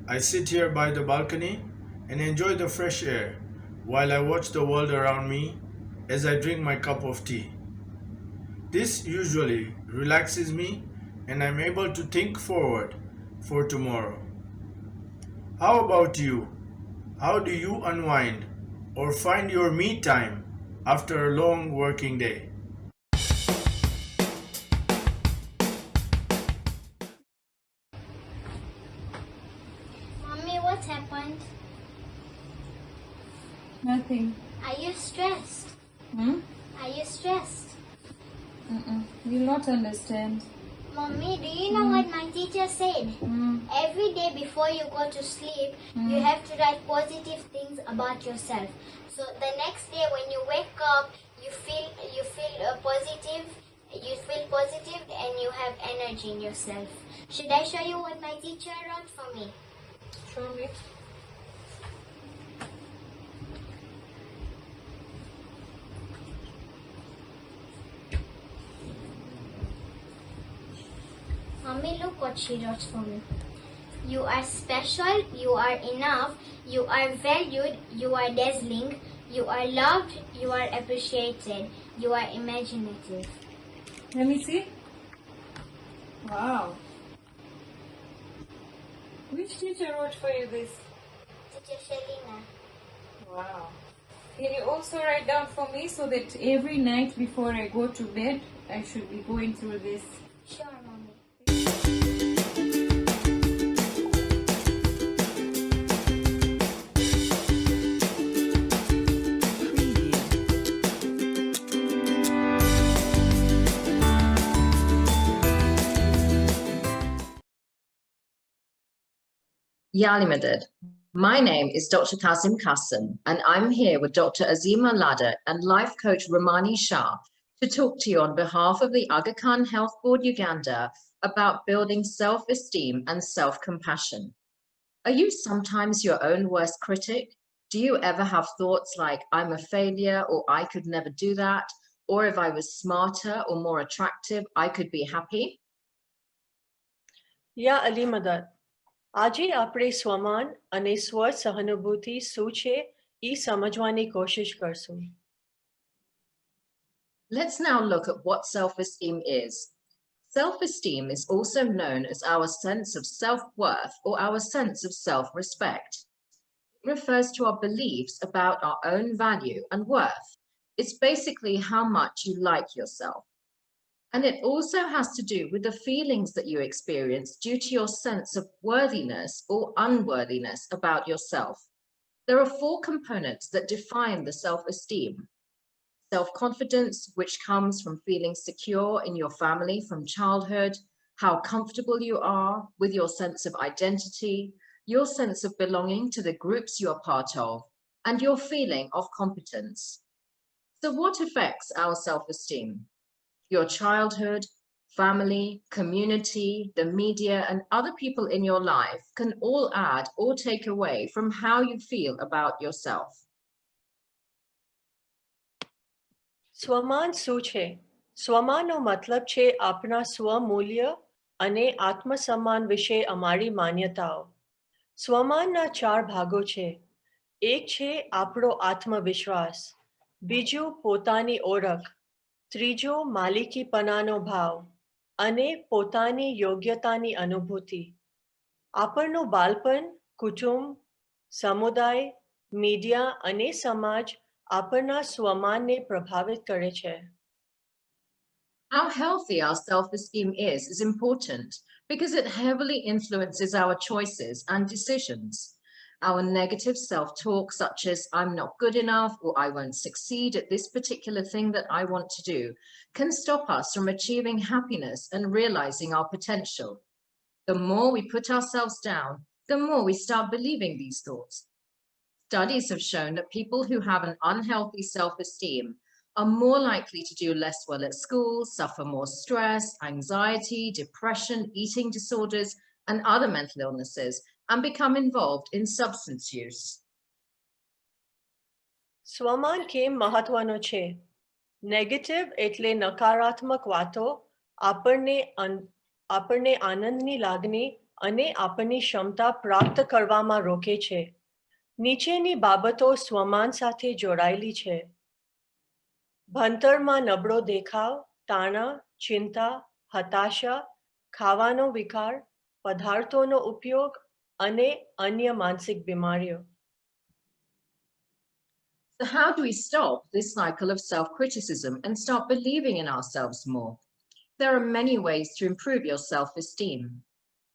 I sit here by the balcony and enjoy the fresh air while I watch the world around me as I drink my cup of tea. This usually relaxes me and I'm able to think forward for tomorrow. How about you? How do you unwind or find your me time after a long working day? Mommy, what happened? Nothing. Are you stressed? Are you stressed? You'll not understand. Mommy, do you know what my teacher said? Every day before you go to sleep, you have to write positive things about yourself. So the next day when you wake up, you feel positive. You feel positive and you have energy in yourself. Should I show you what my teacher wrote for me? Show me. Mommy, look what she wrote for me. You are special, you are enough, you are valued, you are dazzling, you are loved, you are appreciated, you are imaginative. Let me see. Wow. Which teacher wrote for you this? Teacher Selena. Wow. Can you also write down for me so that every night before I go to bed, I should be going through this? Sure, Mommy. Yalimadad. My name is Dr. Kazim Kassim, and I'm here with Dr. Azima Lada and life coach Romani Shah to talk to you on behalf of the Aga Khan Health Board Uganda about building self-esteem and self-compassion. Are you sometimes your own worst critic? Do you ever have thoughts like, I'm a failure, or I could never do that, or if I was smarter or more attractive, I could be happy? યા અલી મદદ આજે આપણે સ્વમાન અને સ્વ સહાનુભૂતિ શું છે એ સમજવાની કોશિશ કરશું. Let's now look at what self-esteem is. Self-esteem is also known as our sense of self-worth or our sense of self-respect. It refers to our beliefs about our own value and worth. It's basically how much you like yourself. And it also has to do with the feelings that you experience due to your sense of worthiness or unworthiness about yourself. There are 4 components that define the self-esteem. Self-confidence, which comes from feeling secure in your family from childhood, how comfortable you are with your sense of identity, your sense of belonging to the groups you are part of, and your feeling of competence. So what affects our self-esteem? Your childhood, family, community, the media, and other people in your life can all add or take away from how you feel about yourself. સ્વમાન શું છે? સ્વમાનનો મતલબ છે આપણા સ્વમૂલ્ય અને આત્મસન્માન વિશે અમારી માન્યતાઓ. સ્વમાનના 4 ભાગો છે. એક છે આપણો આત્મવિશ્વાસ, બીજું પોતાની ઓળખ, ત્રીજો માલિકીપણાનો ભાવ અને પોતાની યોગ્યતાની અનુભૂતિ. આપણનું બાળપણ, કુટુંબ, સમુદાય, મીડિયા અને સમાજ આપણના સ્વમાનને પ્રભાવિત કરે છે. How healthy our self-esteem is important because it heavily influences our choices and decisions. Our negative self-talk, such as I'm not good enough or I won't succeed at this particular thing that I want to do, can stop us from achieving happiness and realizing our potential. The more we put ourselves down, the more we start believing these thoughts. Studies have shown that people who have an unhealthy self-esteem are more likely to do less well at school, suffer more stress, anxiety, depression, eating disorders, and other mental illnesses, and become involved in substance use. સ્વમાન કેમ મહત્વનો છે? Negative એટલે નકારાત્મક વાતો આપણને આનંદની લાગણી અને આપણી ક્ષમતા પ્રાપ્ત કરવામાં રોકે છે. નીચેની બાબતો સ્વમાન સાથે જોડાયેલી છે. ભણતરમાં નબળો દેખાવ, તાણા, ચિંતા, હતાશા, ખાવાનો વિકાર, પદાર્થોનો ઉપયોગ અને अन्य માનસિક બીમારીઓ. So how do we stop this cycle of self-criticism and start believing in ourselves more? There are many ways to improve your self-esteem.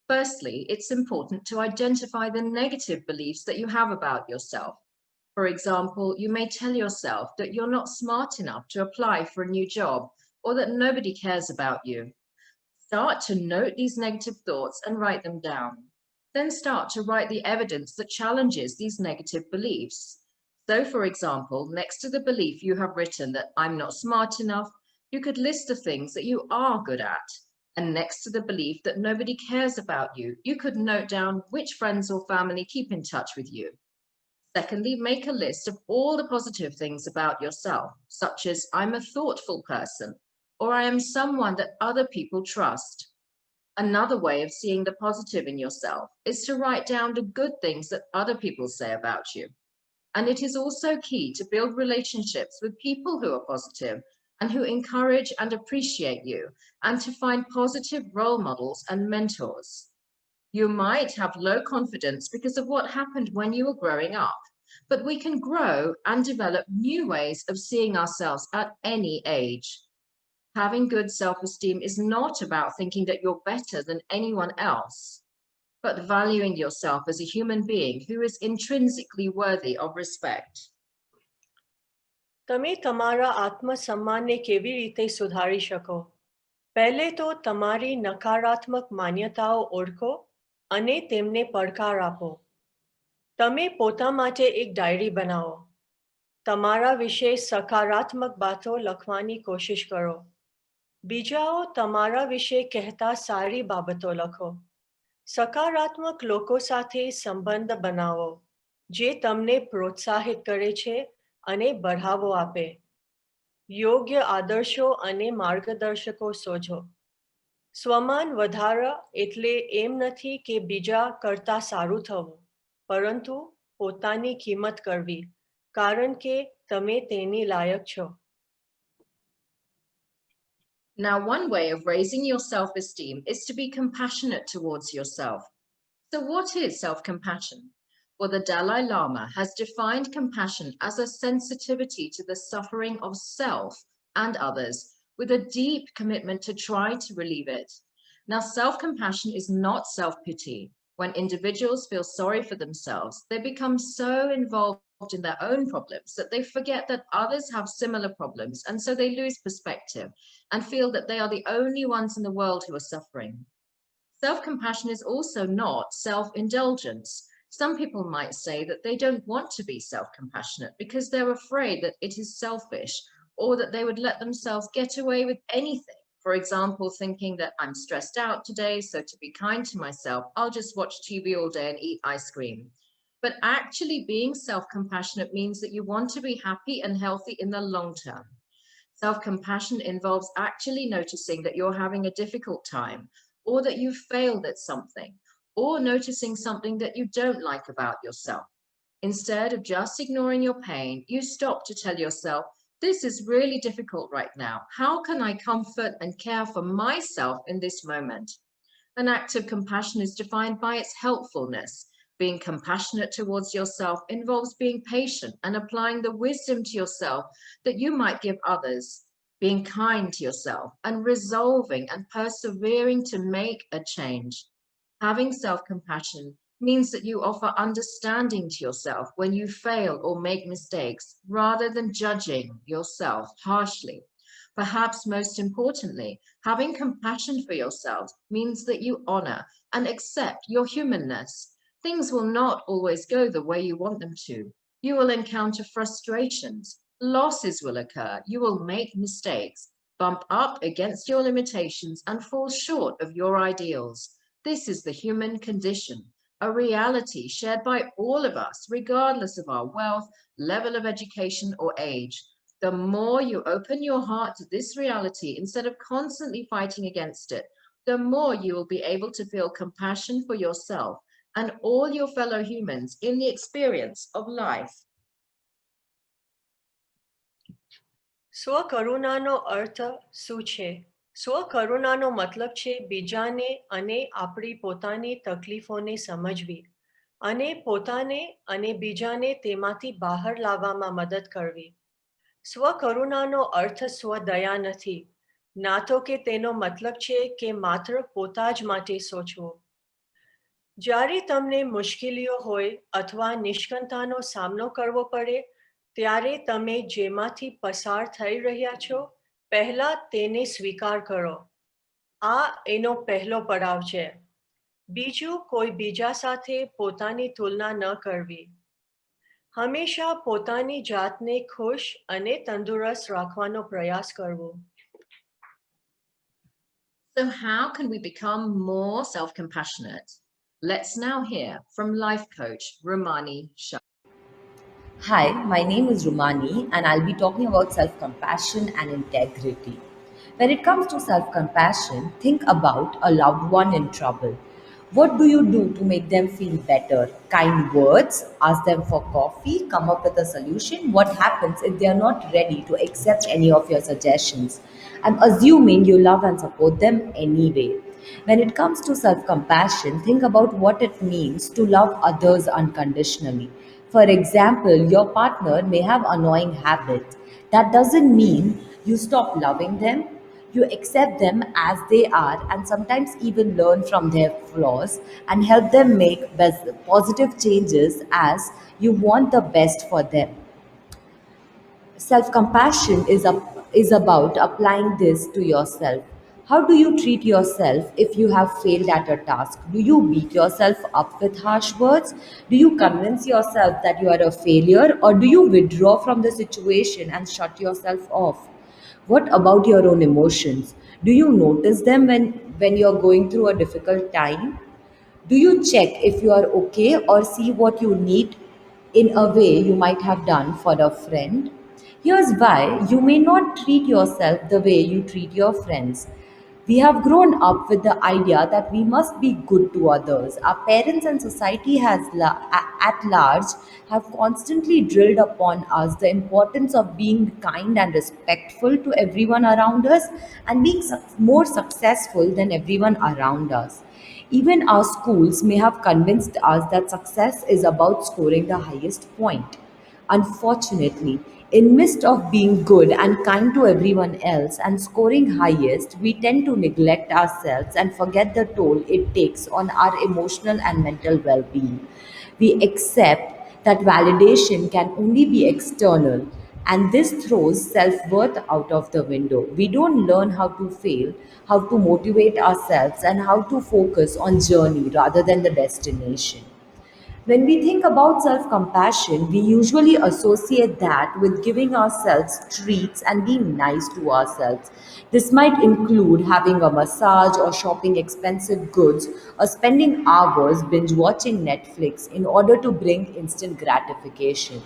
Firstly, it's important to identify the negative beliefs that you have about yourself. For example, you may tell yourself that you're not smart enough to apply for a new job or that nobody cares about you. Start to note these negative thoughts and write them down. Then start to write the evidence that challenges these negative beliefs. So, for example, next to the belief you have written that I'm not smart enough, you could list the things that you are good at. And next to the belief that nobody cares about you, you could note down which friends or family keep in touch with you. Secondly, make a list of all the positive things about yourself, such as I'm a thoughtful person, or I am someone that other people trust. Another way of seeing the positive in yourself is to write down the good things that other people say about you. And it is also key to build relationships with people who are positive and who encourage and appreciate you, and to find positive role models and mentors. You might have low confidence because of what happened when you were growing up, but we can grow and develop new ways of seeing ourselves at any age. Having good self-esteem is not about thinking that you're better than anyone else, but valuing yourself as a human being who is intrinsically worthy of respect. તમે તમારા આત્મસન્માનને કેવી રીતે સુધારી શકો? પહેલે તો તમારી નકારાત્મક માન્યતાઓ ઓળખો અને તેમને પડકાર આપો. તમે પોતા માટે એક ડાયરી બનાવો. તમારા વિશે સકારાત્મક બાતો લખવાની કોશિશ કરો. બીજાઓ તમારા વિશે કહેતા સારી બાબતો લખો. સકારાત્મક લોકો સાથે સંબંધ બનાવો જે તમને પ્રોત્સાહિત કરે છે અને બઢાવો આપે. યોગ્ય આદર્શો અને માર્ગદર્શકો શોધો. સ્વમાન વધારા એટલે એમ નથી કે બીજા કરતા સારું થવું, પરંતુ પોતાની કિંમત કરવી, કારણ કે તમે તેની લાયક છો. Now, one way of raising your self-esteem is to be compassionate towards yourself. So what is self-compassion? Well, the Dalai Lama has defined compassion as a sensitivity to the suffering of self and others, with a deep commitment to try to relieve it. Now, self-compassion is not self-pity. When individuals feel sorry for themselves, they become so involved in their own problems that they forget that others have similar problems, and so they lose perspective and feel that they are the only ones in the world who are suffering. Self-compassion is also not self-indulgence. Some people might say that they don't want to be self-compassionate because they're afraid that it is selfish, or that they would let themselves get away with anything. For example, thinking that I'm stressed out today, so to be kind to myself, I'll just watch TV all day and eat ice cream. But actually being self-compassionate means that you want to be happy and healthy in the long term. Self-compassion involves actually noticing that you're having a difficult time, or that you've failed at something, or noticing something that you don't like about yourself. Instead of just ignoring your pain, you stop to tell yourself, this is really difficult right now. How can I comfort and care for myself in this moment? An act of compassion is defined by its helpfulness. Being compassionate towards yourself involves being patient and applying the wisdom to yourself that you might give others, being kind to yourself, and resolving and persevering to make a change. Having self-compassion Means that you offer understanding to yourself when you fail or make mistakes rather than judging yourself harshly. Perhaps most importantly, having compassion for yourself means that you honor and accept your humanness. Things will not always go the way you want them to. You will encounter frustrations, losses will occur, you will make mistakes, bump up against your limitations, and fall short of your ideals. This is the human condition, a reality shared by all of us, regardless of our wealth, level of education, or age. The more you open your heart to this reality instead of constantly fighting against it, the more you will be able to feel compassion for yourself and all your fellow humans in the experience of life. સ્વકરુણાનો અર્થ શું છે? સ્વકરુણાનો મતલબ છે બીજાને અને આપણી પોતાની તકલીફોને સમજવી અને પોતાને અને બીજાને તેમાંથી બહાર લાવવામાં મદદ કરવી. સ્વકરુણાનો અર્થ સ્વદયા નથી, ના તો કે તેનો મતલબ છે કે માત્ર પોતા જ માટે સોચવું. જ્યારે તમને મુશ્કેલીઓ હોય અથવા નિષ્કંતાનો સામનો કરવો પડે, ત્યારે તમે જેમાંથી પસાર થઈ રહ્યા છો, પહેલા તેને સ્વીકાર કરો. આ એનો પહેલો પડાવ છે. બીજું, કોઈ બીજા સાથે પોતાની તુલના ન કરવી. હંમેશા પોતાની જાતને ખુશ અને તંદુરસ્ત રાખવાનો પ્રયાસ કરવો. So how can we become more self-compassionate? Let's now hear from life coach Romani Shah. Hi, my name is Rumani, and I'll be talking about self compassion and integrity. When it comes to self compassion, think about a loved one in trouble. What do you do to make them feel better? Kind words, ask them for coffee, come up with a solution. What happens if they are not ready to accept any of your suggestions? I'm assuming you love and support them anyway. When it comes to self compassion, think about what it means to love others unconditionally. For example, your partner may have annoying habits. That doesn't mean you stop loving them. You accept them as they are and sometimes even learn from their flaws and help them make positive changes as you want the best for them. Self compassion is about applying this to yourself. How do you treat yourself if you have failed at a task? Do you beat yourself up with harsh words? Do you convince yourself that you are a failure, or do you withdraw from the situation and shut yourself off? What about your own emotions? Do you notice them when you're going through a difficult time? Do you check if you are okay or see what you need in a way you might have done for a friend? Here's why you may not treat yourself the way you treat your friends. We have grown up with the idea that we must be good to others. Our parents and society at large have constantly drilled upon us the importance of being kind and respectful to everyone around us and being more successful than everyone around us. Even our schools may have convinced us that success is about scoring the highest point. Unfortunately, in midst of being good and kind to everyone else and scoring highest, we tend to neglect ourselves and forget the toll it takes on our emotional and mental well-being. We accept that validation can only be external, and this throws self-worth out of the window. We don't learn how to fail, how to motivate ourselves, and how to focus on journey rather than the destination. When we think about self compassion, we usually associate that with giving ourselves treats and being nice to ourselves. This might include having a massage or shopping expensive goods or spending hours binge watching Netflix in order to bring instant gratification.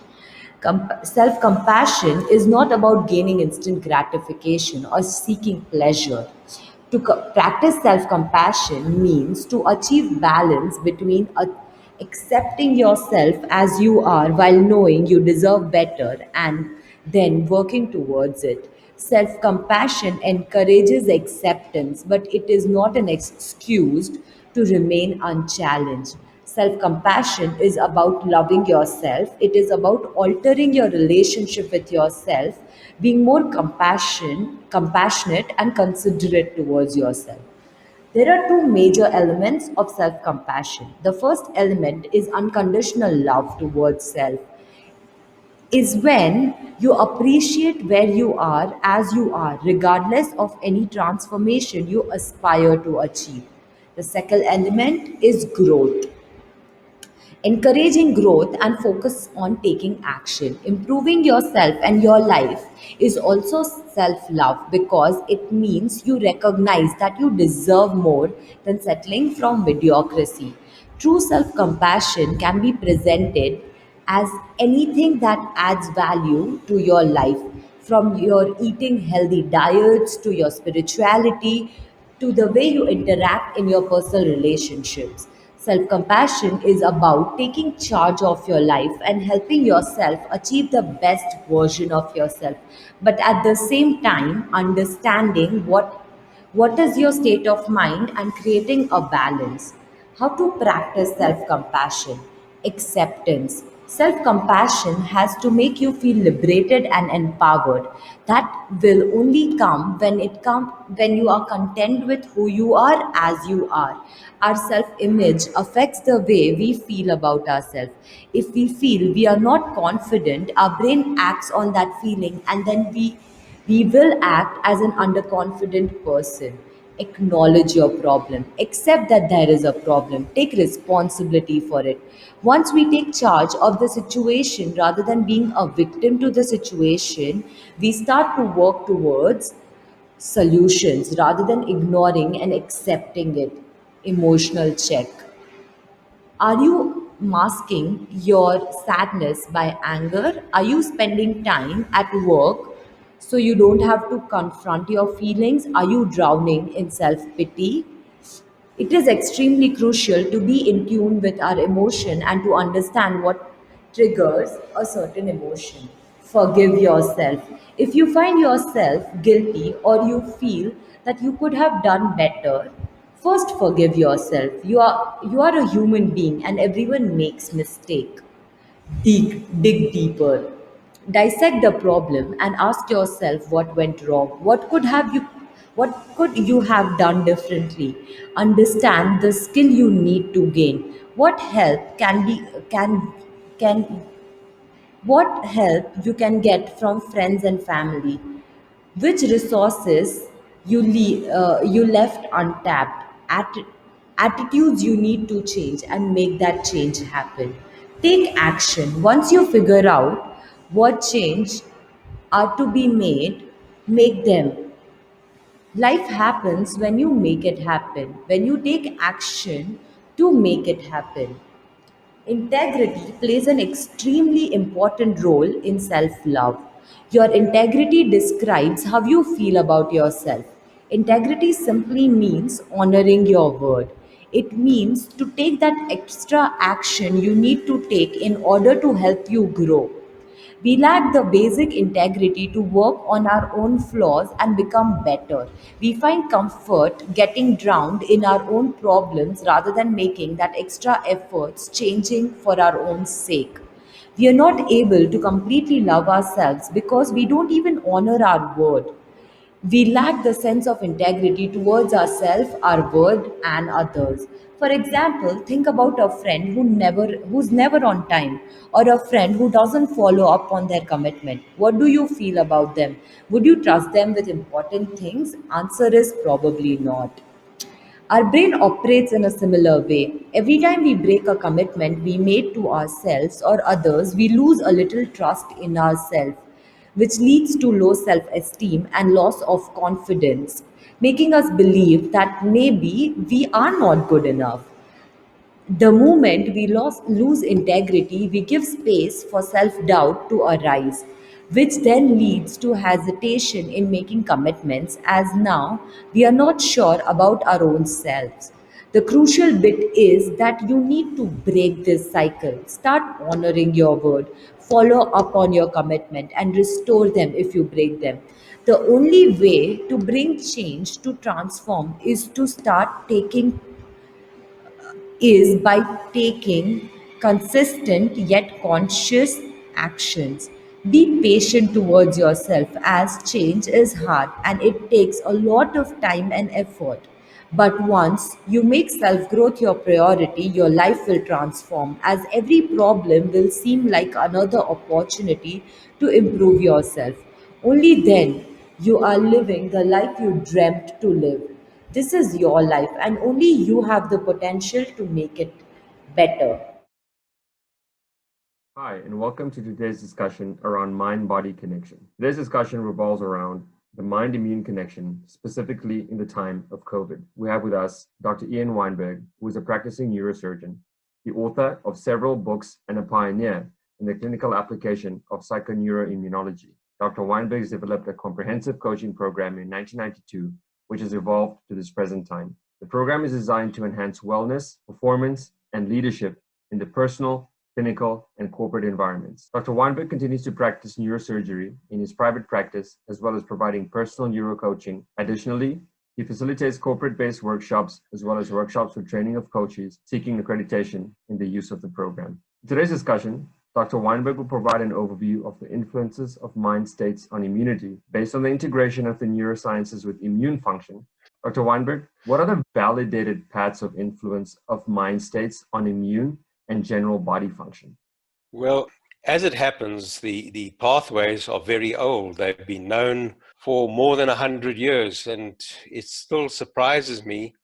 Self compassion is not about gaining instant gratification or seeking pleasure. Practice self compassion means to achieve balance between accepting yourself as you are while knowing you deserve better and then working towards it. Self compassion encourages acceptance, but it is not an excuse to remain unchallenged. Self compassion is about loving yourself, it is about altering your relationship with yourself, being more compassionate and considerate towards yourself. There are two major elements of self compassion. The first element is unconditional love towards self, is when you appreciate where you are as you are, regardless of any transformation you aspire to achieve. The second element is growth. Encouraging growth and focus on taking action. Improving yourself and your life is also self love because it means you recognize that you deserve more than settling from mediocrity. True self compassion can be presented as anything that adds value to your life, from your eating healthy diets to your spirituality to the way you interact in your personal relationships. Self compassion is about taking charge of your life and helping yourself achieve the best version of yourself, but at the same time, understanding what is your state of mind and creating a balance. How to practice self compassion? Acceptance. Self compassion has to make you feel liberated and empowered. That will only come when you are content with who you are as you are. Our self image affects the way we feel about ourselves. If we feel we are not confident, our brain acts on that feeling, and then we will act as an underconfident person. Acknowledge your problem. Accept that there is a problem. Take responsibility for it. Once we take charge of the situation rather than being a victim to the situation, we start to work towards solutions rather than ignoring and accepting it. Emotional check. Are you masking your sadness by anger? Are you spending time at work so you don't have to confront your feelings? Are you drowning in self pity? It is extremely crucial to be in tune with our emotion and to understand what triggers a certain emotion. Forgive yourself. If you find yourself guilty or you feel that you could have done better, first forgive yourself. You are a human being and everyone makes mistake. Dig deeper. Dissect the problem and ask yourself what went wrong. What could you have done differently? Understand the skill you need to gain. Can what help you can get from friends and family, which resources you left untapped, attitudes you need to change and make that change happen. Take action. Once you figure out what change are to be made, make them. Life happens when you make it happen, when you take action to make it happen. Integrity plays an extremely important role in self love. Your integrity describes how you feel about yourself. Integrity simply means honoring your word. It means to take that extra action you need to take in order to help you grow. We lack the basic integrity to work on our own flaws and become better. We find comfort getting drowned in our own problems rather than making that extra efforts changing for our own sake. We are not able to completely love ourselves because we don't even honor our word. We lack the sense of integrity towards ourselves, our word, and others. For example, think about a friend who's never on time, or a friend who doesn't follow up on their commitment. What do you feel about them? Would you trust them with important things? Answer is probably not. Our brain operates in a similar way. Every time we break a commitment we made to ourselves or others, we lose a little trust in ourselves, which leads to low self esteem and loss of confidence, making us believe that maybe we are not good enough. The moment lose integrity, we give space for self doubt to arise, which then leads to hesitation in making commitments, as now we are not sure about our own selves. The crucial bit is that you need to break this cycle. Start honoring your word, follow up on your commitment, and restore them if you break them. The only way to bring change, to transform, is by taking consistent yet conscious actions. Be patient towards yourself as change is hard and it takes a lot of time and effort. But once you make self growth your priority, your life will transform, as every problem will seem like another opportunity to improve yourself. Only then you are living the life you dreamt to live. This is your life, and only you have the potential to make it better. Hi, and welcome to today's discussion around mind-body connection. Today's discussion revolves around the mind-immune connection, specifically in the time of COVID. We have with us Dr. Ian Weinberg, who is a practicing neurosurgeon, the author of several books and a pioneer in the clinical application of psychoneuroimmunology. Dr. Weinberg has developed a comprehensive coaching program in 1992, which has evolved to this present time. The program is designed to enhance wellness, performance, and leadership in the personal, clinical, and corporate environments. Dr. Weinberg continues to practice neurosurgery in his private practice, as well as providing personal neurocoaching. Additionally, he facilitates corporate-based workshops, as well as workshops for training of coaches seeking accreditation in the use of the program. In today's discussion, Dr. Weinberg will provide an overview of the influences of mind states on immunity based on the integration of the neurosciences with immune function. Dr. Weinberg, what are the validated paths of influence of mind states on immune and general body function? Well, as it happens, the pathways are very old. They've been known for more than 100 years, and it still surprises me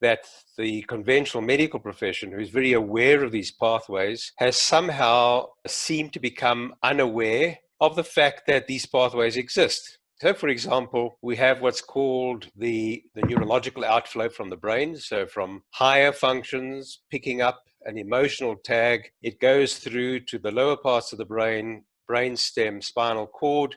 that the conventional medical profession, who is very aware of these pathways, has somehow seemed to become unaware of the fact that these pathways exist. So, for example, we have what's called the neurological outflow from the brain. So from higher functions, picking up an emotional tag, it goes through to the lower parts of the brain, brainstem, spinal cord,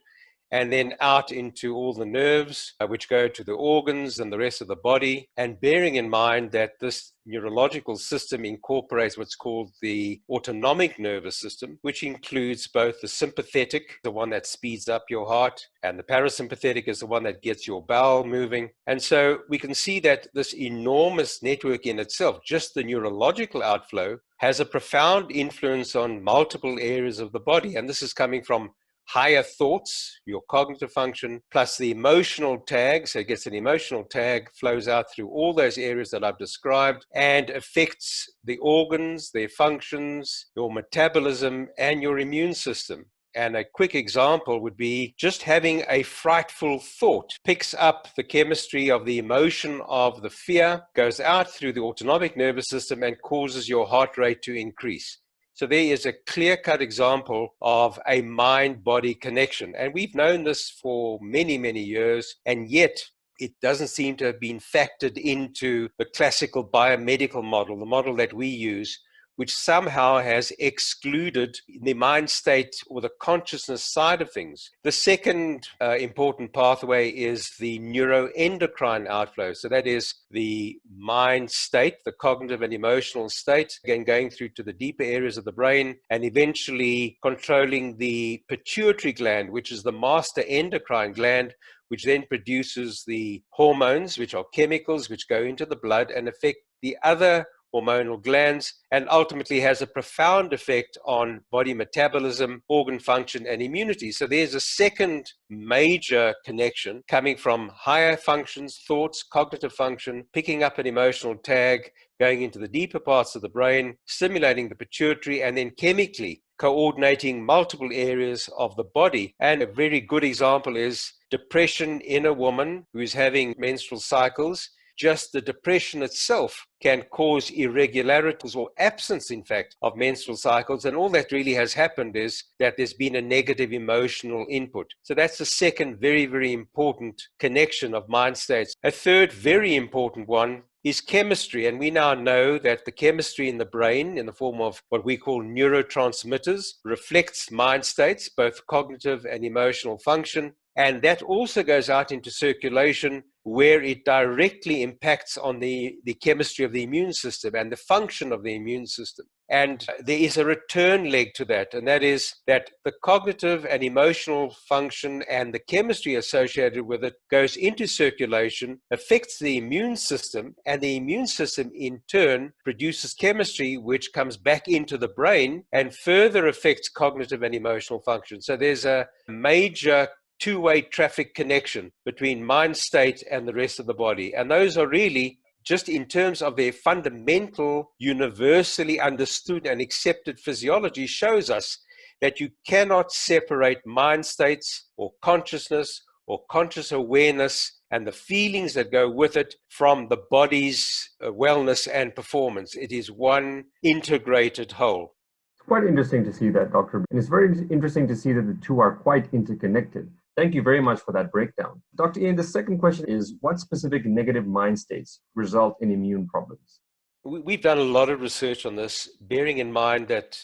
and then out into all the nerves, which go to the organs and the rest of the body. And bearing in mind that this neurological system incorporates what's called the autonomic nervous system, which includes both the sympathetic, the one that speeds up your heart, and the parasympathetic is the one that gets your bowel moving. And so we can see that this enormous network in itself, just the neurological outflow, has a profound influence on multiple areas of the body. And this is coming from higher thoughts, your cognitive function, plus the emotional tag. So it gets an emotional tag, flows out through all those areas that I've described and affects the organs, their functions, your metabolism, and your immune system. And a quick example would be just having a frightful thought picks up the chemistry of the emotion of the fear, goes out through the autonomic nervous system and causes your heart rate to increase. So there is a clear-cut example of a mind-body connection. And we've known this for many, many years, and yet it doesn't seem to have been factored into the classical biomedical model, the model that we use, which somehow has excluded the mind state or the consciousness side of things. The second important pathway is the neuroendocrine outflow. So that is the mind state, the cognitive and emotional state, again going through to the deeper areas of the brain and eventually controlling the pituitary gland, which is the master endocrine gland, which then produces the hormones, which are chemicals which go into the blood and affect the other hormonal glands, and ultimately has a profound effect on body metabolism, organ function, and immunity. So there's a second major connection coming from higher functions, thoughts, cognitive function, picking up an emotional tag, going into the deeper parts of the brain, stimulating the pituitary, and then chemically coordinating multiple areas of the body. And a very good example is depression in a woman who is having menstrual cycles. Just the depression itself can cause irregularities or absence, in fact, of menstrual cycles. And all that really has happened is that there's been a negative emotional input. So that's the second very, very important connection of mind states. A third very important one is chemistry. And we now know that the chemistry in the brain, in the form of what we call neurotransmitters, reflects mind states, both cognitive and emotional function. And that also goes out into circulation, where it directly impacts on the chemistry of the immune system and the function of the immune system. And there is a return leg to that, and that is that the cognitive and emotional function and the chemistry associated with it goes into circulation, affects the immune system, and the immune system in turn produces chemistry which comes back into the brain and further affects cognitive and emotional function. So there's a major two-way traffic connection between mind state and the rest of the body. And those are really, just in terms of their fundamental, universally understood and accepted physiology, shows us that you cannot separate mind states or consciousness or conscious awareness and the feelings that go with it from the body's wellness and performance. It is one integrated whole. It's quite interesting to see that, Dr. And it's very interesting to see that the two are quite interconnected. Thank you very much for that breakdown. Dr. Ian, the second question is, what specific negative mind states result in immune problems? We've done a lot of research on this, bearing in mind that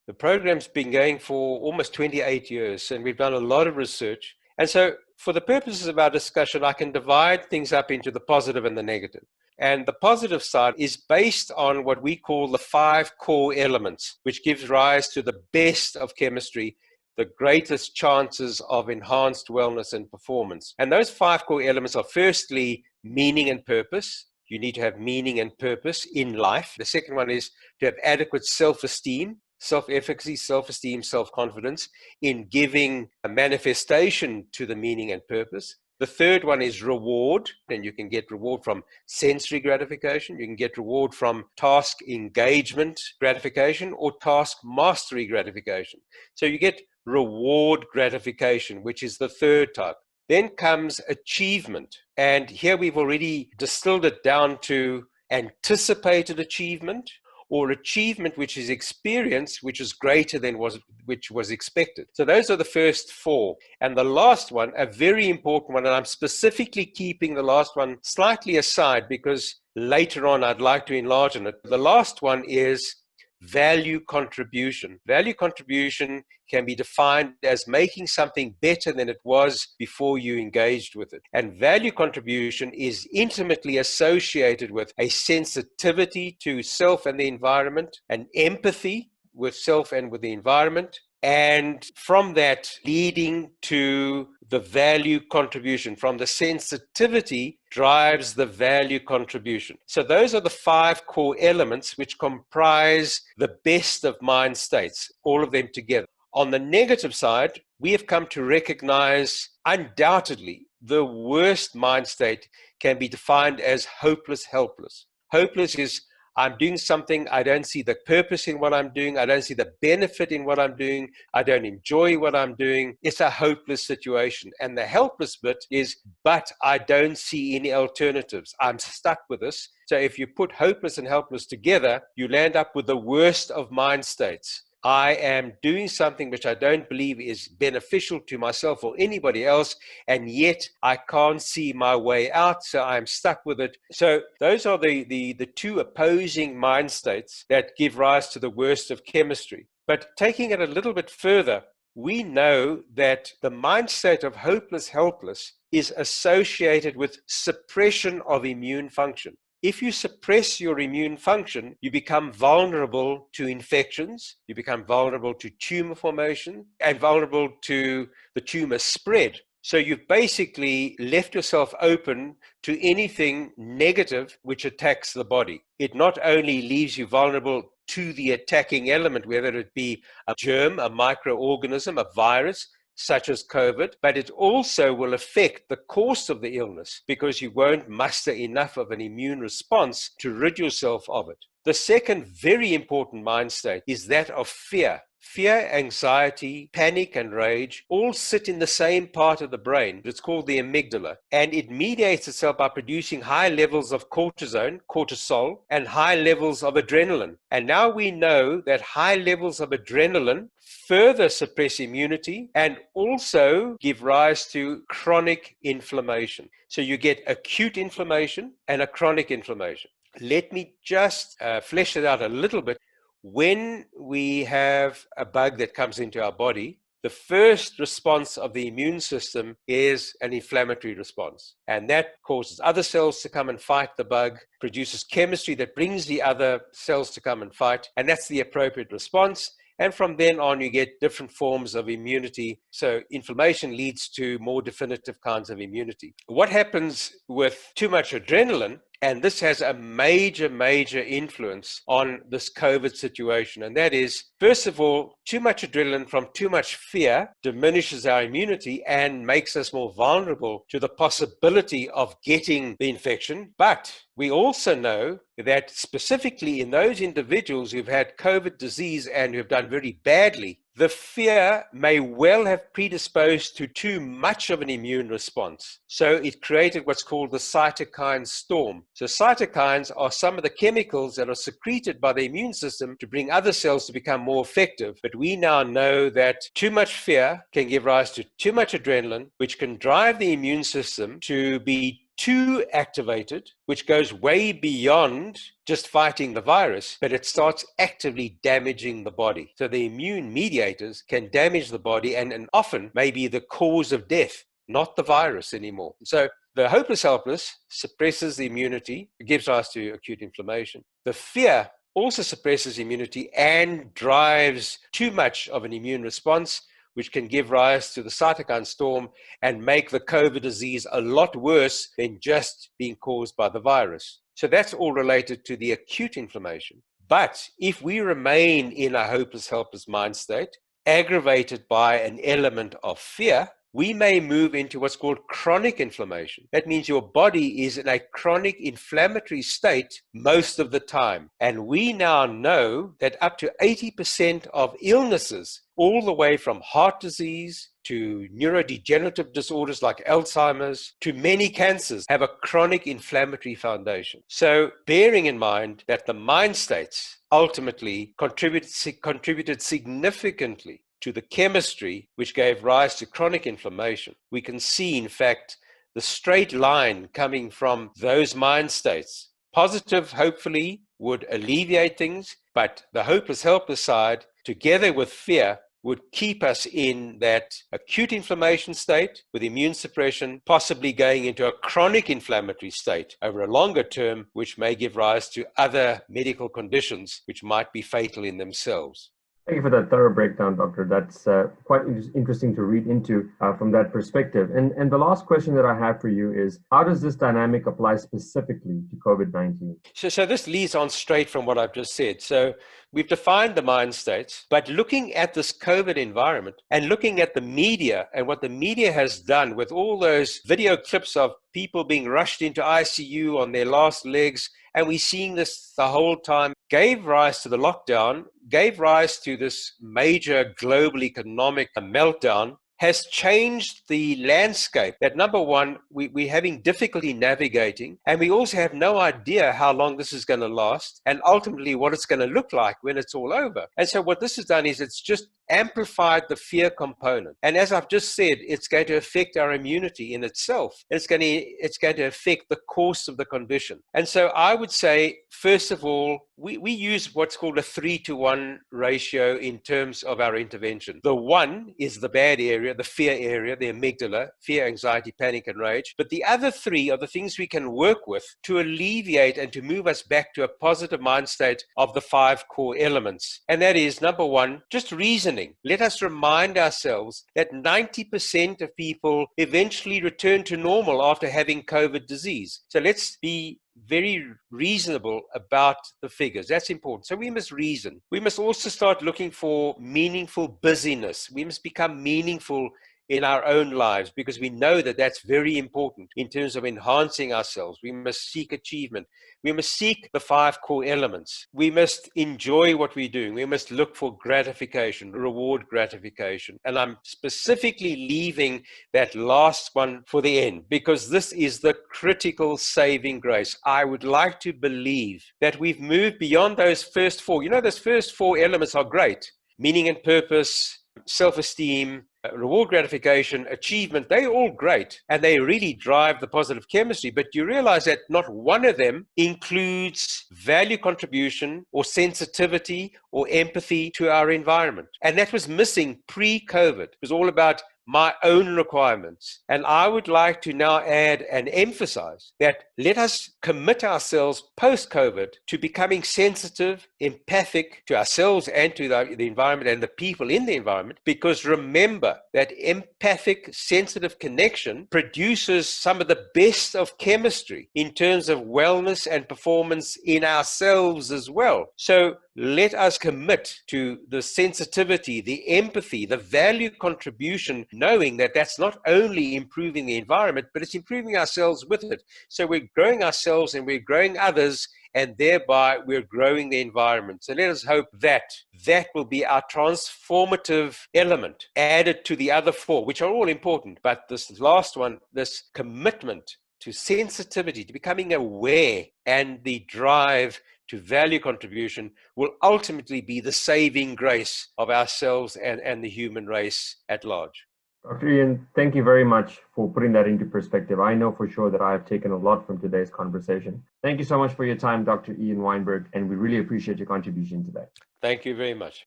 the program's been going for almost 28 years, and we've done a lot of research. And so for the purposes of our discussion, I can divide things up into the positive and the negative. And the positive side is based on what we call the 5 core elements, which gives rise to the best of chemistry, the greatest chances of enhanced wellness and performance. And those 5 core elements are firstly meaning and purpose. You need to have meaning and purpose in life. The second one is to have adequate self-esteem, self-efficacy, self-esteem, self-confidence in giving a manifestation to the meaning and purpose. The third one is reward, and you can get reward from sensory gratification. You can get reward from task engagement gratification or task mastery gratification. So you get reward gratification, which is the third type. Then comes achievement. And here we've already distilled it down to anticipated achievement, or achievement which is experienced, which is greater than which was expected. So those are the first 4. And the last one, a very important one, and I'm specifically keeping the last one slightly aside because later on I'd like to enlarge on it. The last one is value contribution. Value contribution can be defined as making something better than it was before you engaged with it. And value contribution is intimately associated with a sensitivity to self and the environment, an empathy with self and with the environment, and from that leading to the value contribution. From the sensitivity drives the value contribution. So those are the 5 core elements which comprise the best of mind states, all of them together. On the negative side, we have come to recognize undoubtedly the worst mind state can be defined as hopeless, helpless. Hopeless is I'm doing something, I don't see the purpose in what I'm doing, I don't see the benefit in what I'm doing, I don't enjoy what I'm doing. It's a hopeless situation. And the helpless bit is, but I don't see any alternatives. I'm stuck with this. So if you put hopeless and helpless together, you land up with the worst of mind states. I am doing something which I don't believe is beneficial to myself or anybody else, and yet I can't see my way out, so I'm stuck with it. So those are the 2 opposing mind states that give rise to the worst of chemistry. But taking it a little bit further, we know that the mind state of hopeless, helpless is associated with suppression of immune function. If you suppress your immune function, you become vulnerable to infections, you become vulnerable to tumor formation, and vulnerable to the tumor spread. So you've basically left yourself open to anything negative which attacks the body. It not only leaves you vulnerable to the attacking element, whether it be a germ, a microorganism, a virus, such as COVID, but it also will affect the course of the illness because you won't muster enough of an immune response to rid yourself of it. The second very important mind state is that of fear. Fear, anxiety, panic, and rage all sit in the same part of the brain. It's called the amygdala, and it mediates itself by producing high levels of cortisol, and high levels of adrenaline. And now we know that high levels of adrenaline further suppress immunity and also give rise to chronic inflammation. So you get acute inflammation and a chronic inflammation. Let me just flesh it out a little bit. When we have a bug that comes into our body, the first response of the immune system is an inflammatory response. And that causes other cells to come and fight the bug, produces chemistry that brings the other cells to come and fight. And that's the appropriate response. And from then on, you get different forms of immunity. So inflammation leads to more definitive kinds of immunity. What happens with too much adrenaline And this has a major, major influence on this COVID situation. And that is, first of all, too much adrenaline from too much fear diminishes our immunity and makes us more vulnerable to the possibility of getting the infection. But we also know that specifically in those individuals who've had COVID disease and who've done very badly, the fear may well have predisposed to too much of an immune response. So it created what's called the cytokine storm. So cytokines are some of the chemicals that are secreted by the immune system to bring other cells to become more effective. But we now know that too much fear can give rise to too much adrenaline, which can drive the immune system to be too activated, which goes way beyond just fighting the virus, but it starts actively damaging the body. So the immune mediators can damage the body and often may be the cause of death, not the virus anymore. So the hopeless helpless suppresses the immunity, it gives rise to acute inflammation. The fear also suppresses immunity and drives too much of an immune response, which can give rise to the cytokine storm and make the COVID disease a lot worse than just being caused by the virus. So that's all related to the acute inflammation. But if we remain in a hopeless, helpless mind state, aggravated by an element of fear, we may move into what's called chronic inflammation. That means your body is in a chronic inflammatory state most of the time. And we now know that up to 80% of illnesses, all the way from heart disease to neurodegenerative disorders like Alzheimer's, to many cancers, have a chronic inflammatory foundation. So bearing in mind that the mind states ultimately contributed significantly to the chemistry which gave rise to chronic inflammation, we can see, in fact, the straight line coming from those mind states. Positive, hopefully, would alleviate things, but the hopeless, helpless side, together with fear, would keep us in that acute inflammation state with immune suppression, possibly going into a chronic inflammatory state over a longer term, which may give rise to other medical conditions which might be fatal in themselves. Thank you for that thorough breakdown, Doctor. That's quite interesting to read into from that perspective. And the last question that I have for you is, how does this dynamic apply specifically to COVID-19? So this leads on straight from what I've just said. So we've defined the mind states, but looking at this COVID environment and looking at the media and what the media has done with all those video clips of people being rushed into ICU on their last legs, and we're seeing this the whole time, gave rise to the lockdown, gave rise to this major global economic meltdown, has changed the landscape. That number one, we're having difficulty navigating, and we also have no idea how long this is going to last and ultimately what it's going to look like when it's all over. And so what this has done is it's just amplified the fear component. And as I've just said, it's going to affect our immunity in itself. It's going to affect the course of the condition. And so I would say, first of all, we use what's called a 3-to-1 ratio in terms of our intervention. The 1 is the bad area, the fear area, the amygdala, fear, anxiety, panic, and rage. But the other 3 are the things we can work with to alleviate and to move us back to a positive mind state of the 5 core elements. And that is, number 1, just reasoning. Let us remind ourselves that 90% of people eventually return to normal after having COVID disease. So let's be very reasonable about the figures. That's important. So we must reason. We must also start looking for meaningful busyness. We must become meaningful in our own lives because we know that that's very important in terms of enhancing ourselves. We must seek achievement. We must seek the 5 core elements. We must enjoy what we're doing. We must look for gratification, reward gratification. And I'm specifically leaving that last one for the end because this is the critical saving grace. I would like to believe that we've moved beyond those first 4. You know, those first 4 elements are great. Meaning and purpose, self-esteem, reward gratification, achievement, they're all great and they really drive the positive chemistry, but you realize that not one of them includes value contribution or sensitivity or empathy to our environment. And that was missing pre-COVID. It was all about my own requirements. And I would like to now add and emphasize that let us commit ourselves post-COVID to becoming sensitive, empathic to ourselves and to the environment and the people in the environment, because remember that empathic, sensitive connection produces some of the best of chemistry in terms of wellness and performance in ourselves as well. So let us commit to the sensitivity, the empathy, the value contribution, knowing that that's not only improving the environment, but it's improving ourselves with it. So we're growing ourselves and we're growing others, and thereby we're growing the environment. So let us hope that that will be our transformative element added to the other four, which are all important. But this last one, this commitment to sensitivity, to becoming aware, and the drive to value contribution will ultimately be the saving grace of ourselves and the human race at large. Dr. Ian, thank you very much for putting that into perspective. I know for sure that I have taken a lot from today's conversation. Thank you so much for your time, Dr. Ian Weinberg, and we really appreciate your contribution today. Thank you very much.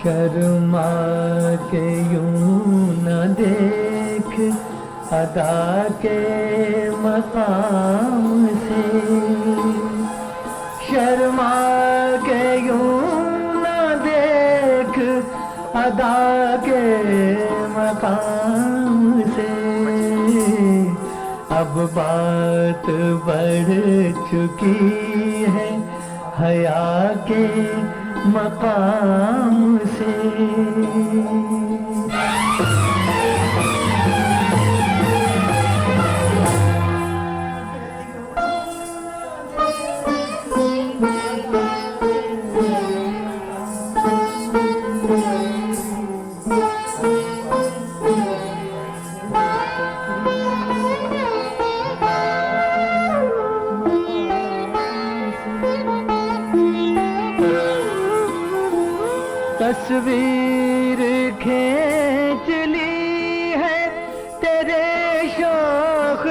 Sharma के यूं न देख अदा के मकाम से, शर्मा के यूं न देख अदा के मकाम से, अब बात बढ़ चुकी है हया के मकाम से। तस्वीर खींच ली है तेरे शौक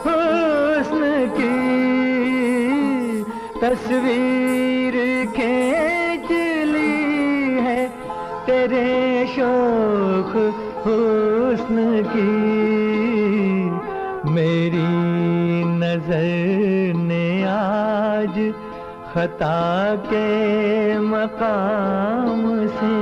हुस्न की, तस्वीर खींच ली है तेरे शौक हुस्न की, मेरी नजर ने आज खता के मकाम से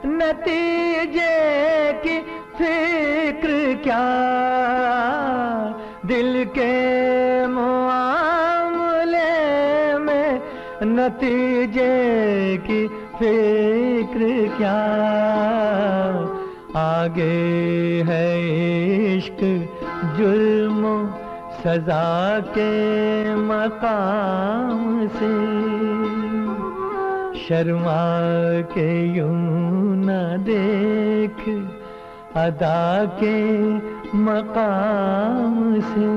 नतीजे की फिक्र क्या, दिल के मामले में नतीजे की फिक्र क्या, आगे है इश्क जुल्म सजा के मकाम से, शर्मा के यूं न देख अदा के मकाम से।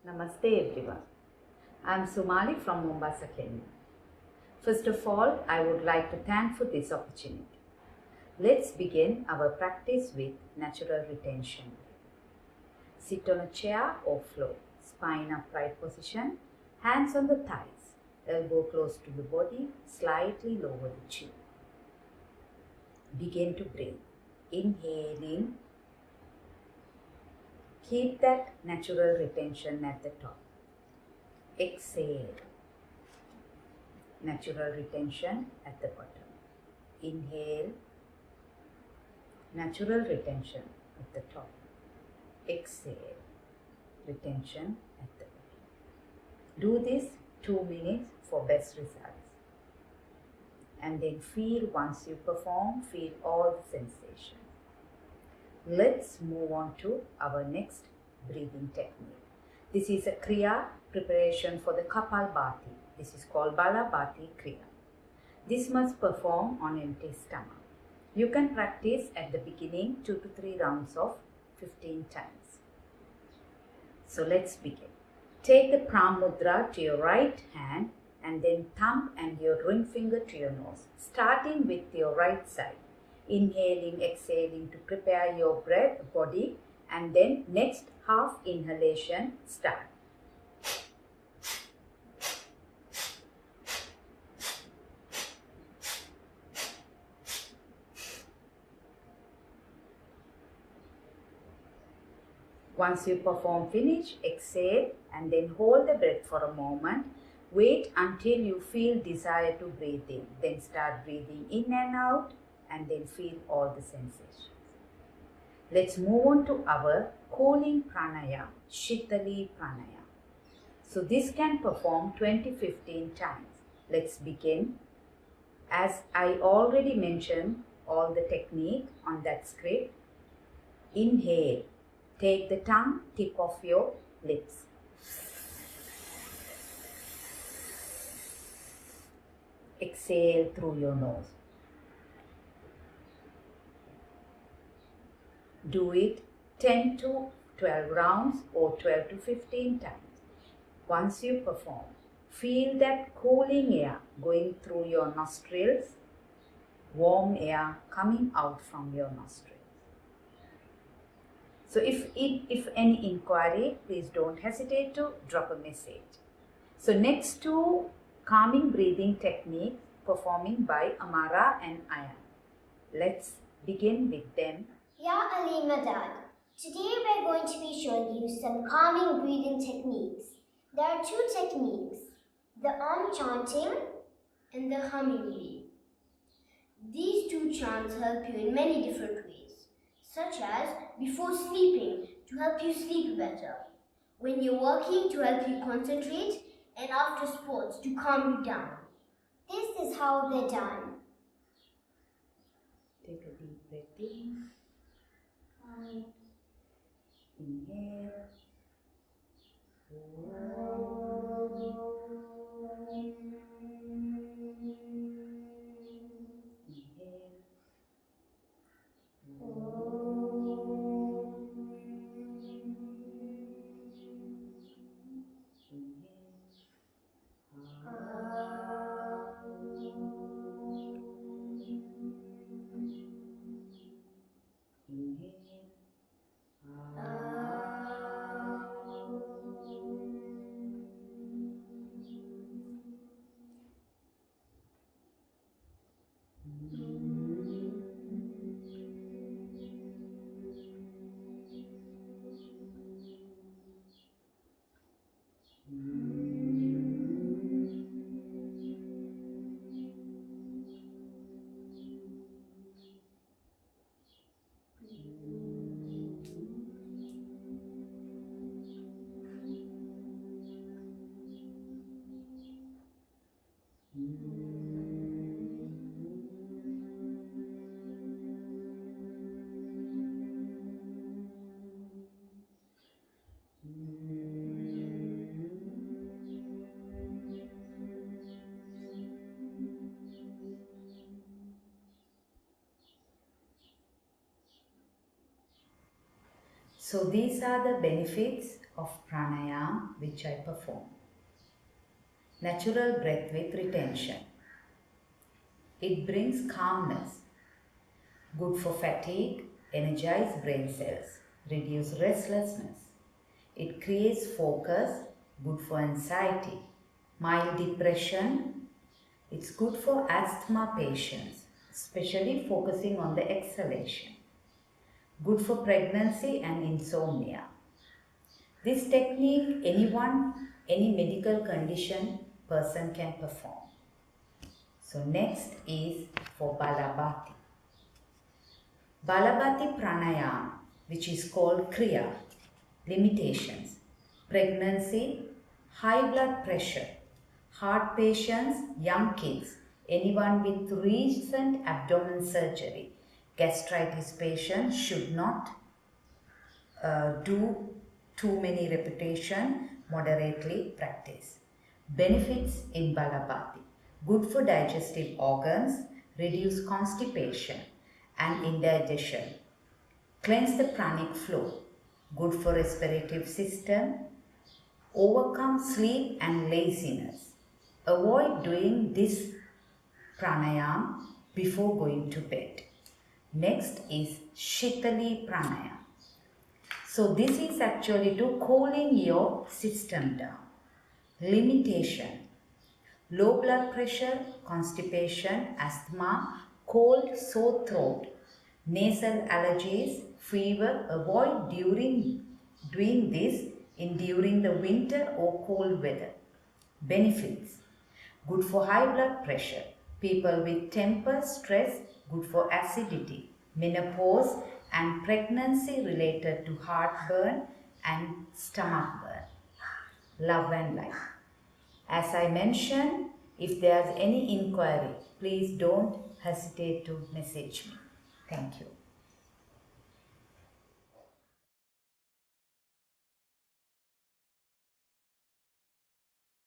Namaste everyone. I am Somali from Mombasa, Kenya. First of all, I would like to thank for this opportunity. Let's begin our practice with natural retention. Sit on a chair or floor, spine upright position, hands on the thighs, elbow close to the body, slightly lower the chin. Begin to breathe. Inhale in. Keep that natural retention at the top. Exhale. Natural retention at the bottom. Inhale. Natural retention at the top. Exhale. Retention at the bottom. Do this 2 minutes for best results. And then feel, once you perform, feel all the sensations. Let's move on to our next breathing technique. This is a Kriya preparation for the Kapalbhati. This is called Balabhati Kriya. This must perform on empty stomach. You can practice at the beginning 2 to 3 rounds of 15 times. So let's begin. Take the Pram Mudra to your right hand and then thumb and your ring finger to your nose, starting with your right side. Inhaling, exhaling to prepare your breath, body, and then next half inhalation start. Once you perform finish, exhale and then hold the breath for a moment. Wait until you feel desire to breathe in. Then start breathing in and out and then feel all the sensations. Let's move on to our cooling pranayama, Shitali pranayama. So this can perform 20-15 times. Let's begin. As I already mentioned all the technique on that script. Inhale. Take the tongue tip of your lips. Exhale through your nose. Do it 10 to 12 rounds or 12 to 15 times. Once you perform, feel that cooling air going through your nostrils, warm air coming out from your nostrils. So if any inquiry, please don't hesitate to drop a message. So next two calming breathing techniques performing by Amara and Ayan. Let's begin with them. Ya Ali Madad. Today we're going to be showing you some calming breathing techniques. There are two techniques. the Om chanting and the humming bee. These two chants help you in many different ways, such as before sleeping to help you sleep better, when you're working to help you concentrate, and after sports to calm you down. This is how they're done. Take a deep breath in, out, inhale, So these are the benefits of pranayama which I perform. Natural breath with retention. It brings calmness. Good for fatigue, energize brain cells, reduce restlessness. It creates focus, good for anxiety. Mild depression, it's good for asthma patients, especially focusing on the exhalation. Good for pregnancy and insomnia. This technique, anyone, any medical condition, person can perform. So next is for Balabhati. Balabhati pranayama, which is called Kriya, limitations, pregnancy, high blood pressure, heart patients, young kids, anyone with recent abdomen surgery, gastritis patients should not do too many repetition, moderately practice. Benefits in Balabhati. Good for digestive organs, reduce constipation and indigestion. Cleanse the pranic flow. Good for respiratory system. Overcome sleep and laziness. Avoid doing this pranayama before going to bed. Next is Shitali pranayama. So this is actually to cooling your system down. Limitation. Low blood pressure, constipation, asthma, cold, sore throat, nasal allergies, fever. Avoid doing this during the winter or cold weather. Benefits. Good for high blood pressure. People with temper, stress, good for acidity, menopause and pregnancy related to heartburn and stomach burn. Love and life. As I mentioned, if there's any inquiry, please don't hesitate to message me. Thank you.